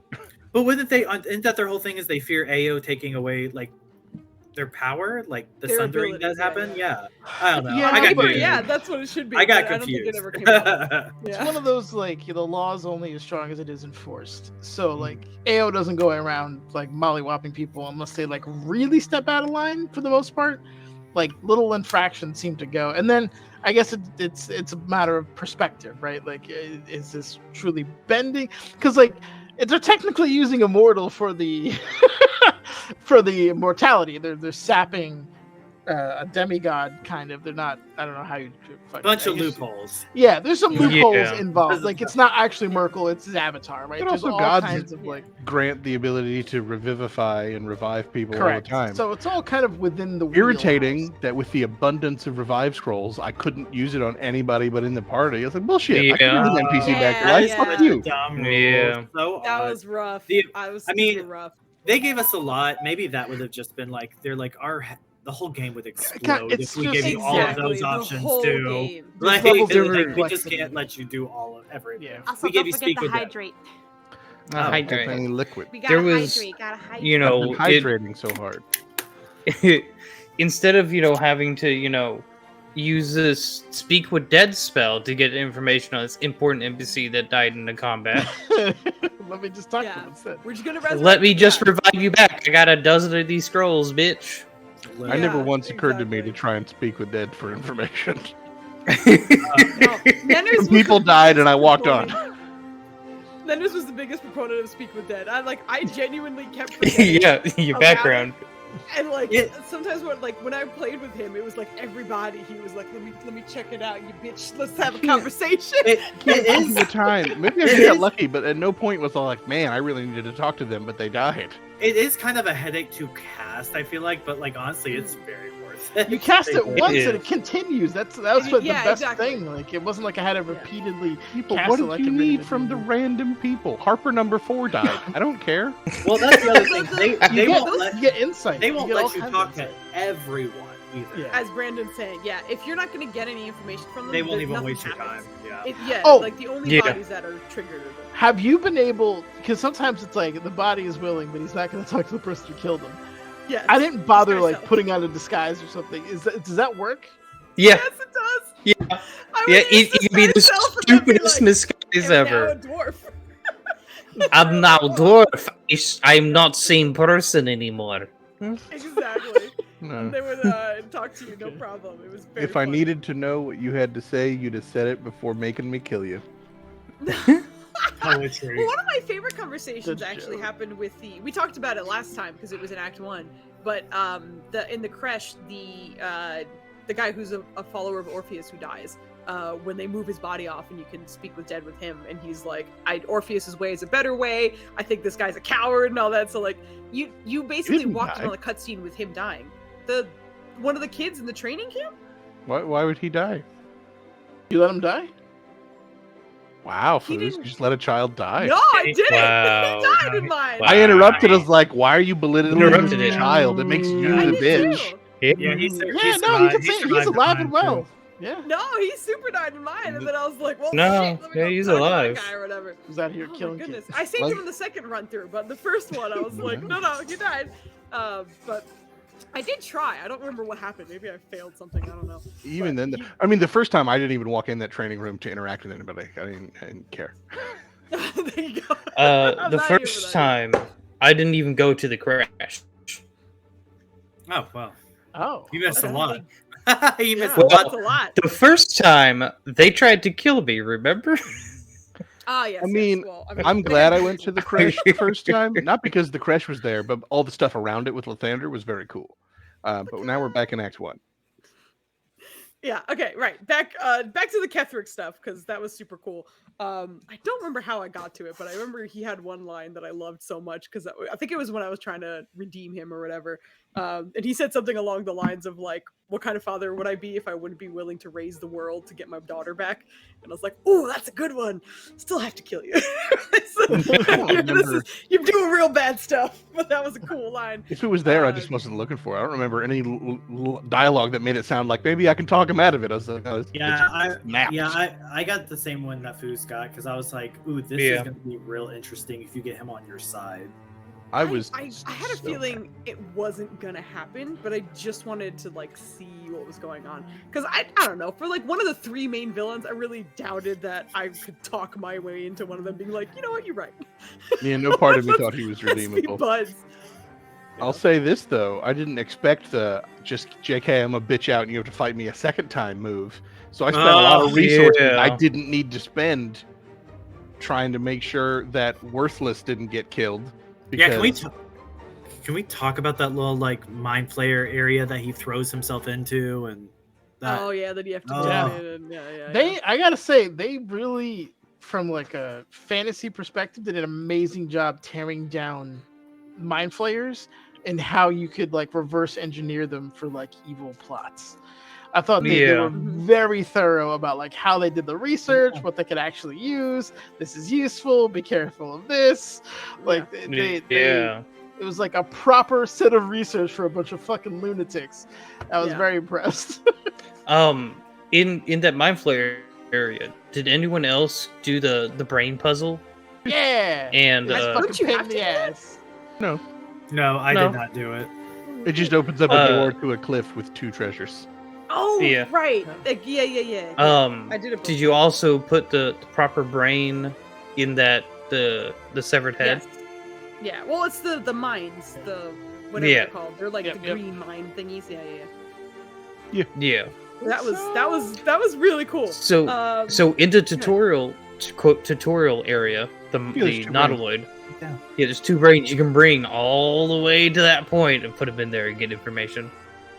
But wouldn't they? Isn't that their whole thing? Is they fear Ao taking away like their power, like the Their sundering abilities, does happen? yeah. I don't know. Yeah, I got confused. Yeah, that's what it should be. I got but I don't think it confused. ever came up. It's one of those like the law's only as strong as it is enforced. So like AO doesn't go around like mollywopping people unless they like really step out of line for the most part. Like little infractions seem to go, and then I guess it's a matter of perspective, right? Like, is this truly bending? Because like they're technically using immortal for the for the immortality. They're sapping a demigod kind of. They're not. I don't know how you. Bunch of loopholes. Yeah, there's some loopholes involved. Because Like it's not actually Merkel, it's his avatar, right? But There's also all gods kinds of like grant the ability to revivify and revive people correct. all the time. So it's all kind of within the irritating wheelhouse. that with the abundance of revive scrolls, I couldn't use it on anybody but in the party. I was like, bullshit. I can bring an NPC back to life. Fuck you. So that was rough. I mean, rough. They gave us a lot. Maybe that would have just been like they're like the whole game would explode if we gave you all of those options too. Like we just can't let you do all of everything. Yeah. Also, we gave don't you forget speak the with hydrate. Hydrate. Liquid. We gotta hydrate. Gotta hydrate. You know, I've been hydrating so hard. Instead of having to use this speak with dead spell to get information on this important NPC that died in the combat. Let me just talk to him instead. We're just gonna resurrect Let me just revive you back. I got a dozen of these scrolls, bitch. I never once occurred to me to try and speak with dead for information. People died and I walked on. Nenders was the biggest proponent of Speak with Dead. I genuinely kept forgetting your background. And sometimes when I played with him, it was like everybody. He was like, "Let me check it out, you bitch. Let's have a conversation." It is the time. Maybe I got lucky, but at no point was I like, "Man, I really needed to talk to them," but they died. It is kind of a headache to cast, I feel like, but honestly, it's very worth it. You cast it once and it continues. That was the best exactly. thing. Like it wasn't like I had to repeatedly. People, what did you need from the random people? Harper number 4 died. I don't care. Well, that's the other thing. They won't let you get insight. They won't let you talk to everyone either. Yeah. As Brandon's saying, if you're not going to get any information from them, they won't even waste happens. your time. The only bodies that are triggered. Have you been able? Because sometimes it's like the body is willing, but he's not going to talk to the person who killed him. Yeah, I didn't bother putting on a disguise or something. Does that work? Yeah. Yes, it does. Yeah. It can be the stupidest disguise ever. Now a dwarf. I'm now dwarf. I'm not same person anymore. Exactly. No. They would talk to you, no problem. It was very If I funny. needed to know what you had to say, you'd have said it before making me kill you. Poetry. Well, one of my favorite conversations actually happened with we talked about it last time because it was in Act 1, but in the creche, the guy who's a follower of Orpheus who dies, when they move his body off and you can speak with dead with him, and he's like, Orpheus's way is a better way, I think this guy's a coward and all that. So you basically walked in on a cutscene with him dying. One of the kids in the training camp? Why would he die? You let him die? Wow, Foos, you just let a child die? No, I didn't. Wow. He died in mine. I interrupted. I was like, why are you belittling Interrupted a child? It makes you the bitch. Yeah, he's you can say he's alive and well. Yeah. No, he super died in mine, and then I was like, well, No, shit, let me go he's talk to that alive. guy or whatever. He's out here Oh my killing goodness. kids. I saved him in the second run through, but the first one I was like, no, he died. But I did try. I don't remember what happened. Maybe I failed something. I don't know. Even But then, I mean, the first time I didn't even walk in that training room to interact with anybody. I didn't care. there you go. I'm The not here for first that. time, I didn't even go to the crash. Oh well, Oh, you missed a okay. lot. You missed Yeah, a lot. that's a lot. The first time, they tried to kill me, remember? Ah, yes. I mean, yes. Well, I'm glad I went to the crash the first time, not because the crash was there, but all the stuff around it with Lathander was very cool. But now we're back in Act 1. Yeah. Okay. Right. Back to the Ketherick stuff because that was super cool. I don't remember how I got to it, but I remember he had one line that I loved so much because I think it was when I was trying to redeem him or whatever. And he said something along the lines of like, "What kind of father would I be if I wouldn't be willing to raise the world to get my daughter back?" And I was like, "Oh, that's a good one. Still have to kill you." You're doing real bad stuff, but that was a cool line. If it was there, I just wasn't looking for it. I don't remember any dialogue that made it sound like maybe I can talk him out of it. I was like, oh, I got the same one that Foos got because I was like, ooh, this is gonna be real interesting if you get him on your side. I had a feeling it wasn't gonna happen, but I just wanted to like see what was going on because I don't know, for like one of the three main villains, I really doubted that I could talk my way into one of them being like, you know what, you're right. Yeah, no part of me thought he was redeemable. I'll say this though, I didn't expect the just JK, I'm a bitch out and you have to fight me a second time move. So I spent a lot of resources I didn't need to spend trying to make sure that Worthless didn't get killed. Yeah, can we talk about that little like mind flayer area that he throws himself into and that? Oh yeah, that you have to jump in and I gotta say, they really, from like a fantasy perspective, did an amazing job tearing down mind flayers and how you could like reverse engineer them for like evil plots. I thought they were very thorough about like how they did the research, what they could actually use. This is useful. Be careful of this. Like it was like a proper set of research for a bunch of fucking lunatics. I was very impressed. In that mind flayer area, did anyone else do the brain puzzle? Yeah. And don't you have to ass? No, I did not do it. It just opens up a door to a cliff with 2 treasures. Oh, right. Yeah. I did it. Did you also put the proper brain in that the severed head? Yes. Yeah. Well, it's the mines, the whatever they're called. They're like the green mine thingies. Yeah. That was really cool. So in the tutorial tutorial area, the Nautiloid. Yeah, there's 2 brains you can bring all the way to that point and put them in there and get information.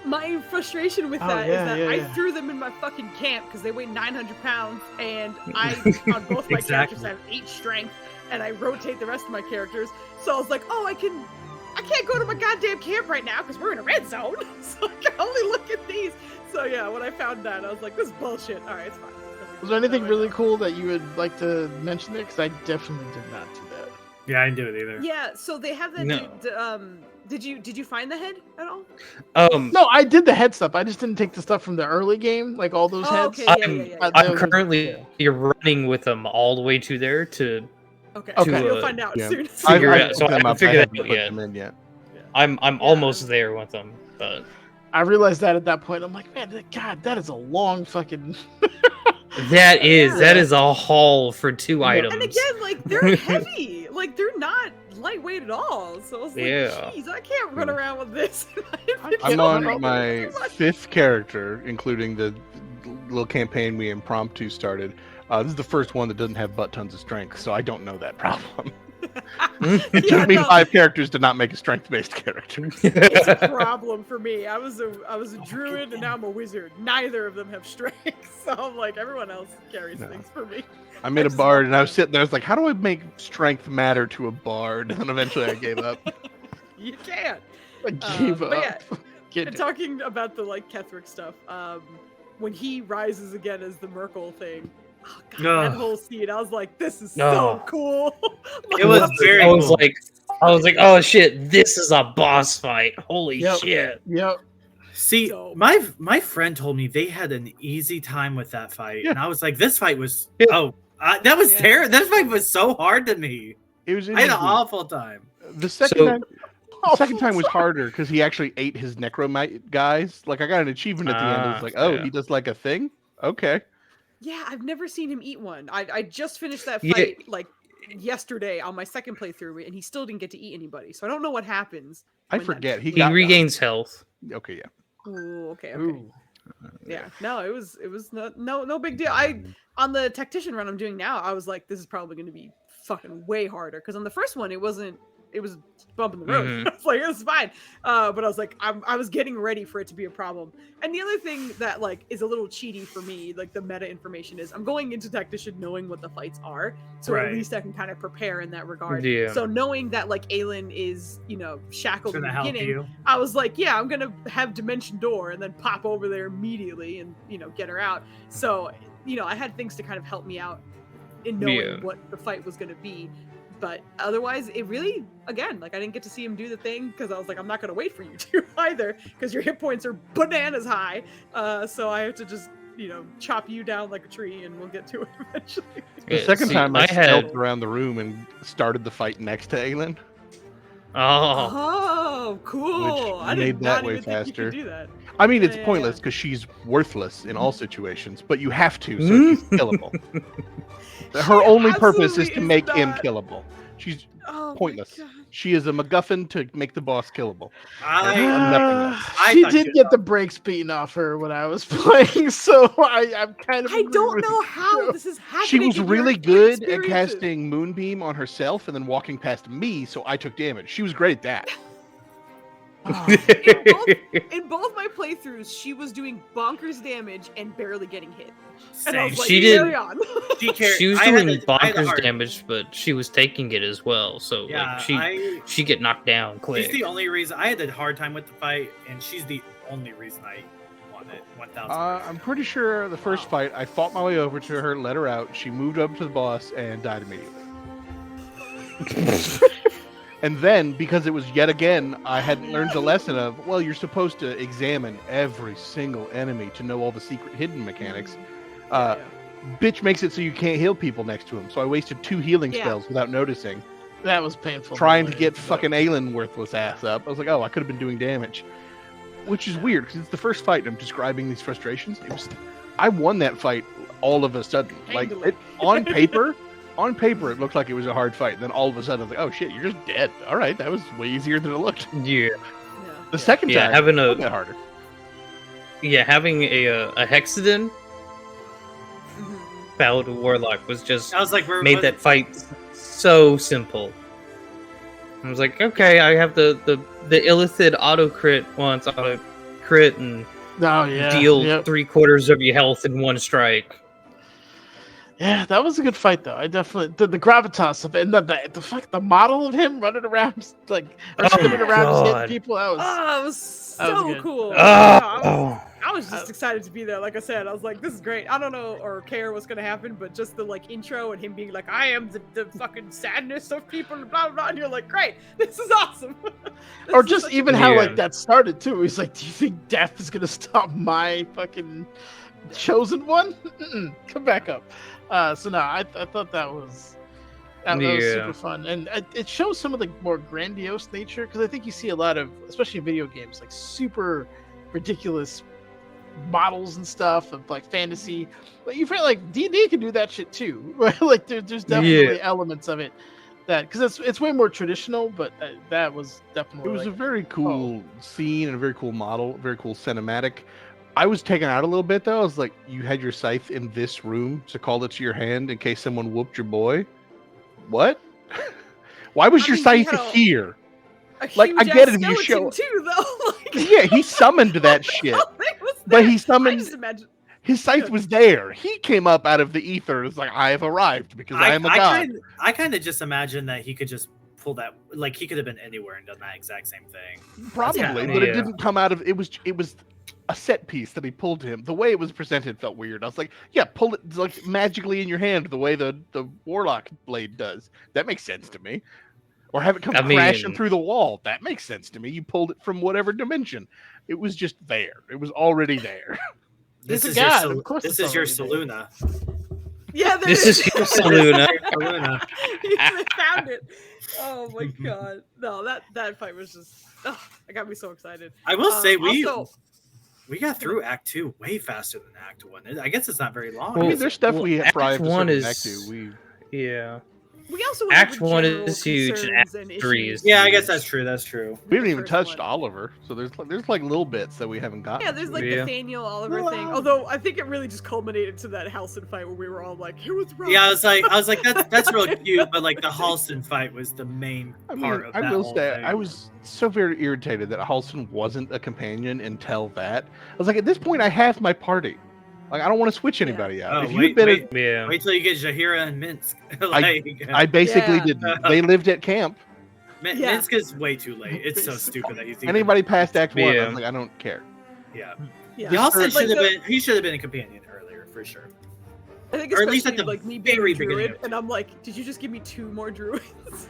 My frustration with that is that I threw them in my fucking camp because they weigh 900 pounds, and I on both my characters have 8 strength, and I rotate the rest of my characters. So I was like, I can't go to my goddamn camp right now because we're in a red zone, so I can only look at these. So yeah, when I found that, I was like, this is bullshit. All right, it's fine. Was there anything really cool that you would like to mention there? Because I definitely did not do that. Yeah, I didn't do it either. Yeah, so they have that. No. Did you find the head at all? No, I did the head stuff. I just didn't take the stuff from the early game, like all those heads. Okay, I'm currently running with them all the way to there to. Okay. You'll find out soon. Figure it out. So I haven't figured it out yet. I'm almost there with them, but I realized that at that point. I'm like, man, God, that is a long fucking. That is a haul for 2 items. And again, like they're heavy, like they're not lightweight at all. So I was like, geez, I can't run around with this. I'm on my 5th character, including the little campaign we impromptu started. This is the first one that doesn't have butt tons of strength, so I don't know that problem. It took me 5 characters to not make a strength-based character. It's a problem for me. I was a druid and now I'm a wizard. Neither of them have strength, so I'm like, everyone else carries things for me. I made a bard and I was sitting there. I was like, how do I make strength matter to a bard? And then eventually I gave up. You can't. I gave up. And talking about the like Ketherick stuff, when he rises again as the Merkle thing. Oh, God, that whole scene, I was like, this is so cool. It was very cool. I was like, oh shit, this is a boss fight. Holy shit. Yep. See, my friend told me they had an easy time with that fight. And I was like, this fight was that was terrible. This fight was so hard to me. It was I had an awful time. The second The second time was harder because he actually ate his necromite guys. Like I got an achievement at the end. It was like, oh, yeah. he does like a thing. Okay. Yeah, I've never seen him eat one. I just finished that Yeah. fight like yesterday on my second playthrough, and he still didn't get to eat anybody. So I don't know what happens. I when forget. He got regains health. Okay, yeah. Ooh, okay. Ooh. Yeah. No, it was no big deal. On the tactician run I'm doing now, I was like, this is probably going to be fucking way harder because on the first one it was bumping the road. Mhm. I was like, it was fine. But I was like, I was getting ready for it to be a problem. And the other thing that like is a little cheaty for me, like the meta information is I'm going into tactician knowing what the fights are. So at Right. least I can kind of prepare in that regard. Yeah. So knowing that like Aelin is, shackled in Gonna the help beginning, you. I was like, yeah, I'm gonna have Dimension Door and then pop over there immediately and get her out. So I had things to kind of help me out in knowing Yeah. what the fight was gonna be. But otherwise, it really, again, like I didn't get to see him do the thing because I was like, I'm not gonna wait for you to either because your hit points are bananas high. So I have to just chop you down like a tree and we'll get to it eventually. The Yeah, second see, time I I had- stealthed around the room and started the fight next to Aelin. Oh, Oh, cool! I made did that not way even think you faster. could do that. I mean, it's Yeah. pointless because she's worthless in all situations, but you have to, so she's killable. Her only purpose is absolutely to is make him not. killable. She's Oh, my pointless. God. She is a MacGuffin to make the boss killable. I nothing else. I She thought did you- get the brakes beaten off her when I was playing, so I'm kind of. I don't agree know with how you. this is happening. She was in your really good at experiences. casting Moonbeam on herself and then walking past me, so I took damage. She was great at that. In both my playthroughs, she was doing bonkers damage and barely getting hit. And I Same. was like, She carry did- on. She cared. she was I had doing the- I had the bonkers hard- damage, but she was taking it as well. So Yeah, like she get knocked down She's quick. the only reason I had a hard time with the fight, and she's the only reason I won it. 1,000. I'm pretty sure the first Wow. fight, I fought my way over to her, let her out. She moved up to the boss and died immediately. And then, because it was yet again, I had learned the lesson of, well, you're supposed to examine every single enemy to know all the secret hidden mechanics. Bitch makes it so you can't heal people next to him. So I wasted 2 healing Yeah. spells without noticing, That was painful. trying to play, get but- fucking Aelin worthless ass up. I was like, oh, I could have been doing damage. Which is weird, because it's the first fight and I'm describing these frustrations. I won that fight all of a sudden. Like, Handily. on paper, it looked like it was a hard fight. And then all of a sudden, I was like, oh shit, you're just dead. All right, that was way easier than it looked. Yeah, The second yeah, time, having a a bit harder. having a Hexadin Mhm. Baldur Warlock was just I was like, we're made that fight so simple. I was like, okay, I have the Illithid auto crit once, auto crit, and Oh yeah. deal Yep. 3/4 of your health in one strike. Yeah, that was a good fight though. I definitely the gravitas of it, and the model of him running around like or Oh spinning my around just hitting God. people. That was Oh, it was That was so good. cool. Oh, I was just excited to be there. Like I said, I was like, this is great. I don't know or care what's gonna happen, but just the like intro and him being like, I am the fucking sadness of people, blah blah blah. And you're like, great, this is awesome. This or is just such a even good how Yeah. like that started too. He's like, do you think death is gonna stop my fucking chosen one? Mm-mm, come back up. So no, I thought that was was Yeah. super fun, and it shows some of the more grandiose nature because I think you see a lot of, especially in video games, like super ridiculous models and stuff of like fantasy. But you feel like D&D can do that shit too, right? Like there's definitely elements of it that because it's way more traditional, but that was definitely It was like, a very cool scene and a very cool model, very cool cinematic. I was taken out a little bit though. I was like, you had your scythe in this room to call it to your hand in case someone whooped your boy. What? Why was I your mean, he scythe had a- here? A Like, I huge get ass it if you skeleton show- too, though. Like, Yeah, he summoned that what the shit. hell was But that? he I summoned just imagine. his scythe was there. He came up out of the ether. It's like, I have arrived because I am a god. I kind of just imagine that he could just pull that, like he could have been anywhere and done that exact same thing. Probably, Yeah. but it Yeah. didn't come out of it was a set piece that he pulled to him. The way it was presented felt weird. I was like, yeah, pull it like magically in your hand the way the warlock blade does. That makes sense to me. Or have it come I crashing mean- through the wall. That makes sense to me. You pulled it from whatever dimension. It was just there. It was already there. This He's a is god, your of course this it's is your already Saluna. Yeah, there This is Hero Saluna. Luna. They found it. Oh my god. No, that fight was just. Oh, it got me so excited. I will say also, we got through Act 2 way faster than Act 1. I guess it's not very long. I mean, is there's it? stuff Well, we Act probably have to one circle is- back to. We Yeah. we also went Act over 1 general is huge, and concerns Act and 3 issues is Yeah, I huge. guess that's true. That's true. with we the haven't even first touched one. Oliver, so there's like little bits that we haven't gotten. Yeah, there's like Yeah. Nathaniel Oliver thing. Wow. Although I think it really just culminated to that Halcyon fight where we were all like, "Here was wrong." Yeah, I was like, that's real cute, but like the Halston fight was the main I mean, part of I that will whole say thing. I was so very irritated that Halston wasn't a companion until that. I was like, at this point, I have my party. Like, I don't want to switch anybody out. Oh, If you had been, Yeah. Wait till you get Jahira and Minsk. like, I basically Yeah. didn't. They lived at camp. Yeah. Minsk is way too late. It's so stupid that he's even, Anybody past Act 1, I Yeah. was like, I don't care. Yeah, Yeah. he also Like should have the- been. He should have been a companion earlier for sure. I think or at least at especially, the like me being very a beginning druid, of and I'm like, did you just give me 2 more druids?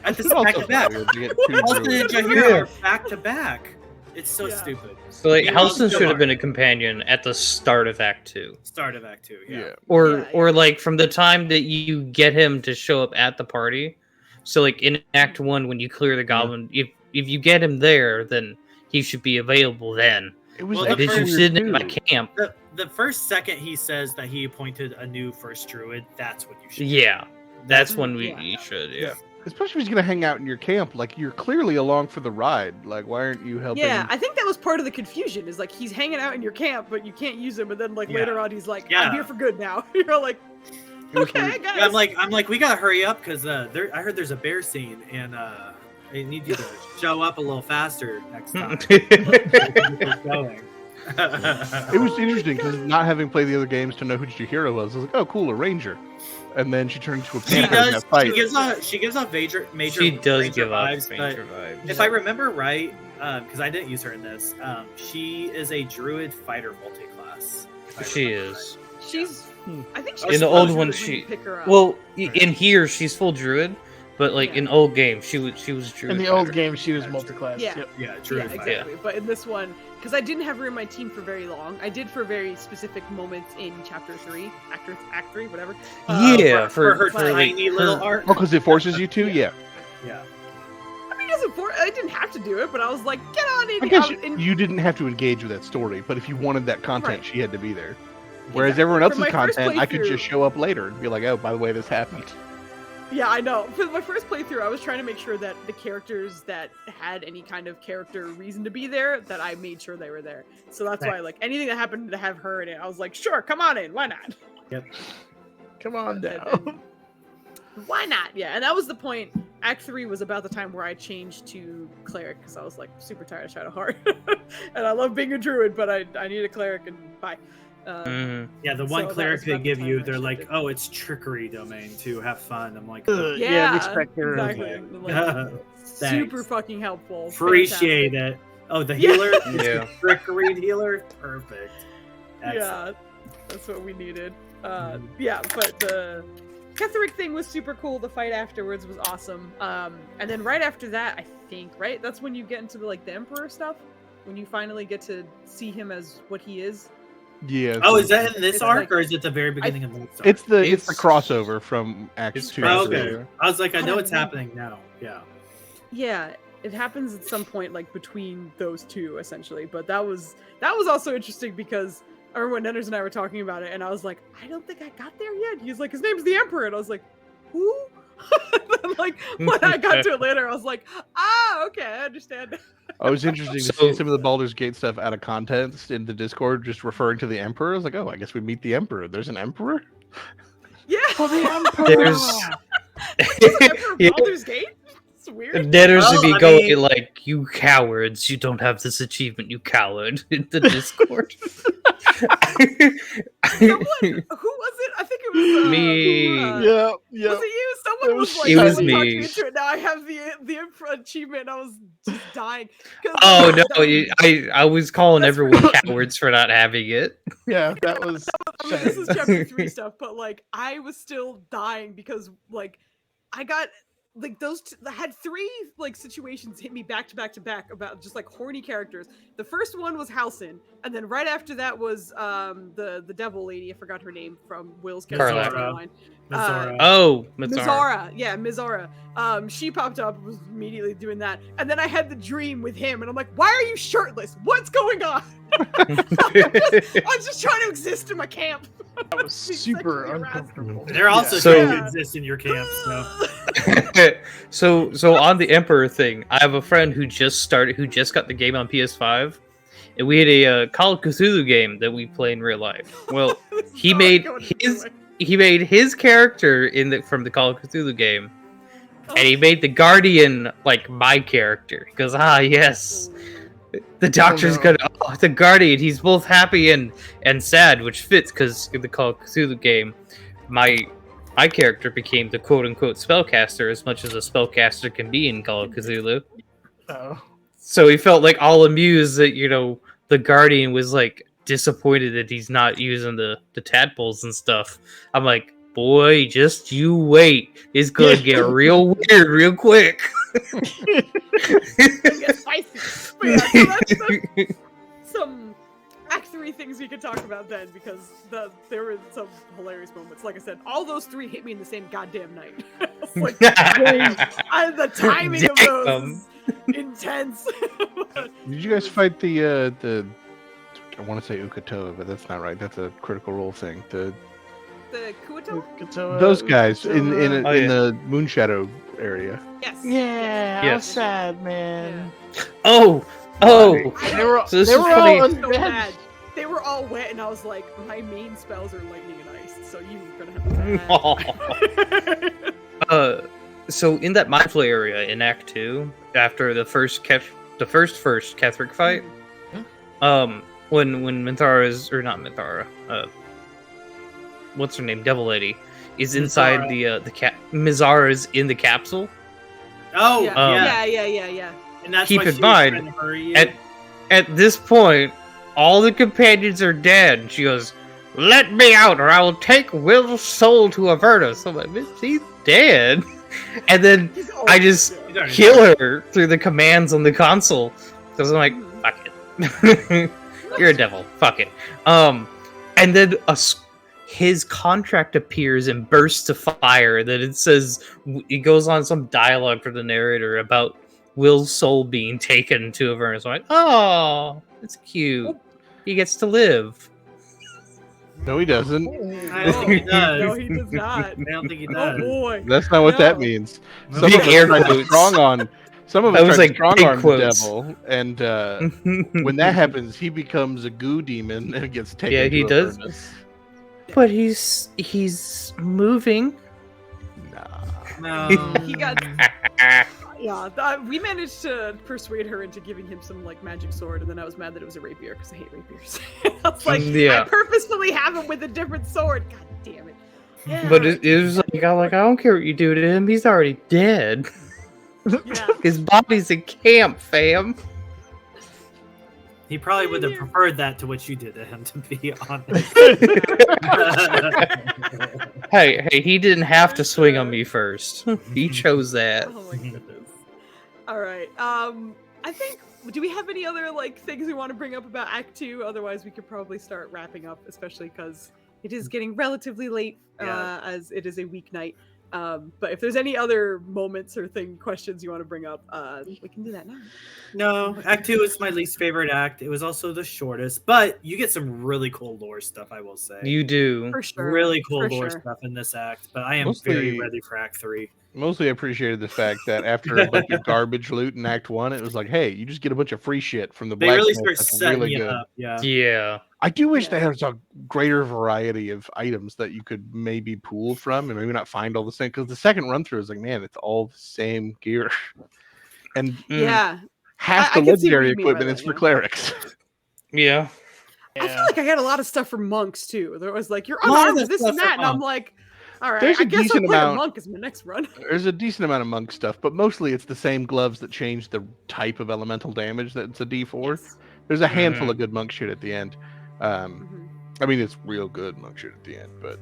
At the It's also back to back. weird to get two Halston and druids. Jahira Yeah. are back to back. It's so Yeah. stupid. So like Meanwhile, Halston still should have are. been a companion at the start of Act 2. Start of Act 2. Yeah. Yeah. Or Yeah. like from the time that you get him to show up at the party. So like in Act 1 when you clear the goblin, if you get him there, then he should be available then. It was Well, Like the did you first- sit in my too. camp? The first second he says that he appointed a new first druid, that's when you should. Yeah. That's when Yeah. you should, yeah. Especially if he's gonna hang out in your camp. Like, you're clearly along for the ride. Like, why aren't you helping? Yeah, I think that was part of the confusion. Is like he's hanging out in your camp, but you can't use him, and then like Yeah. later on he's like, Yeah. "I'm here for good now." You're like, It was "Okay, weird. guys." Yeah, I'm like, we gotta hurry up because I heard there's a bear scene and I need you to show up a little faster next time. Keep going. It was interesting because not having played the other games to know who Jahira was, I was like, oh, cool, a ranger. And then she turned into a She panther in does. that fight. She gives off major. She does ranger give off vibes, but major vibes. if I remember right, because I didn't use her in this, she is a druid fighter multi-class. if I She remember is. she's. I think she's In the full old druid one, when she- you pick her up. Well, in here she's full druid, but like Yeah. in old game she was druid. In the old fighter. game, she was multi-class. Yeah. Yep. right. Yeah, yeah, druid fighter. exactly. But in this one, because I didn't have her in my team for very long, I did for very specific moments in Chapter 3, Act 3, whatever. Yeah, for her for, like, tiny little her- art. Oh, because it forces you to? Yeah. Yeah. I mean, it doesn't I didn't have to do it, but I was like, get on in. I guess in- you didn't have to engage with that story, but if you wanted that content, Right. she had to be there. Whereas Exactly. everyone For else's my first content, I could playthrough- just show up later and be like, oh, by the way, this happened. Yeah, I know. For my first playthrough, I was trying to make sure that the characters that had any kind of character reason to be there, that I made sure they were there. So that's why, like, anything that happened to have her in it, I was like, sure, come on in. Why not? Come on And- down. and- why not? Yeah, and that was the point. Act 3 was about the time where I changed to cleric because I was like super tired of Shadowheart, and I love being a druid, but I need a cleric and bye. Mhm. Yeah, the So one that cleric was they about the give time you, I they're like, shifted. oh, it's trickery domain too. Have fun. I'm like, Yeah, expecter. exactly. Okay. Like, super Thanks. fucking helpful. Appreciate Fantastic. it. Oh, the Yeah. healer? It's Yeah. the trickery healer? Perfect. Yeah, Excellent. that's what we needed. Yeah, but the Ketheric thing was super cool. The fight afterwards was awesome. And then right after that, I think, right? That's when you get into the Emperor stuff. When you finally get to see him as what he is. Yeah. Oh, is that in this It's arc like- or is it the very beginning of the next arc? It's the It's- crossover from Act it's 2. Oh, to okay. there. I was like, I I know don't it's know. happening now. Yeah. Yeah, it happens at some point between those two essentially. But that was also interesting because I remember when Nenders and I were talking about it, and I was like, I don't think I got there yet. He's like, his name's the Emperor, and I was like, who? And then, when I got to it later, I was like, okay, I understand. Oh, it was interesting to So- see some of the Baldur's Gate stuff out of context in the Discord, just referring to the Emperor. I was like, oh, I guess we meet the Emperor. There's an Emperor? Yeah, There's Emperor Yeah. Baldur's Gate. It's weird. Netters would be Well, I going mean- like, you cowards, you don't have this achievement, you coward, in the Discord. Someone, who was it? I think it was Me. Yeah, yeah. Was it you? Someone It was was like, It was someone talked me. me into it. Now I have the Emperor achievement. And I was just dying. 'Cause, Oh that no, was- I was calling That's everyone right. cowards for not having it. Yeah, that was. I mean, this is chapter 3 stuff, but I was still dying because I got like I had 3 like situations hit me back to back to back about just like horny characters. The first one was Halcyon, and then right after that was the devil lady. I forgot her name from Will's character Karlach. storyline. Mizora. Oh, Mizara. Mizara, yeah, Mizara. She popped up, was immediately doing that, and then I had the dream with him, and I'm like, why are you shirtless? What's going on? I'm just trying to exist in my camp. That was super uncomfortable. They're also So- trying to exist in your camp, so. so on the Emperor thing, I have a friend who just got the game on PS5, and we had a Call of Cthulhu game that we play in real life. Well, This is he not made going his anywhere. character from the Call of Cthulhu game, Oh. and he made the Guardian like my character. He goes, yes, the Doctor's no. the Guardian. He's both happy and sad, which fits because in the Call of Cthulhu game, my character became the quote unquote spellcaster as much as a spellcaster can be in Call of Cthulhu. Oh. So he felt like all amused that the Guardian was like disappointed that he's not using the tadpoles and stuff. I'm like, boy, just you wait. It's gonna get real weird real quick. It gets spicy. But yeah, so that's some Act 3 things we could talk about then, because there were some hilarious moments. Like I said, all those 3 hit me in the same goddamn night. It's like, the timing of those is intense. Did you guys fight the I want to say Ukatoa, but that's not right. That's a Critical Role thing. The Kuato? Those guys in Oh, yeah. the Moonshadow area. Yes. Yeah, I was Yes. sad, man. oh, They were, So this they is were funny. all So undead. bad. They were all wet, and I was like, my main spells are lightning and ice, so you're gonna have to. So in that mindful area in Act 2, after the first Ketheric fight, when Minthara or not Minthara, what's her name, Devil Lady, is inside Mizara. Mizara's in the capsule. Oh, yeah. yeah. Yeah. And that's Keep why in she was mind, trying to hurry you. At this point, all the companions are dead. She goes, "Let me out, or I will take Will's soul to Avernus." I'm like, "He's dead," and then I just He's already kill her through the commands on the console because I'm like, "Fuck it, you're a devil. Fuck it." And then his contract appears and bursts to fire. Then it goes on some dialogue for the narrator about Will's soul being taken to Avernus. I'm like, oh, it's cute. He gets to live. No, he doesn't. I don't think he does. No, he does not. I don't think he Oh does. boy. That's not what that No. means. Big Some of us air tried to quotes. strong on. Some of I us was tried like, to strong big arm the quotes. devil, and when that happens, he becomes a goo demon and gets taken. Yeah, to he does. Avernus. But he's moving. Nah. No. He got. Yeah, we managed to persuade her into giving him some like magic sword, and then I was mad that it was a rapier because I hate rapiers. I was like, Yeah. I purposefully have him with a different sword. God damn it. Yeah. But it was like, I don't care what you do to him. He's already dead. Yeah. His body's in camp, fam. He probably would have preferred that to what you did to him, to be honest. Hey, he didn't have to swing on me first. He chose that. Oh my goodness. All right. I think. Do we have any other like things we want to bring up about Act 2? Otherwise, we could probably start wrapping up, especially because it is getting relatively late, Yeah. as it is a weeknight. But if there's any other moments or questions you want to bring up, we can do that now. No, Act 2 is my least favorite act. It was also the shortest, but you get some really cool lore stuff, I will say. You do. For sure. Really cool for lore sure. stuff in this act, but I am Mostly- very ready for Act 3. Mostly I appreciated the fact that after a bunch of garbage loot in Act 1, it was like, hey, you just get a bunch of free shit from the They really blacksmith. start That's setting really you good. up. Yeah. Yeah. I do wish Yeah. they had a greater variety of items that you could maybe pull from and maybe not find all the same. Because the second run through is like, man, it's all the same gear. And Yeah. half I the can see what legendary you mean by equipment that, is for yeah. clerics. Yeah. I feel like I had a lot of stuff from monks too. There was like, you're A lot of unarmed, that this stuff and that, from and I'm monks. like, all right, There's I a guess I'll decent play a amount- monk as my next run. There's a decent amount of monk stuff, but mostly it's the same gloves that change the type of elemental damage that it's a D4. Yes. There's a handful of good monk shit at the end. Mhm. I mean, it's real good monk shit at the end, but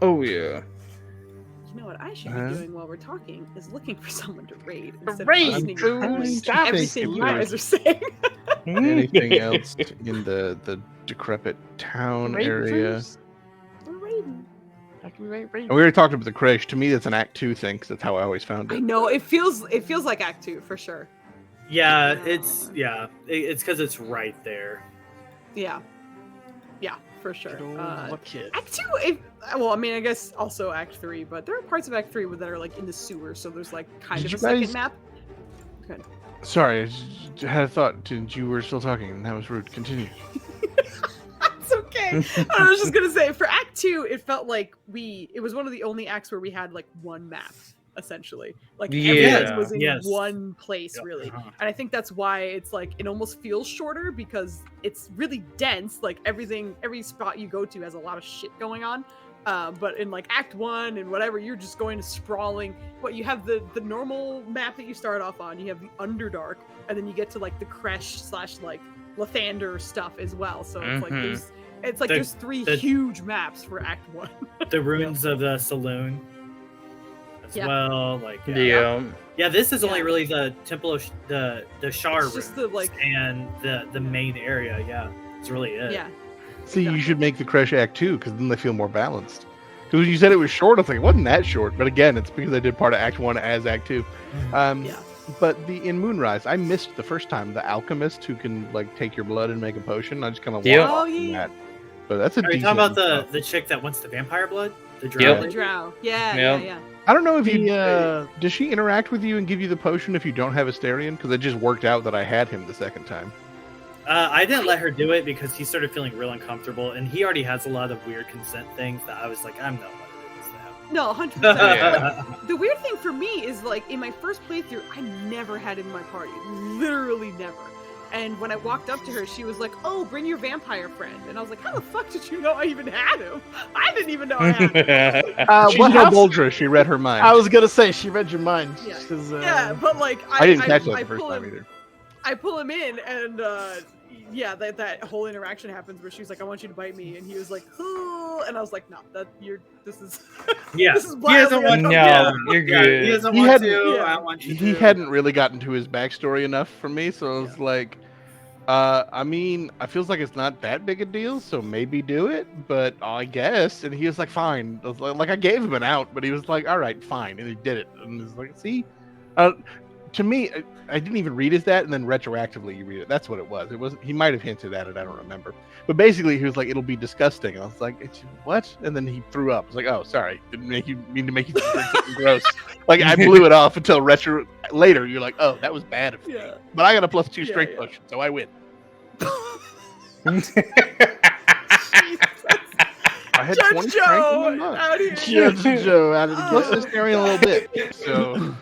Oh yeah. you know what I should be doing while we're talking is looking for someone to raid instead Raid, of listening dude, to stop it, everything you stop guys are saying. Anything else in the decrepit town Raid area? Foos? We're raiding. How can we raid? And we already talked about the crash. To me, that's an Act 2 thing, 'cause that's how I always found I it. know it feels like Act 2 for sure. Yeah, it's because it's right there. Yeah, for sure. Good old luck kid. Act 2, well, I mean, I guess also Act 3, but there are parts of Act 3 that are like in the sewer, so there's like kind Did of you a second guys- map. Good. Sorry, I had a thought. You were still talking, and that was rude. Continue. It's okay. I was just gonna say, for Act 2, it felt like it was one of the only acts where we had like one map, essentially. Like everything was in one place, really. And I think that's why it's like it almost feels shorter because it's really dense. Like every spot you go to has a lot of shit going on. But in like Act 1 and whatever, you're just going to sprawling. What you have the normal map that you start off on. You have the Underdark, and then you get to like the Kresh / like Lathander stuff as well. So it's like there's three huge maps for Act 1. The ruins of the saloon as well. Like this is only really the temple of the Shar ruins just the like and the main area. Yeah, it's really it. Yeah. See, you should make the crash Act 2, because then they feel more balanced. Because you said it was short, I was like, it wasn't that short. But again, it's because I did part of Act 1 as Act 2. But in Moonrise, I missed the first time the alchemist who can like take your blood and make a potion. I just kind of walked off from that. But that's a Are you talking about the chick that wants the vampire blood? The drow? The drow. Yeah. I don't know if you does she interact with you and give you the potion if you don't have Asterion? Because it just worked out that I had him the second time. I didn't let her do it because he started feeling real uncomfortable, and he already has a lot of weird consent things that I was like, I'm not letting this happen. No, 100%. Like, the weird thing for me is like in my first playthrough, I never had him in my party, literally never. And when I walked up to her, she was like, "Oh, bring your vampire friend," and I was like, "How the fuck did you know I even had him? I didn't even know I had him." She's no Boldra. She read her mind. I was gonna say she read your mind. Yeah, but like I didn't catch that the first time either. I pull him in, and that whole interaction happens where she's like, "I want you to bite me," and he was like, "Oh," and I was like, "No, this is this is he doesn't want you're good. He doesn't want to. I want you to. He hadn't really gotten to his backstory enough for me, so I was like, I mean, I feels like it's not that big a deal, so maybe do it, but I guess. And he was like, fine. I was like, I gave him an out, but he was like, all right, fine, and he did it. And it's like, see, to me, I didn't even read as that, and then retroactively you read it. That's what it was. It wasn't. He might have hinted at it. I don't remember. But basically, he was like, "It'll be disgusting." And I was like, "What?" And then he threw up. I was like, "Oh, sorry. Didn't mean to make you drink something gross." Like I blew it off until later. You're like, "Oh, that was bad of me." Yeah. But I got a +2 strength potion, so I win. I had Judge 20 Joe, strength in 1 month. out here. Judge Joe out of the Plus this area a little bit. So.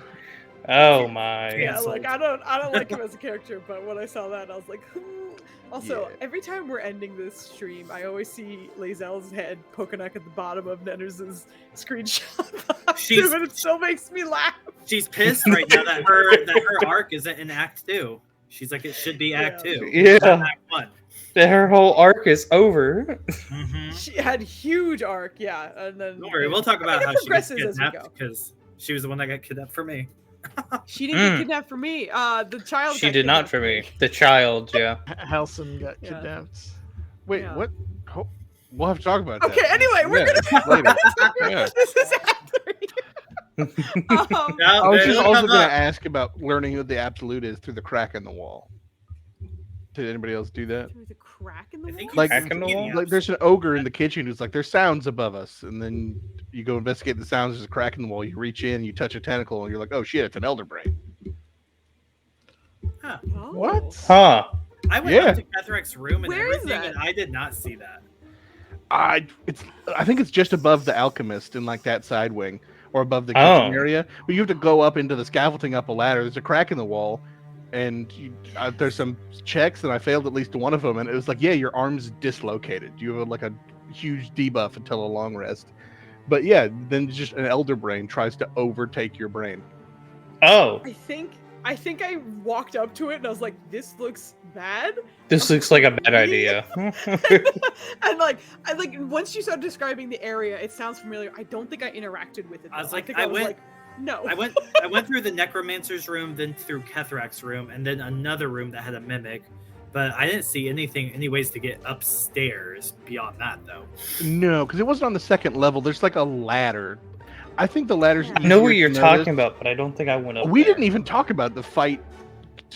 Oh my. Yeah, like I don't like him as a character, but when I saw that, I was like, "Who?" Also, every time we're ending this stream, I always see Lae'zel's head poking up at the bottom of Nenners's screenshot. And it still makes me laugh. She's pissed right now that her arc isn't in Act 2. She's like, it should be Act 2. Yeah. Act 1. Her whole arc is over. She had huge arc, and then don't worry, we'll talk about how she gets progresses kidnapped because she was the one that got kidnapped for me. She didn't get kidnapped for me. The child. She did not for me. The child, Halson got kidnapped. Wait, what? Oh, we'll have to talk about that. Okay, anyway, we're gonna. This is Act 3. I was just also going to ask about learning who the absolute is through the crack in the wall. Did anybody else do that? Through the crack in the wall? Like, crack in the wall? like there's an ogre in the kitchen who's like, there's sounds above us, and then you go investigate the sounds. There's a crack in the wall. You reach in, you touch a tentacle, and you're like, oh shit, it's an elder brain. Huh. Oh. What? Huh. I went up to Catherick's room and Where is everything, that? and I did not see that. I think it's just above the alchemist in like that side wing, or above the kitchen area. But you have to go up into the scaffolding up a ladder. There's a crack in the wall, and there's some checks, and I failed at least one of them. And it was like, yeah, your arm's dislocated. You have like a huge debuff until a long rest. But yeah, then just an elder brain tries to overtake your brain. Oh. I think I think I walked up to it and I was like, "This looks bad." This looks like a bad idea. And like, once you started describing the area, it sounds familiar. I don't think I interacted with it. I was though. like, think I was went- like, no. I went through the necromancer's room, then through Kethrak's room, and then another room that had a mimic. But I didn't see any ways to get upstairs beyond that, though. No, because it wasn't on the second level. There's like a ladder. I think the ladder's. Yeah. I know what easier you're to talking notice. about, but I don't think I went up We there. didn't even talk about the fight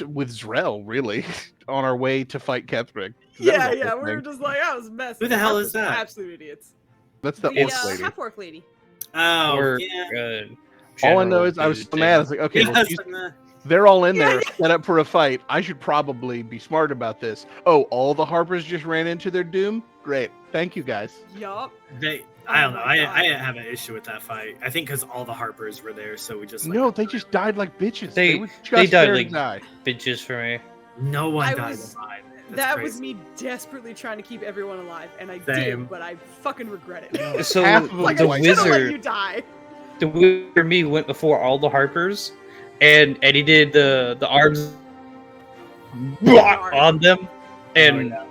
with Zrel, really, on our way to fight Kethric. Yeah, That was a yeah. whole We were thing. just like, I was messing. Who the hell Harper's is that? Absolute idiots. That's the The orc lady. half orc lady. Oh, Or, yeah. All I know is I was so mad. I was like, okay, well, Yes, she's- and the- they're all in there set up for a fight. I should probably be smart about this. Oh, all the Harpers just ran into their doom? Great. Thank you, guys. Yup. I don't Oh know. my I God. didn't have an issue with that fight. I think because all the Harpers were there, so we just like, No, they just died like bitches. They- were just they died there to like- die. Bitches for me. no one I died was- alive. That's That was crazy. me desperately trying to keep everyone alive, and I Same. did, but I fucking regret it. So Half of them like, the I should've let wizard, you die. the wizard for me went before all the Harpers, and he did the arms on them, and yeah.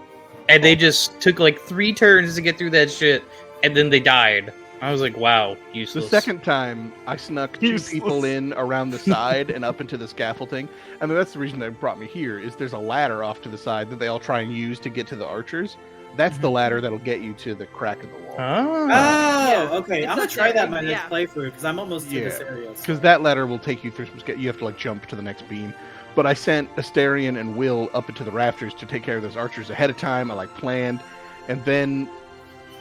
and they just took like 3 turns to get through that shit, and then they died. I was like, wow, The useless. second time, I snuck 2 Useless. people in around the side and up into the scaffolding. I mean, that's the reason that brought me here, is there's a ladder off to the side that they all try and use to get to the archers. That's the ladder that'll get you to the crack of the wall. Ah. Yeah, Oh, okay. it's I'm gonna up try there, that my next yeah. playthrough because I'm almost to this Yeah, area. Because that ladder will take you through some... You have to, like, jump to the next beam. But I sent Asterion and Will up into the rafters to take care of those archers ahead of time. I, like, planned. And then...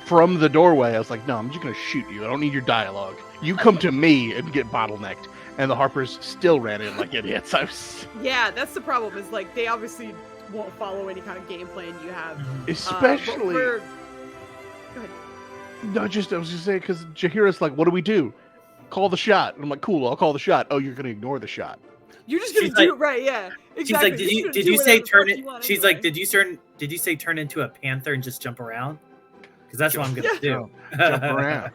From the doorway, I was like, no, I'm just going to shoot you. I don't need your dialogue. You come to me and get bottlenecked. And the Harpers still ran in like idiots. I was... Yeah, that's the problem. Is like they obviously won't follow any kind of game plan you have. But Especially... we're- Go ahead. No, just... I was just saying, because Jahira's like, what do we do? Call the shot. And I'm like, cool, I'll call the shot. Oh, you're going to ignore the shot. You're just gonna She's do like- it right, yeah. Exactly. She's like, You're did just you gonna did do you whatever say the turn fuck it? you want She's like, anyway. did you say turn into a panther and just jump around? Because that's what I'm gonna Yeah. do. Jump around.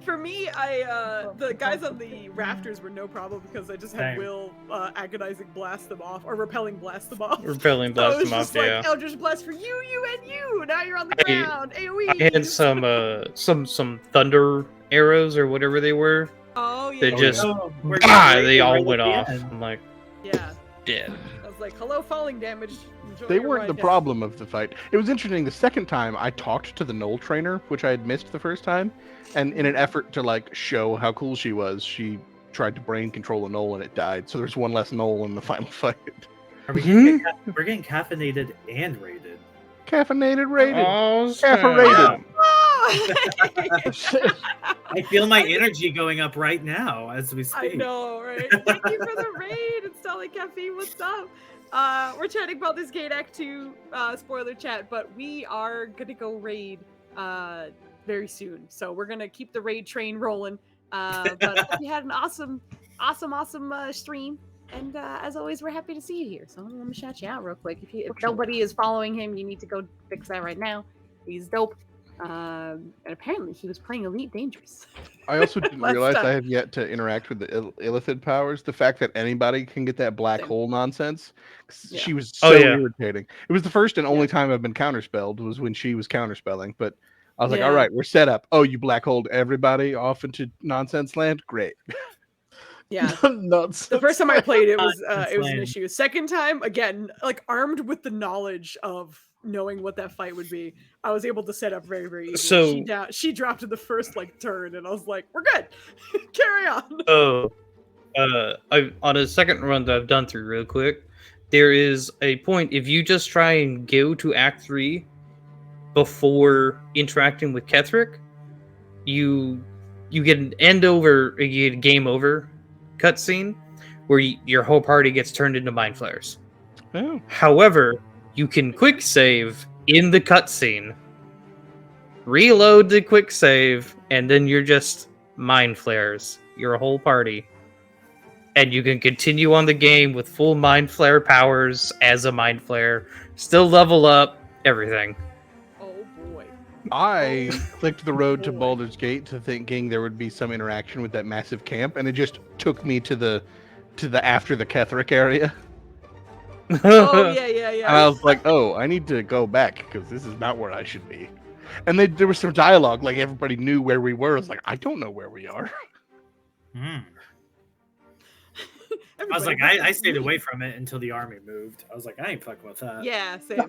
For me, the guys on the rafters were no problem because I just had Same. Will agonizing blast them off or repelling blast them off. Repelling So it blast was them off, just like yeah. Eldritch Blast for you, you, and you. Now you're on the I- ground. AOE. I had some thunder arrows or whatever they were. Oh yeah. They yeah, just- Oh, we're Bah! getting They ready all to went roll at off. the end. I'm like, yeah. dead. I was like, hello, falling damage. Enjoy They your weren't ride the down. problem of the fight. It was interesting. The second time, I talked to the Knoll trainer, which I had missed the first time, and in an effort to like show how cool she was, she tried to brain control a Knoll and it died. So there's one less Knoll in the final fight. Are we getting we're getting caffeinated and rated. Caffeinated rated. Oh, Caffeinated. Oh! I feel my energy going up right now as we I speak. know, right? Thank you for the raid. It's Stellar Caffeine. What's up? We're chatting about this Gate Act 2 spoiler chat, but we are gonna go raid very soon. So we're gonna keep the raid train rolling. But I hope you had an awesome stream. And as always, we're happy to see you here. So let me shout you out real quick. If nobody is following him, you need to go fix that right now. He's dope. And apparently he was playing Elite Dangerous. I also didn't Last realize time. I have yet to interact with the Illithid powers. The fact that anybody can get that black Same. hole nonsense. 'Cause Yeah. She was Oh, so yeah. irritating. It was the first and only Yeah. time I've been counterspelled was when she was counterspelling. But I was like, Yeah. all right, we're set up. Oh, you black holed everybody off into nonsense land? Great. Yeah. Nuts. The first time I played it was Nonsense it was an land. issue. Second time, again, like armed with the knowledge of knowing what that fight would be, I was able to set up very, very easily. So- she dropped in the first like turn, and I was like, "We're good, carry on." Oh, on a second run that I've done through real quick, there is a point if you just try and go to Act 3 before interacting with Kethric, you get an you get a game over cutscene where your whole party gets turned into mind flayers. Oh. However, you can quick save in the cutscene, reload the quick save, and then you're just mind flayers. Your whole party. And you can continue on the game with full mind flare powers as a mind flayer, still level up, everything. Oh boy. I clicked the road to Boy. Baldur's Gate to thinking there would be some interaction with that massive camp, and it just took me to the to the after the Ketherick area. Oh yeah, yeah, yeah. And I was like, oh, I need to go back because this is not where I should be. And there was some dialogue, like everybody knew where we were. I was like, I don't know where we are. Hmm. I was like, I stayed away from it until the army moved. I was like, I ain't fucking with that. Yeah, same.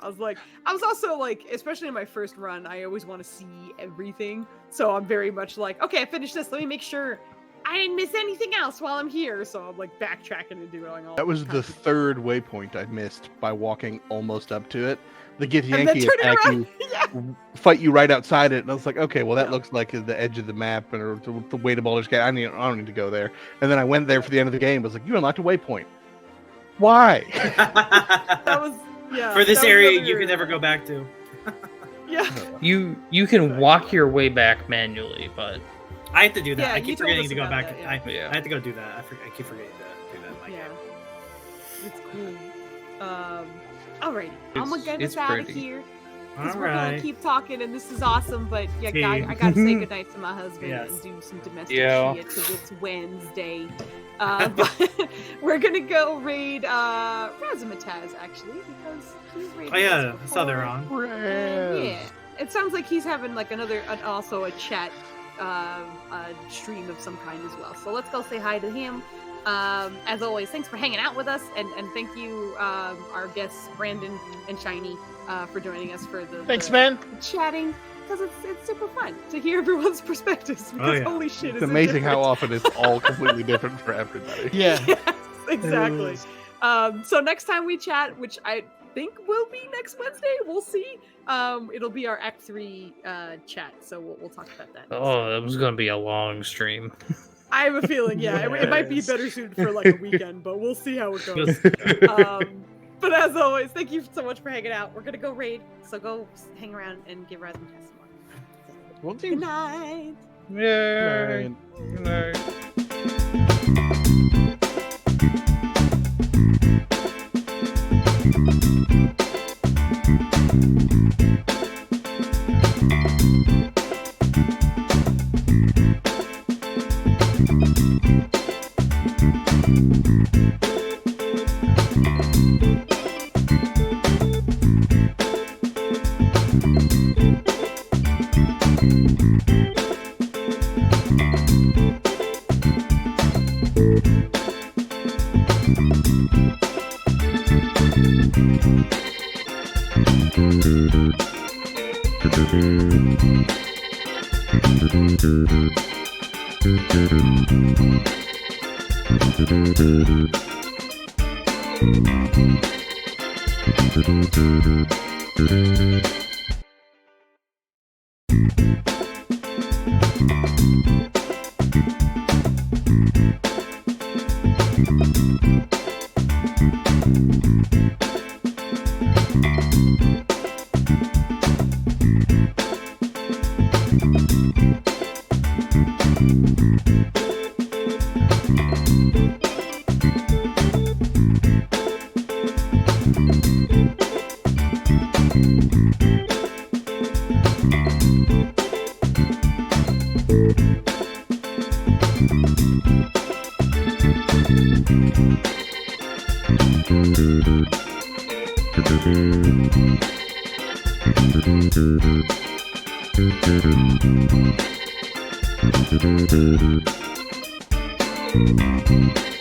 I was also like, especially in my first run, I always want to see everything. So I'm very much like, okay, I finished this. Let me make sure I didn't miss anything else while I'm here. So I'm like backtracking and doing all. That was the third waypoint I missed by walking almost up to it. The And then Githyanki turning attack around. you, Yeah. fight you right outside it, and I was like, okay, well that Yeah. looks like the edge of the map or the way to Baldur's Gate. I don't need to go there. And then I went there for the end of the game. I was like, you unlocked a waypoint. Why? That was For this that was area, another- you can never go back to. Yeah. You can walk your way back manually, but I have to do that. Yeah, I you keep told forgetting us to go about back. that, yeah. I have to go do that. I keep forgetting to do that. In my Yeah. game. It's cool. Alrighty. I'm gonna get It's us out of pretty. here. All Because we're gonna right. keep talking, and this is awesome. But yeah, Okay. I gotta say goodnight to my husband Yes. and do some domestic Yeah. shit because it's Wednesday. But we're gonna go raid Razamataz actually because he's raided. Oh yeah, us I saw they're before. on. And yeah, it sounds like he's having like also a chat stream of some kind as well. So let's go say hi to him. As always, thanks for hanging out with us, and thank you, our guests Brandon and Shiny, for joining us for Thanks, the man. chatting, because it's super fun to hear everyone's perspectives. Because yeah. holy shit, It's is it amazing how different. often it's all completely different for everybody. Yeah. Yes, exactly. So next time we chat, which I think will be next Wednesday, we'll see. It'll be our Act 3 chat, so we'll talk about that. oh, that was gonna be a long stream. I have a feeling, yeah, it might be Yes. better suited for like a weekend, but we'll see how it goes. But as always, thank you so much for hanging out. We're gonna go raid, so go hang around and give Razzmatazz some more. We'll do. Good night. Yay. Right. Good night. Thank you.